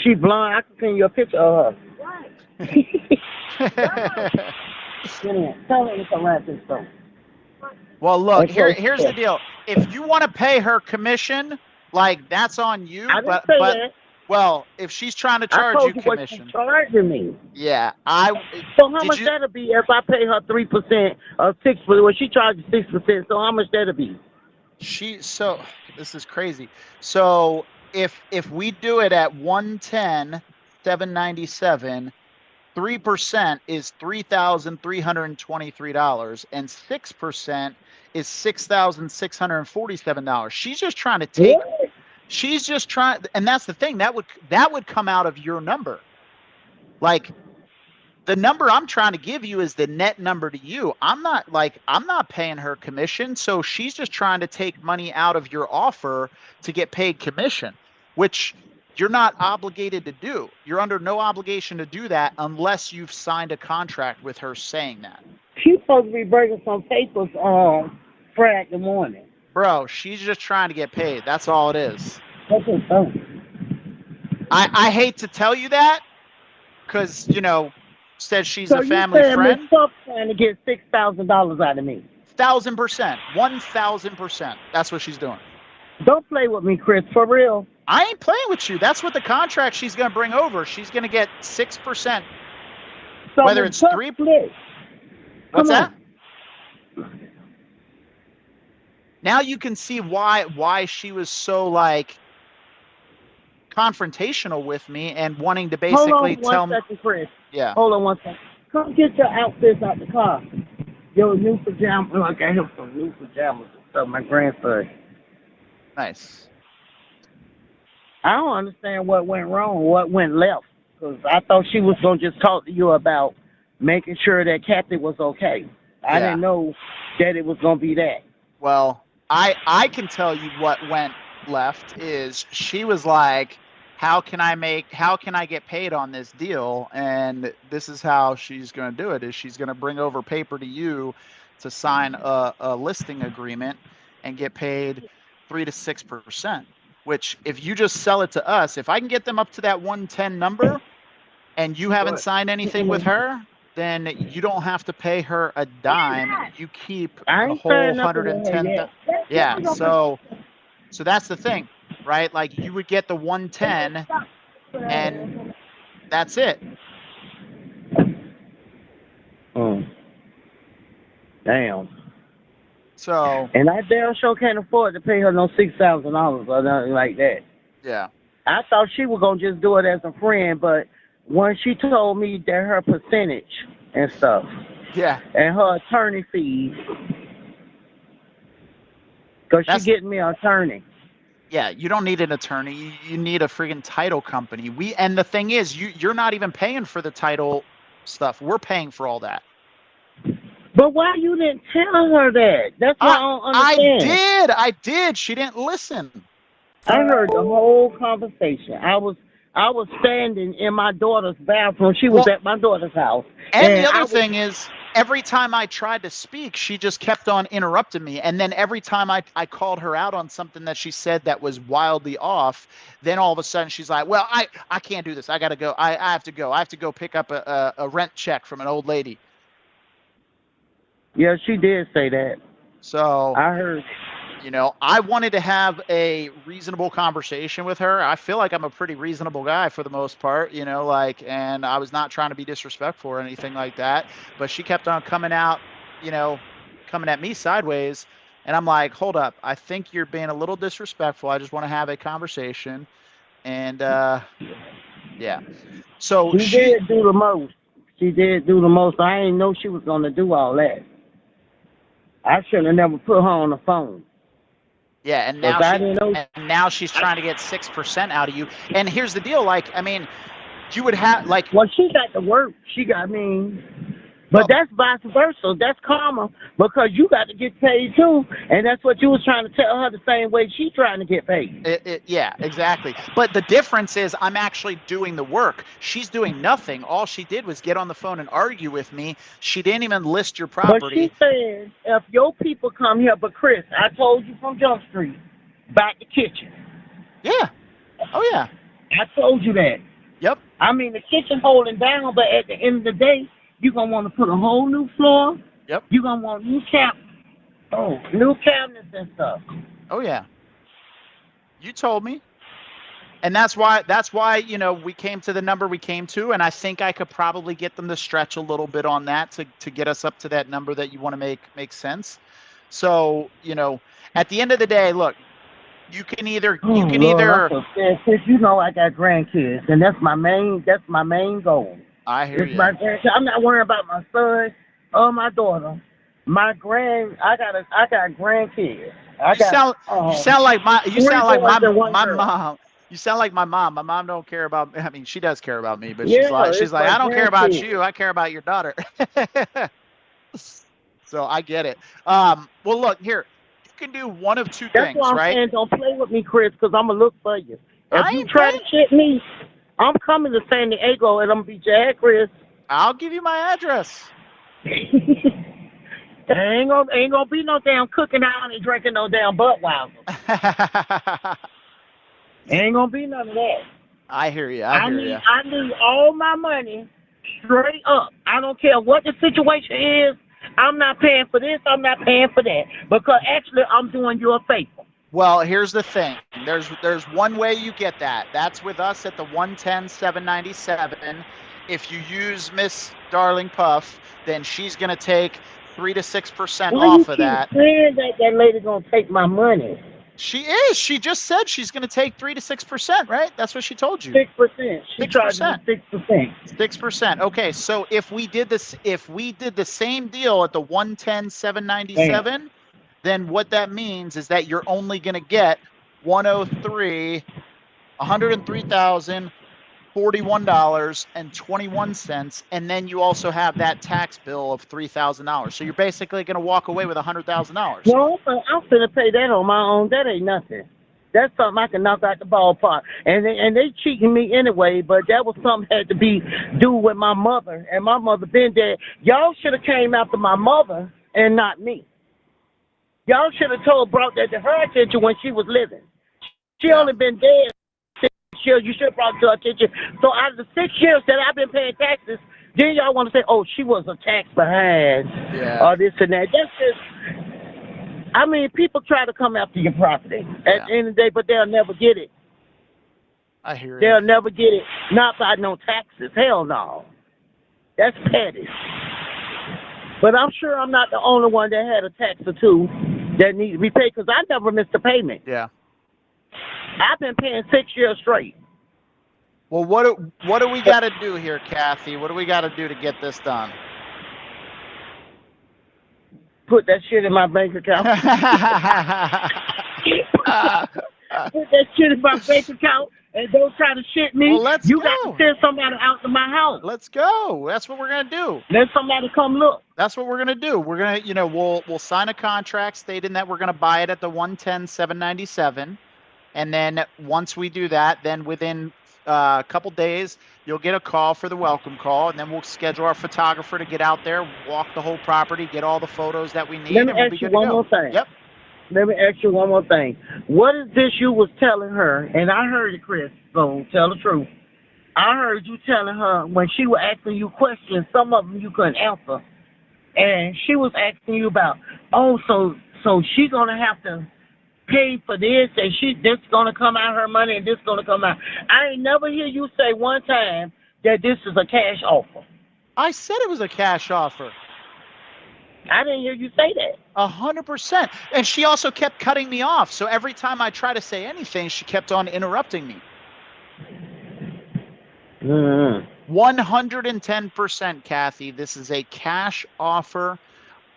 She blonde. I can send you a picture of her. Tell her to come right this door. Well, look, here's the deal. If you want to pay her commission, like that's on you. I didn't say that. Well, if she's trying to charge you commission, what she's charging me. Yeah, So how much that'll be if I pay her 3% or 6%? Well, she charges 6%. So how much that'll be? This is crazy. So if we do it at 110,797, 3% is $3,323, and 6% is $6,647. She's just trying to take. What? She's just trying, and that's the thing. That would come out of your number. Like the number I'm trying to give you is the net number to you. I'm not paying her commission, so she's just trying to take money out of your offer to get paid commission, which you're not obligated to do. You're under no obligation to do that unless you've signed a contract with her saying that. She's supposed to be bringing some papers on Friday morning. Bro, she's just trying to get paid. That's all it is. I hate to tell you that because, said she's a family friend. Ms. Puff trying to get $6,000 out of me. 1,000%. 1,000%. That's what she's doing. Don't play with me, Chris, for real. I ain't playing with you. That's what the contract she's going to bring over. She's going to get 6%. So whether it's 3%. What's Come that? Now you can see why she was so like confrontational with me and wanting to Hold basically on tell one me. second, Chris. Yeah. Hold on one second. Come get your outfits out the car. Your new pajamas. I got him some new pajamas and stuff. My grandson. Nice. I don't understand what went wrong, what went left. Because I thought she was going to just talk to you about making sure that Kathy was okay. I didn't know that it was going to be that. Well, I can tell you what went left is she was like, how can I get paid on this deal? And this is how she's going to do it, is she's going to bring over paper to you to sign a listing agreement and get paid 3 to 6%, which if you just sell it to us, if I can get them up to that 110 number and you haven't signed anything with her, then you don't have to pay her a dime. You keep the whole 110. Yeah. So that's the thing, right? Like you would get the 110 and that's it. Damn. So. And I damn sure can't afford to pay her no $6,000 or nothing like that. Yeah. I thought she was going to just do it as a friend, but when she told me that her percentage and stuff. Yeah. And her attorney fees. Because she's getting me an attorney. Yeah, you don't need an attorney. You need a friggin' title company. And the thing is, you're not even paying for the title stuff. We're paying for all that. But why you didn't tell her that? That's what I don't understand. I did. She didn't listen. I heard the whole conversation. I was standing in my daughter's bathroom. She was at my daughter's house. And the other thing is, every time I tried to speak, she just kept on interrupting me. And then every time I called her out on something that she said that was wildly off, then all of a sudden she's like, well, I can't do this. I got to go. I have to go. I have to go pick up a rent check from an old lady. Yeah, she did say that. So I heard. You know, I wanted to have a reasonable conversation with her. I feel like I'm a pretty reasonable guy for the most part, you know, like, and I was not trying to be disrespectful or anything like that. But she kept on coming at me sideways. And I'm like, hold up. I think you're being a little disrespectful. I just want to have a conversation. And, yeah. So she did do the most. She did do the most. I didn't know she was going to do all that. I should have never put her on the phone. Yeah, and now she's trying to get 6% out of you. And here's the deal, like, I mean, you would have like. Well, she got to work. But that's vice versa. That's karma because you got to get paid too, and that's what you was trying to tell her the same way she's trying to get paid. Yeah, exactly. But the difference is I'm actually doing the work. She's doing nothing. All she did was get on the phone and argue with me. She didn't even list your property. But she said, if your people come here, but Chris, I told you from Jump Street, back the kitchen. Yeah. Oh, yeah. I told you that. Yep. I mean, the kitchen holding down, but at the end of the day, you're going to want to put a whole new floor. Yep. You're going to want new cabinets and stuff. Oh, yeah. You told me. And that's why, you know, we came to the number we came to. And I think I could probably get them to stretch a little bit on that to get us up to that number that you want to make sense. So, you know, at the end of the day, look, you can either Since you know I got grandkids, and that's my main goal. I hear you. I'm not worrying about my son or my daughter. I got grandkids. You sound like my mom. You sound like my mom. My mom don't care about. I mean, she does care about me, but she's like, I don't care about you. I care about your daughter. So I get it. Well, look here. You can do one of two things, That's why I'm right? saying don't play with me, Chris, because I'm gonna look for you. If you try to shit me, I'm coming to San Diego and I'm gonna be Jack Chris. I'll give you my address. There ain't gonna be no damn cooking out and drinking no damn Budweiser. Ain't gonna be none of that. I hear you. I need all my money straight up. I don't care what the situation is. I'm not paying for this. I'm not paying for that. Because actually, I'm doing you a favor. Well, here's the thing. There's one way you get that. That's with us at the 110,797. if you use Miss Darling Puff, then she's going to take 3 to 6% Why you off of keep that. saying that lady gonna take my money? She is. She just said she's going to take 3 to 6%, right? That's what she told you. 6%. She charged me 6%. 6%. 6%. Okay, so if we did the same deal at the 110,797, then what that means is that you're only going to get $103,041.21, and then you also have that tax bill of $3,000. So you're basically going to walk away with $100,000. No, I'm finna pay that on my own. That ain't nothing. That's something I can knock out the ballpark. And they cheating me anyway, but that was something had to be do with my mother. And my mother been dead. Y'all should have came after my mother and not me. Y'all should have brought that to her attention when she was living. She only been dead 6 years. You should have brought it to her attention. So out of the 6 years that I've been paying taxes, then y'all want to say, oh, she was a tax behind or this and that. That's just, I mean, people try to come after your property at the end of the day, but they'll never get it. I hear you. They'll never get it. Not by no taxes. Hell no. That's petty. But I'm sure I'm not the only one that had a tax or two that needs to be paid because I never missed a payment. Yeah. I've been paying 6 years straight. Well, what do we got to do here, Kathy? What do we got to do to get this done? Put that shit in my bank account. Put that shit in my bank account and don't try to shit me. Well, let's you go. got to send somebody out to my house. Let's go. That's what we're gonna do. Let somebody come look. That's what we're gonna do. We're gonna, we'll sign a contract stating that we're gonna buy it at the 110,797, and then once we do that, then within a couple days, you'll get a call for the welcome call, and then we'll schedule our photographer to get out there, walk the whole property, get all the photos that we need, Let me and we'll ask be you good to one go. more thing. Yep. Let me ask you one more thing. What is this you was telling her? And I heard it, Chris, so tell the truth. I heard you telling her when she was asking you questions, some of them you couldn't answer. And she was asking you about, so she's going to have to pay for this, and this going to come out of her money, and this going to come out. I ain't never hear you say one time that this is a cash offer. I said it was a cash offer. I didn't hear you say that. 100%. And she also kept cutting me off. So every time I try to say anything, she kept on interrupting me. 110%, Kathy. This is a cash offer.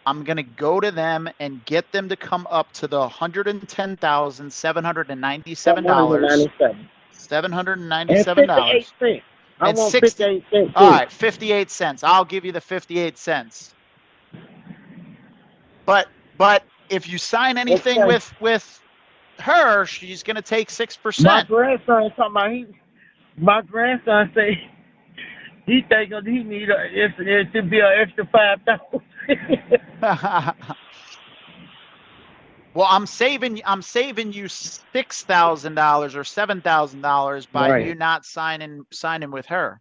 I'm going to go to them and get them to come up to the $110,797. $797. I want 58 cents. All right, 58 cents. I'll give you the 58 cents. But if you sign anything with her, she's going to take 6%. My grandson talking about my grandson say he think he need it to be an extra 5,000. Well, I'm saving you $6,000 or $7,000 by you not signing with her.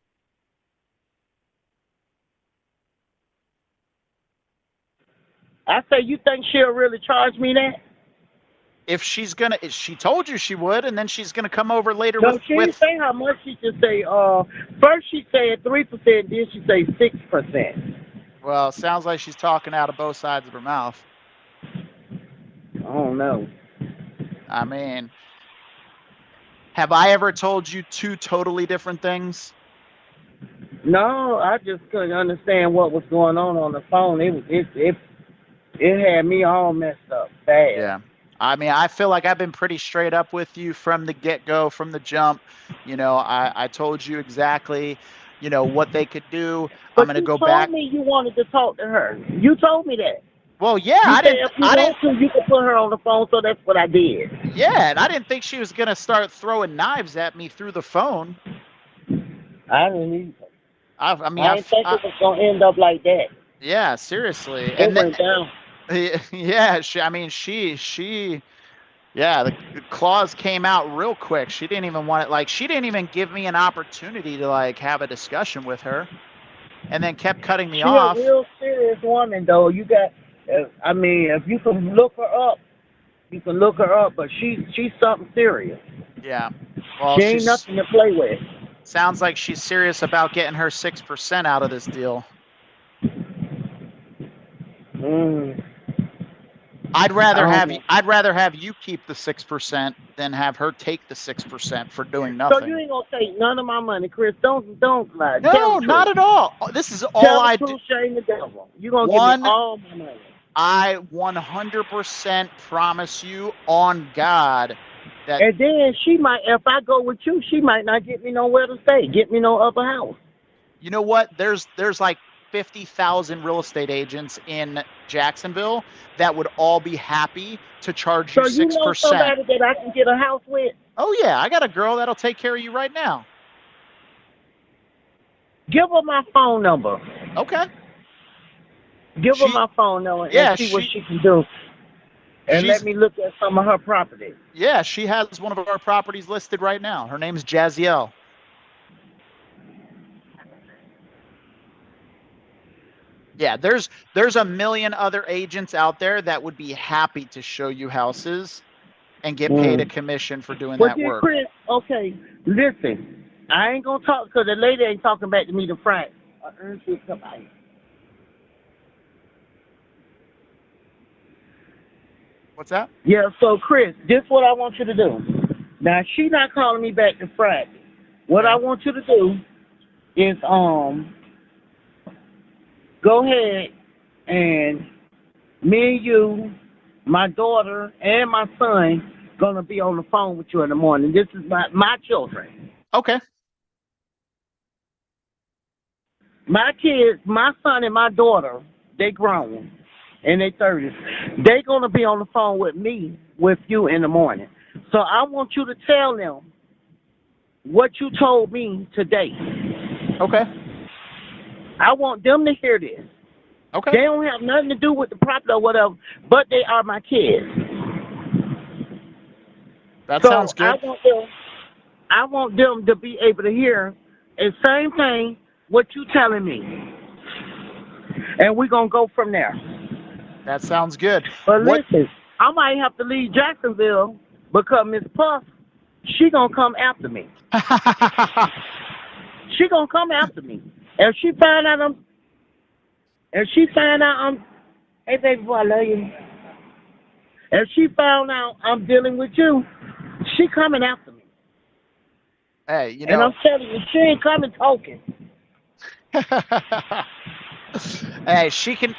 I say, you think she'll really charge me that? If she told you she would, and then she's gonna come over later No, she didn't say how much. She just say, first she said 3%, then she say 6%. Well, sounds like she's talking out of both sides of her mouth. I don't know. I mean, have I ever told you two totally different things? No, I just couldn't understand what was going on the phone. It had me all messed up bad. Yeah. I mean, I feel like I've been pretty straight up with you from the get-go, from the jump. I told you exactly, what they could do. But I'm going to go back. You told me you wanted to talk to her. You told me that. Well, yeah, I didn't. If you want to, you could put her on the phone, so that's what I did. Yeah, and I didn't think she was going to start throwing knives at me through the phone. I didn't either. I didn't think it was going to end up like that. Yeah, seriously. It went down. Yeah, the claws came out real quick. She didn't even want it. She didn't even give me an opportunity to have a discussion with her, and then kept cutting me off. She's a real serious woman, though. You got, if you can look her up, but she's something serious. Yeah. Well, she ain't nothing to play with. Sounds like she's serious about getting her 6% out of this deal. I'd rather have you keep the 6% than have her take the 6% for doing nothing. So you ain't gonna take none of my money, Chris. Don't lie. No, not at all. This is all I do. Shame the devil. You gonna give me all my money. I 100% promise you on God that. And then she might, if I go with you, she might not get me nowhere to stay, get me no upper house. You know what? There's like 50,000 real estate agents in Jacksonville that would all be happy to charge you 6%. So you know somebody that I can get a house with? Oh yeah, I got a girl that'll take care of you right now. Give her my phone number. Okay. Give her my phone number and see what she can do. And let me look at some of her property. Yeah, she has one of our properties listed right now. Her name's Jaziel. Yeah, there's a million other agents out there that would be happy to show you houses and get paid a commission for doing that work. Chris, okay, listen. I ain't gonna talk because the lady ain't talking back to me to Frank. What's that? Yeah, so Chris, this is what I want you to do. Now she not calling me back to Friday. What I want you to do is go ahead and me and you, my daughter and my son gonna be on the phone with you in the morning. This is my children. Okay. My kids, my son and my daughter, they grown. In their 30s. They're going to be on the phone with me, with you in the morning. So I want you to tell them what you told me today. Okay. I want them to hear this. Okay. They don't have nothing to do with the property or whatever, but they are my kids. That sounds good. I want them to be able to hear the same thing what you telling me. And we're going to go from there. That sounds good. But listen, I might have to leave Jacksonville because Miss Puff, she gonna come after me. She gonna come after me. If she find out hey baby boy, I love you. If she found out I'm dealing with you, she coming after me. Hey, you know. And I'm telling you, she ain't coming talking. Hey, she can't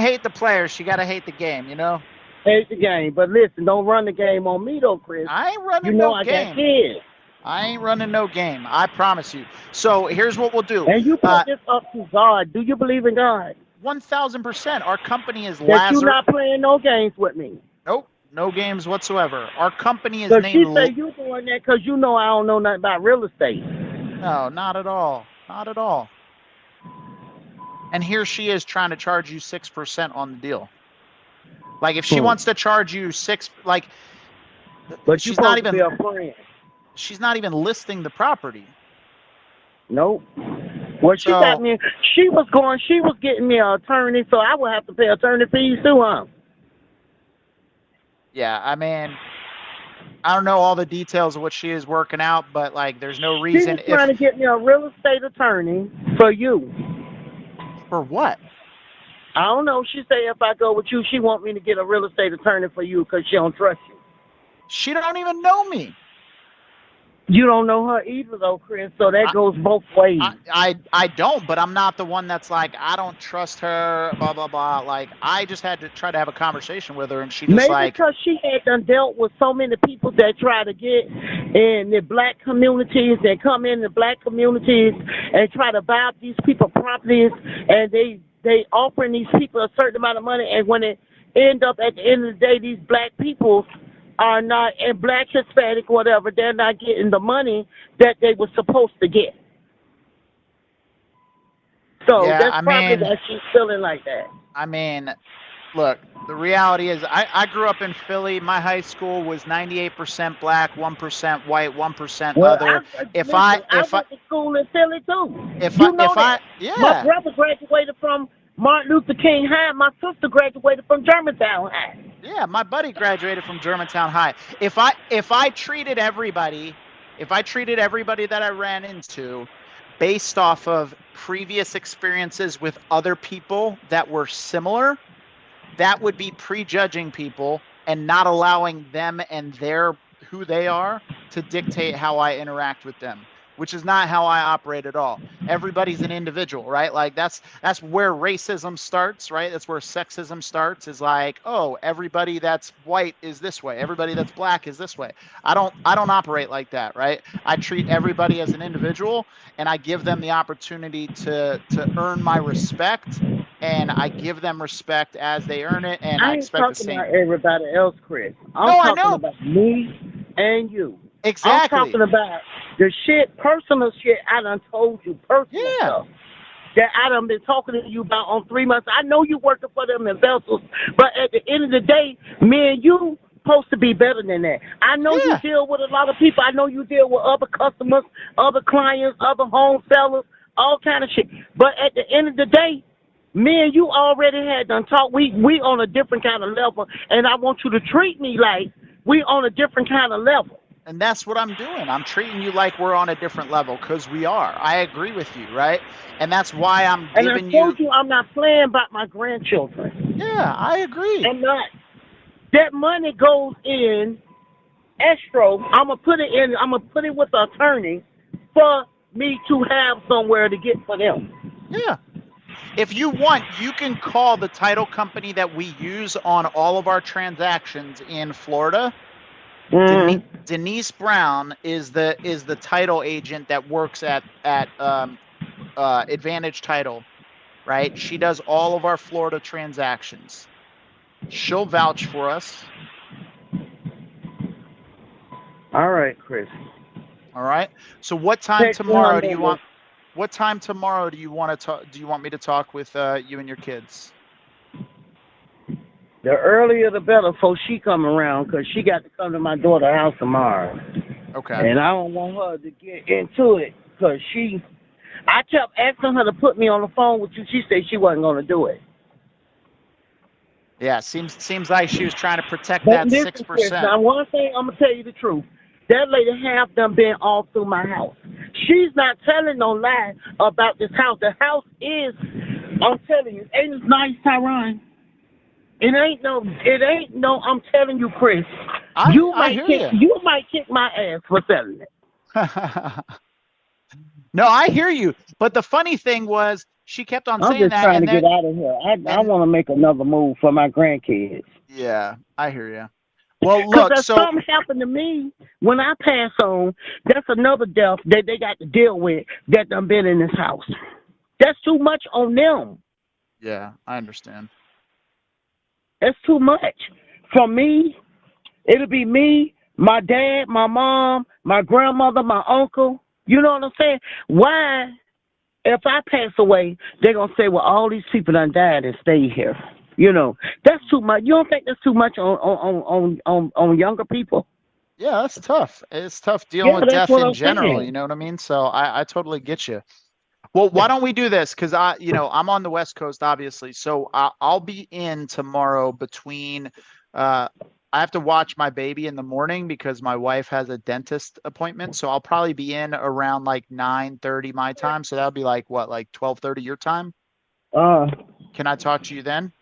hate the players. She got to hate the game, you know? Hate the game. But listen, don't run the game on me, though, Chris. I ain't running you know no I game. Got kids. I ain't running no game. I promise you. So here's what we'll do. And you put this up to God. Do you believe in God? 1,000%. Our company is That Lazarus. you're not playing no games with me. Nope. No games whatsoever. Our company is named... She say you doing that because you know I don't know nothing about real estate. No, not at all. Not at all. And here she is trying to charge you 6% on the deal. Like if she wants to charge you 6, like, but she's not even. Be a friend. She's not even listing the property. Nope. Well, she got me. She was getting me an attorney, so I would have to pay attorney fees too, huh? Yeah, I mean, I don't know all the details of what she is working out, but like, there's no reason. She's trying to get me a real estate attorney for you. For what? I don't know. She say if I go with you, she want me to get a real estate attorney for you because she don't trust you. She don't even know me. You don't know her either, though, Chris, so that goes both ways. I don't, but I'm not the one that's like, I don't trust her, blah, blah, blah. Like, I just had to try to have a conversation with her, and she just Maybe like... because she had done dealt with so many people that try to get in the black communities, that come in the black communities and try to buy up these people properties, and they offering these people a certain amount of money, and when it end up at the end of the day, these black people are not, and black, Hispanic, whatever, they're not getting the money that they were supposed to get. So yeah, that's probably that she's feeling like that. I mean, look, the reality is I grew up in Philly. My high school was 98% black, 1% white, 1% other. I went to school in Philly too. My brother graduated from Martin Luther King High. My sister graduated from Germantown High. Yeah, my buddy graduated from Germantown High. If I treated everybody if I treated everybody that I ran into based off of previous experiences with other people that were similar, that would be prejudging people and not allowing them and their who they are to dictate how I interact with them, which is not how I operate at all. Everybody's an individual, right? Like that's where racism starts, right? That's where sexism starts, is like, oh, everybody that's white is this way, everybody that's black is this way. I don't operate like that, right? I treat everybody as an individual, and I give them the opportunity to earn my respect, and I give them respect as they earn it, and I ain't expect the talking same. about everybody else, Chris. I'm No, I talking know. about me and you. Exactly. I'm talking about the shit, personal shit I done told you, personal Yeah. stuff that I done been talking to you about on 3 months. I know you working for them in vessels, but at the end of the day, me and you supposed to be better than that. I know Yeah. you deal with a lot of people. I know you deal with other customers, other clients, other home sellers, all kind of shit. But at the end of the day, me and you already had done talk. We on a different kind of level, and I want you to treat me like we on a different kind of level. And that's what I'm doing. I'm treating you like we're on a different level, because we are. I agree with you, right? And that's why I'm And I giving told you I'm not playing about my grandchildren. Yeah, I agree. I'm not. That money goes in escrow. I'm gonna put it with the attorney for me to have somewhere to get for them. Yeah. If you want, you can call the title company that we use on all of our transactions in Florida. Denise Brown is the title agent that works at Advantage Title, right? She does all of our Florida transactions. She'll vouch for us. All right, Chris. All right. So what time tomorrow do you want? What time tomorrow do you want to talk? Do you want me to talk with you and your kids? The earlier the better before she come around, because she got to come to my daughter's house tomorrow. Okay. And I don't want her to get into it, because I kept asking her to put me on the phone with you. She said she wasn't going to do it. Yeah, seems like she was trying to protect But that listen, 6%. Chris, now, one thing, I'm going to tell you the truth. That lady have done been all through my house. She's not telling no lie about this house. The house is, I'm telling you, ain't it nice, Tyron? It ain't no, I'm telling you, Chris. You might kick my ass for selling it. No, I hear you. But the funny thing was, she kept on saying that. I'm just trying to get out of here. I want to make another move for my grandkids. Yeah, I hear you. Well, look, so if something happened to me when I pass on, that's another death that they got to deal with that done been in this house. That's too much on them. Yeah, I understand. That's too much. For me, it'll be me, my dad, my mom, my grandmother, my uncle. You know what I'm saying? Why, if I pass away, they're going to say, well, all these people done died and stayed here. You know, that's too much. You don't think that's too much on younger people? Yeah, that's tough. It's tough dealing with death in general. You know what I mean? So I totally get you. Well, why don't we do this? Because I'm on the West Coast, obviously. So I'll be in tomorrow between. I have to watch my baby in the morning because my wife has a dentist appointment. So I'll probably be in around like 9:30 my time. So that'll be like what, like 12:30 your time? Can I talk to you then?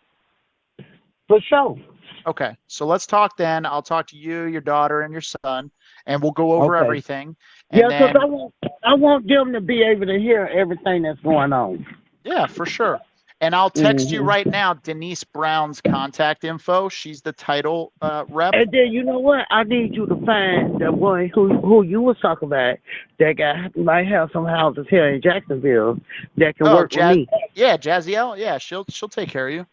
For sure. Okay, so let's talk then. I'll talk to you, your daughter, and your son, and we'll go over everything. And yeah, because I want them to be able to hear everything that's going on. Yeah, for sure. And I'll text you right now Denise Brown's contact info. She's the title rep. And then you know what? I need you to find the one who you was talking about that might have some houses here in Jacksonville that can work with me. Yeah, Jazziel. Yeah, she'll take care of you.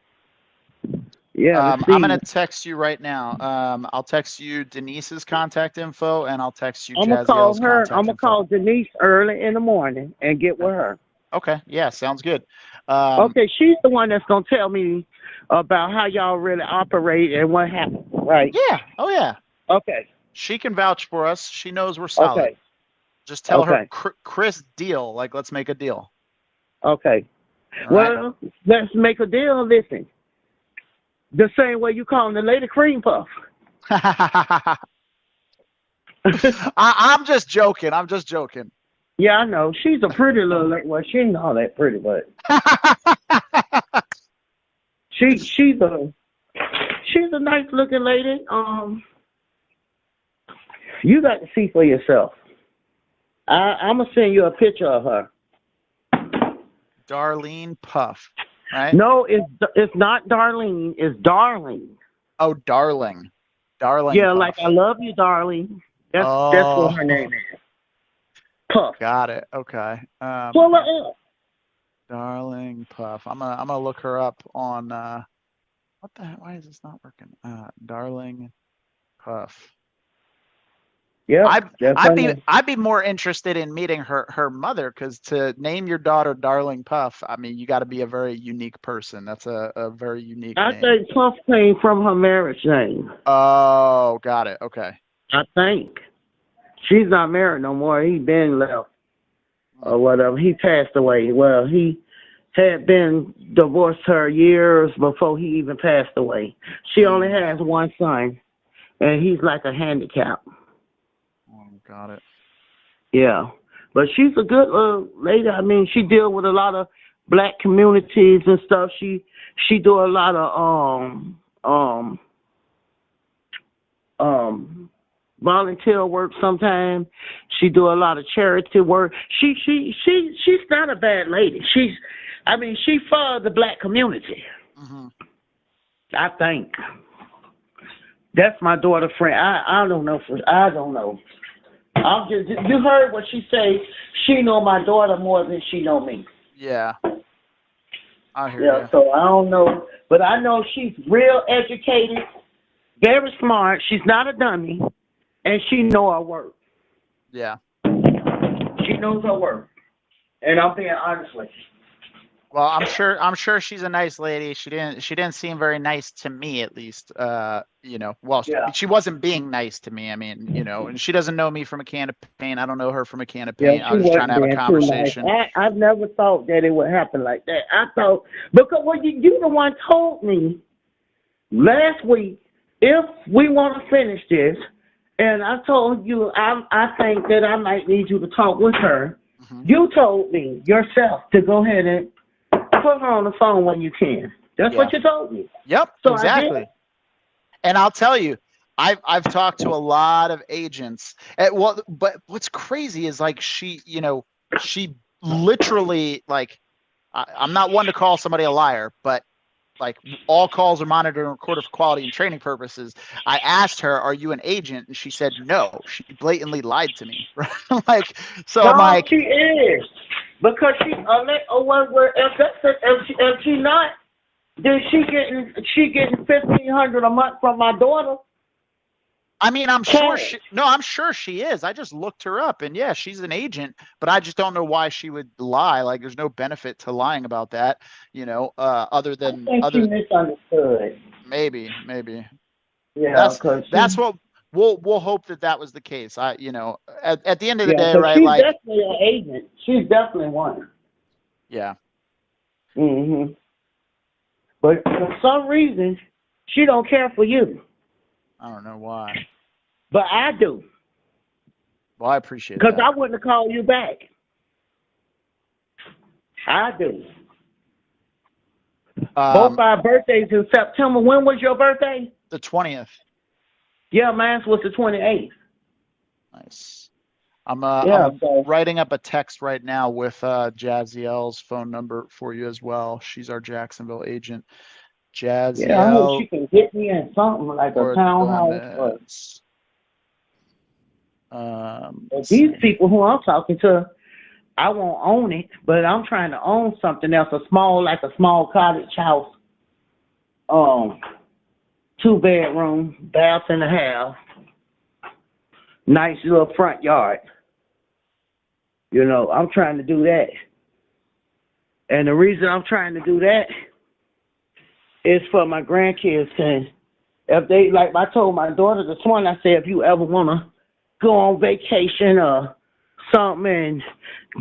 Yeah, I'm gonna text you right now. I'll text you Denise's contact info, and I'll text you Jazziel's contact info. I'm gonna call Denise early in the morning and get with her. Okay, yeah, sounds good. Okay, she's the one that's gonna tell me about how y'all really operate and what happened, right? Yeah. Oh yeah. Okay. She can vouch for us. She knows we're solid. Okay. Just tell her, Chris, deal. Like, let's make a deal. Okay. All well, let's make a deal. Listen. The same way you calling the lady cream puff. I'm just joking. I'm just joking. Yeah, I know. She's a pretty little lady. Well, she ain't all that pretty, but she's a nice looking lady. You got to see for yourself. I'm gonna send you a picture of her. Darlene Puff, right? No, it's not Darlene. It's Darling. Oh, Darling. Darling. Yeah, Puff. like I love you, darling. That's what her name is. Puff. Got it. Okay. Pull her up. Darling Puff. I'm gonna look her up on what the heck? Why is this not working? Darling Puff. Yeah. I'd be more interested in meeting her mother, because to name your daughter Darling Puff, I mean, you got to be a very unique person. That's a very unique I name. think Puff came from her marriage name. Oh, got it. Okay. I think. She's not married no more. He been left or whatever. He passed away. Well, he had been divorced her years before he even passed away. She only has one son, and he's like a handicap. Oh, got it. Yeah. But she's a good lady. I mean, she deal with a lot of black communities and stuff. She do a lot of volunteer work sometimes. She do a lot of charity work. She's not a bad lady. She for the black community. Mm-hmm. I think. That's my daughter friend. I don't know. I don't know. You heard what she say. She know my daughter more than she know me. Yeah. I hear you. So I don't know, but I know she's real educated, very smart. She's not a dummy, and she know her work. Yeah. She knows her work, and I'm being honest with you. Well, I'm sure she's a nice lady. She didn't seem very nice to me, at least. Well, she wasn't being nice to me. I mean, and she doesn't know me from a can of paint. I don't know her from a can of paint. I was just trying to have a conversation. Nice. I've never thought that it would happen like that. I thought, because you the one told me last week, if we want to finish this, and I told you I think that I might need you to talk with her. Mm-hmm. You told me yourself to go ahead and put her on the phone when you can. That's what you told me. Yep, so exactly. And I'll tell you, I've talked to a lot of agents. But what's crazy is like she literally, like, I'm not one to call somebody a liar, but like, all calls are monitored and recorded for quality and training purposes. I asked her, "Are you an agent?" And she said no. She blatantly lied to me. Like, so I'm like, she is. Because if she not, then she getting $1,500 a month from my daughter. I mean, I'm sure she is. I just looked her up, and yeah, she's an agent, but I just don't know why she would lie. Like, there's no benefit to lying about that, other than she misunderstood. Maybe. Yeah, that's what we'll hope that was the case. At the end of the day, right? She's like, definitely an agent. She's definitely one. Yeah. Mhm. But for some reason, she don't care for you. I don't know why. But I do. Well, I appreciate that. Because I wouldn't have called you back. I do. Both our birthdays in September. When was your birthday? The 20th. Yeah, mine was the 28th. Nice. I'm writing up a text right now with Jazziel's phone number for you as well. She's our Jacksonville agent. Jazziel. Yeah, I hope she can get me in something like a townhouse. These people who I'm talking to, I won't own it, but I'm trying to own something else, a small cottage house. 2-bedroom, bath and a half. Nice little front yard. I'm trying to do that. And the reason I'm trying to do that is for my grandkids. And if they, like I told my daughter this morning, I said, if you ever want to go on vacation or something and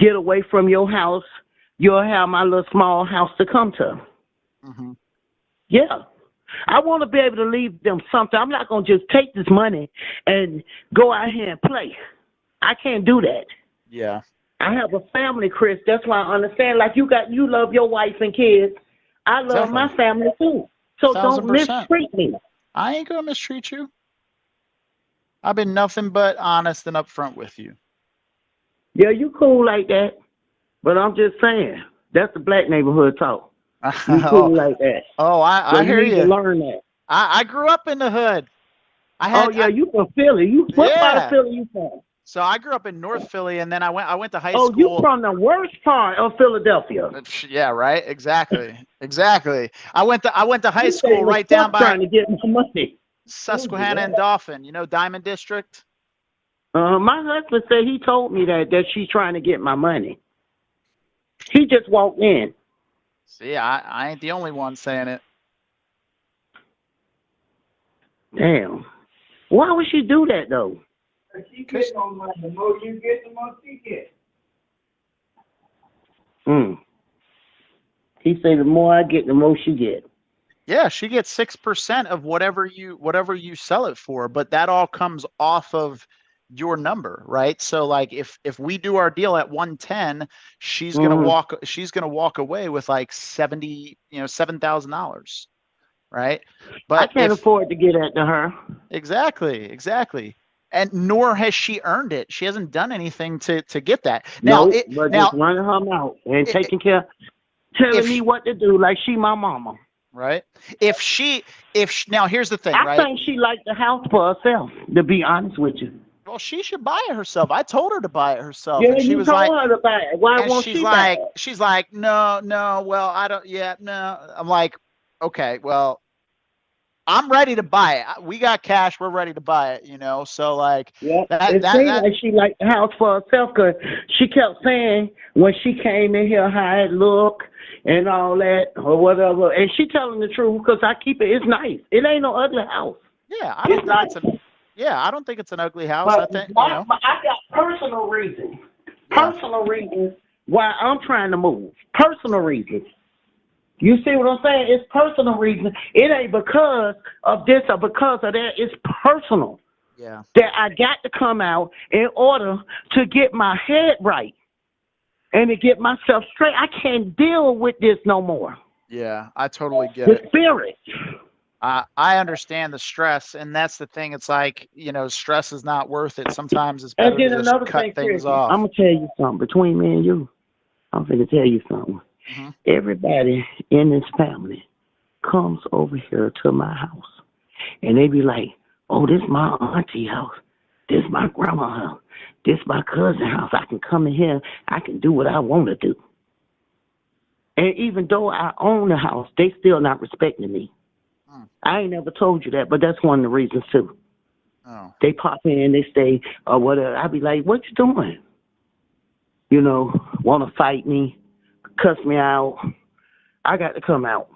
get away from your house, you'll have my little small house to come to. Mm-hmm. Yeah. I want to be able to leave them something. I'm not going to just take this money and go out here and play. I can't do that. Yeah. I have a family, Chris. That's why I understand. Like you love your wife and kids. I love my family too. So don't 1000%. mistreat me. I ain't gonna mistreat you. I've been nothing but honest and upfront with you. Yeah, you cool like that. But I'm just saying, that's the black neighborhood talk. You cool like that. Oh, I hear you. Need to learn that. I grew up in the hood. You from Philly. What part of Philly you from? So I grew up in North Philly, and then I went to high school. Oh, you from the worst part of Philadelphia. Yeah, right. Exactly. I went to high school right down by trying to get my money. Susquehanna and Dauphin. You know, Diamond District. My husband said he told me that she's trying to get my money. He just walked in. See, I ain't the only one saying it. Damn. Why would she do that though? She gets on money. The more you get, the more she gets. He said the more I get, the more she get. Yeah, she gets 6% of whatever you sell it for, but that all comes off of your number, right? So like if we do our deal at 110, she's gonna walk away with like $7,000, right? But I can't afford to get that to her. Exactly. And nor has she earned it. She hasn't done anything to get that. Just running her mouth and taking care, telling me what to do like she my mama. Right. If she now here's the thing, right? I think she liked the house for herself, to be honest with you. Well, she should buy it herself. I told her to buy it herself. Yeah, and she you was told like, her to buy it. Why won't she buy it? She's like, no, well, I don't, no. I'm like, okay, well, I'm ready to buy it. We got cash. We're ready to buy it, So like, it seemed like she liked the house for herself because she kept saying when she came in here how it looked and all that or whatever. And she telling the truth because I keep it. It's nice. It ain't no ugly house. Yeah, I don't think it's an ugly house. But I got personal reasons. Personal reasons why I'm trying to move. Personal reasons. You see what I'm saying? It's personal reasons. It ain't because of this or because of that. It's personal. Yeah. That I got to come out in order to get my head right and to get myself straight. I can't deal with this no more. Yeah, I totally get it. The spirit. I understand the stress, and that's the thing. It's like, stress is not worth it. Sometimes it's better to just cut things off. I'm going to tell you something. Between me and you, I'm going to tell you something. Mm-hmm. Everybody in this family comes over here to my house, and they be like, oh, this my auntie house. This my grandma house. This my cousin house. I can come in here. I can do what I want to do. And even though I own the house, they still not respecting me. I ain't never told you that, but that's one of the reasons too. Oh. They pop in, they stay, or whatever. I be like, what you doing? Want to fight me, cuss me out. I got to come out.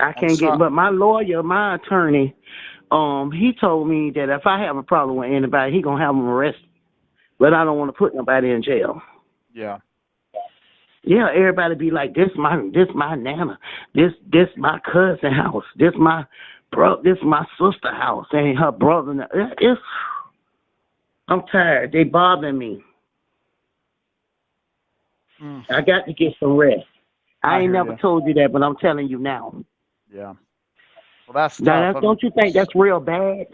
I can't but my lawyer, my attorney, he told me that if I have a problem with anybody, he going to have them arrested. But I don't want to put nobody in jail. Yeah. Yeah, everybody be like, this my nana, this my cousin house, this my sister house, and her brother. I'm tired. They bothering me. I got to get some rest. I ain't never told you that, but I'm telling you now. Yeah. Well, that's tough. Don't you think that's real bad?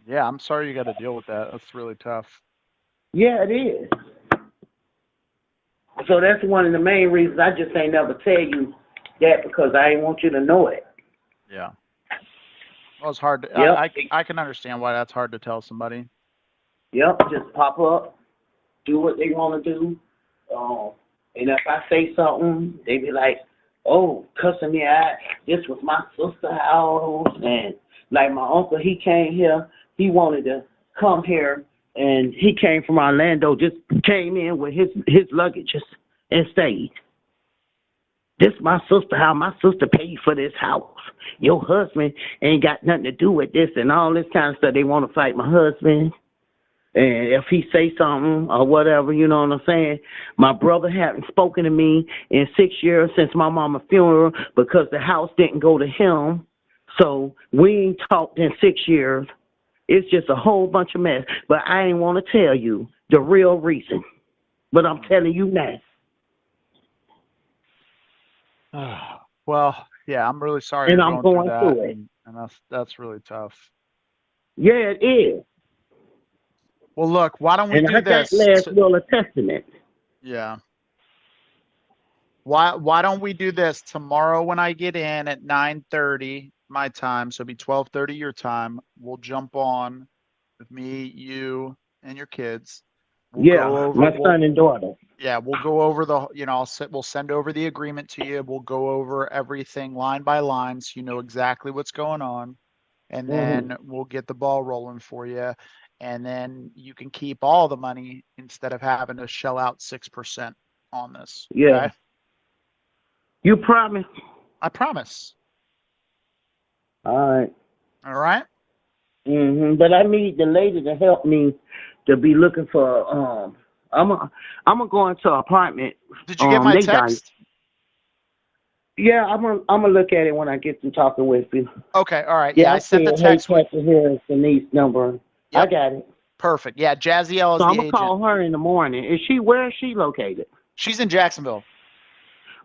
Yeah, I'm sorry you got to deal with that. That's really tough. Yeah, it is. So that's one of the main reasons I just ain't never tell you that because I ain't want you to know it. Yeah. Well, it's hard. I can understand why that's hard to tell somebody. Yep. Just pop up, do what they want to do. And if I say something, they be like, oh, cussing me out. This was my sister's house. And like my uncle, he came here. He wanted to come here. And he came from Orlando, just came in with his luggages and stayed. This my sister house. My sister paid for this house. Your husband ain't got nothing to do with this and all this kind of stuff. They want to fight my husband. And if he say something or whatever, you know what I'm saying? My brother hadn't spoken to me in 6 years since my mama's funeral because the house didn't go to him. So we ain't talked in 6 years. It's just a whole bunch of mess. But I ain't want to tell you the real reason. But I'm telling you now. Well, yeah, I'm really sorry And you're I'm going through going that, through it. and that's really tough. Yeah, it is. Well, look, why don't we And do I got this? last will of testament. Yeah. Why don't we do this tomorrow when I get in at 9:30 my time, so it'll be 12:30 your time. We'll jump on with me, you, and your kids. We'll go Yeah, over. my son and daughter. Yeah, we'll go over the. We'll send over the agreement to you. We'll go over everything line by line, so you know exactly what's going on, and then we'll get the ball rolling for you, and then you can keep all the money instead of having to shell out 6% on this. Yeah. Okay? You promise? I promise. All right. All right. But I need the lady to help me to be looking for. I'm gonna go into an apartment. Did you get my they text? Yeah, I'm gonna look at it when I get through talking with you. Okay. All right. Yeah, I sent the said, text hey, with. Pastor Harris, Denise number. Yep. I got it. Perfect. Yeah, Jazziel is So the I'm gonna agent. call her in the morning. Where is she located? She's in Jacksonville.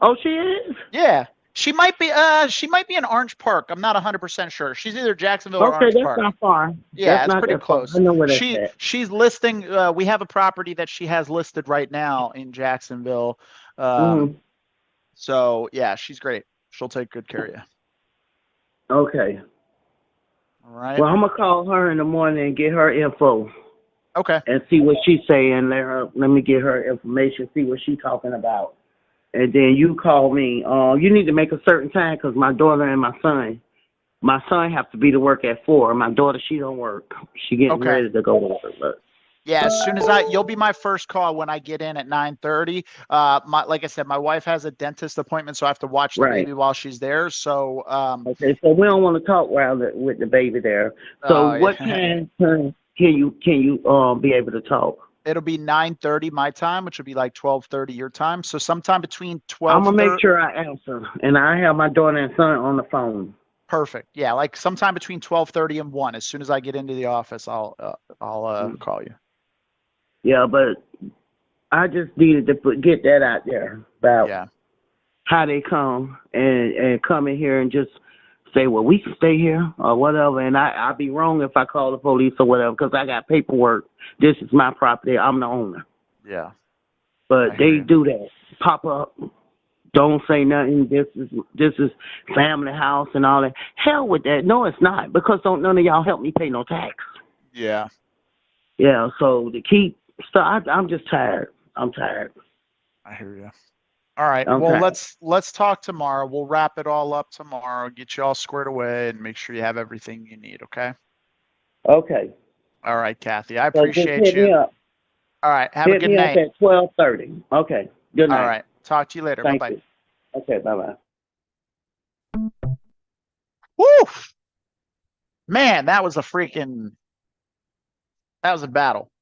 Oh, she is? Yeah. She might be in Orange Park. I'm not 100% sure. She's either Jacksonville or Okay, Orange that's Park. not far. Yeah, That's it's not pretty that far. close. I know where that's at. She's listing we have a property that she has listed right now in Jacksonville. So yeah, she's great. She'll take good care of you. Okay. All right. Well, I'm gonna call her in the morning and get her info. Okay. And see what she's saying. Let me get her information. See what she's talking about. And then you call me. You need to make a certain time because my daughter and my son have to be to work at 4. My daughter, she don't work. She getting ready to go to work. But yeah, as soon as you'll be my first call when I get in at 9:30. Like I said, my wife has a dentist appointment, so I have to watch the baby while she's there. So okay, so we don't want to talk with the baby there. So what time can you be able to talk? It'll be 9:30 my time, which will be like 12:30 your time. So sometime between 12. I'm gonna make sure I answer, and I have my daughter and son on the phone. Perfect. Yeah, like sometime between 12:30 and 1. As soon as I get into the office, I'll call you. Yeah, but I just needed to get that out there about how they come and come in here and just say, well, we can stay here or whatever. And I'd be wrong if I call the police or whatever because I got paperwork. This is my property. I'm the owner. Yeah. But they do that. Pop up. Don't say nothing. This is family house and all that. Hell with that. No, it's not because don't none of y'all help me pay no tax. Yeah. Yeah. So to keep stuff, I'm just tired. I'm tired. I hear you. All right. Well, let's talk tomorrow. We'll wrap it all up tomorrow, get you all squared away, and make sure you have everything you need. Okay. Okay. All right, Kathy. I appreciate you. Me up. All right. Have a good night. Hit me up at 12:30. Okay. Good night. All right. Talk to you later. Thank Bye-bye. you. Okay. Bye-bye. Woo! Man, that was a battle.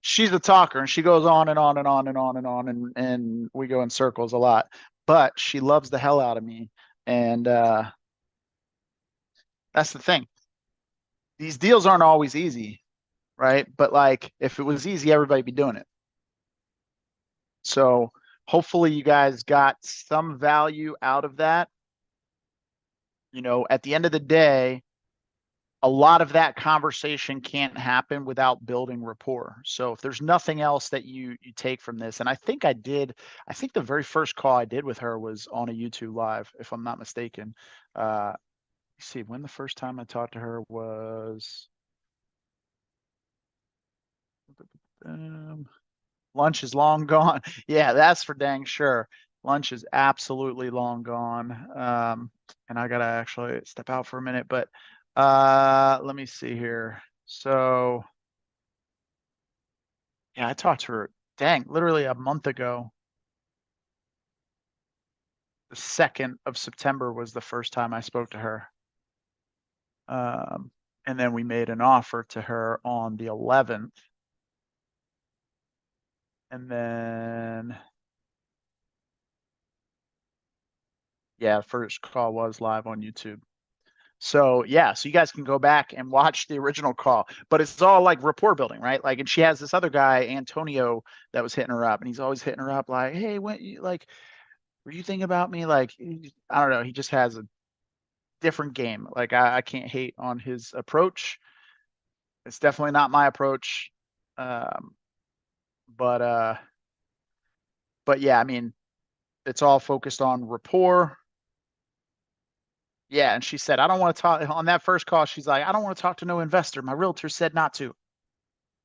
She's a talker and she goes on and on and on and on and on and we go in circles a lot, but she loves the hell out of me. And that's the thing. These deals aren't always easy, right? But like if it was easy, everybody'd be doing it. So hopefully you guys got some value out of that. You know, at the end of the day, a lot of that conversation can't happen without building rapport. So if there's nothing else that you take from this, and I think the very first call I did with her was on a YouTube live, if I'm not mistaken. Let's see, when the first time I talked to her was lunch is long gone. Yeah, that's for dang sure. Lunch is absolutely long gone. And I gotta actually step out for a minute, but let me see here. So yeah, I talked to her literally a month ago. The 2nd of September was the first time I spoke to her. And then we made an offer to her on the 11th. And then, yeah, first call was live on YouTube. So yeah, so you guys can go back and watch the original call, but it's all like rapport building, right? Like, and she has this other guy, Antonio, that was hitting her up, and he's always hitting her up like, hey, when you like, were you thinking about me? Like, I don't know. He just has a different game. Like, I can't hate on his approach. It's definitely not my approach. But yeah, I mean, it's all focused on rapport. Yeah, and she said, I don't want to talk on that first call. She's like, I don't want to talk to no investor. My realtor said not to.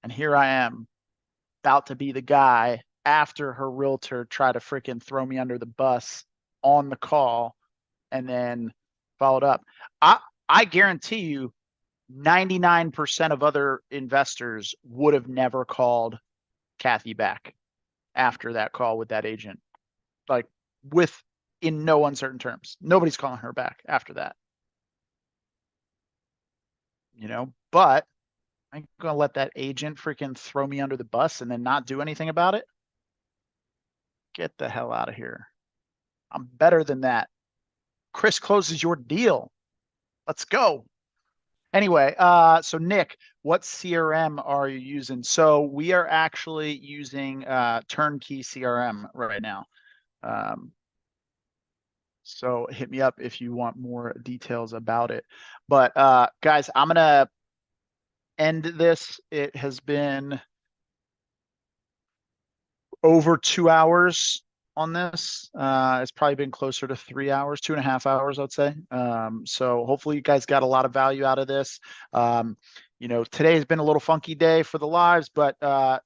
And here I am, about to be the guy after her realtor tried to freaking throw me under the bus on the call and then followed up. I guarantee you 99% of other investors would have never called Kathy back after that call with that agent. Like, with in no uncertain terms. Nobody's calling her back after that. You know, but I'm gonna let that agent freaking throw me under the bus and then not do anything about it. Get the hell out of here. I'm better than that. Chris closes your deal. Let's go. Anyway, so Nick, what CRM are you using? So we are actually using Turnkey CRM right now. So hit me up if you want more details about it. But guys, I'm gonna end this. It has been over 2 hours on this. It's probably been closer to 3 hours, 2.5 hours, I'd say. So hopefully you guys got a lot of value out of this. You know, today has been a little funky day for the lives, but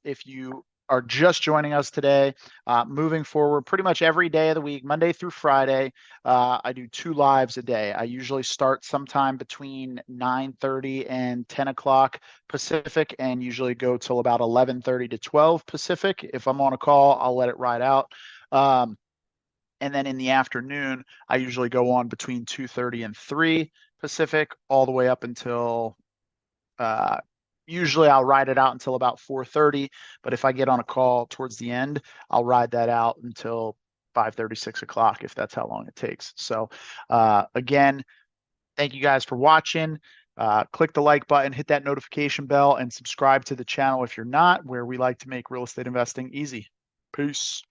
if you are just joining us today, moving forward, pretty much every day of the week, Monday through Friday, I do 2 lives a day. I usually start sometime between 9:30 and 10 o'clock Pacific, and usually go till about 11:30 to 12 Pacific. If I'm on a call, I'll let it ride out. And then in the afternoon, I usually go on between 2:30 and 3 Pacific, all the way up until usually I'll ride it out until about 4:30, but if I get on a call towards the end, I'll ride that out until 5:30, 6 o'clock, if that's how long it takes. So again, thank you guys for watching. Click the like button, hit that notification bell, and subscribe to the channel if you're not, where we like to make real estate investing easy. Peace.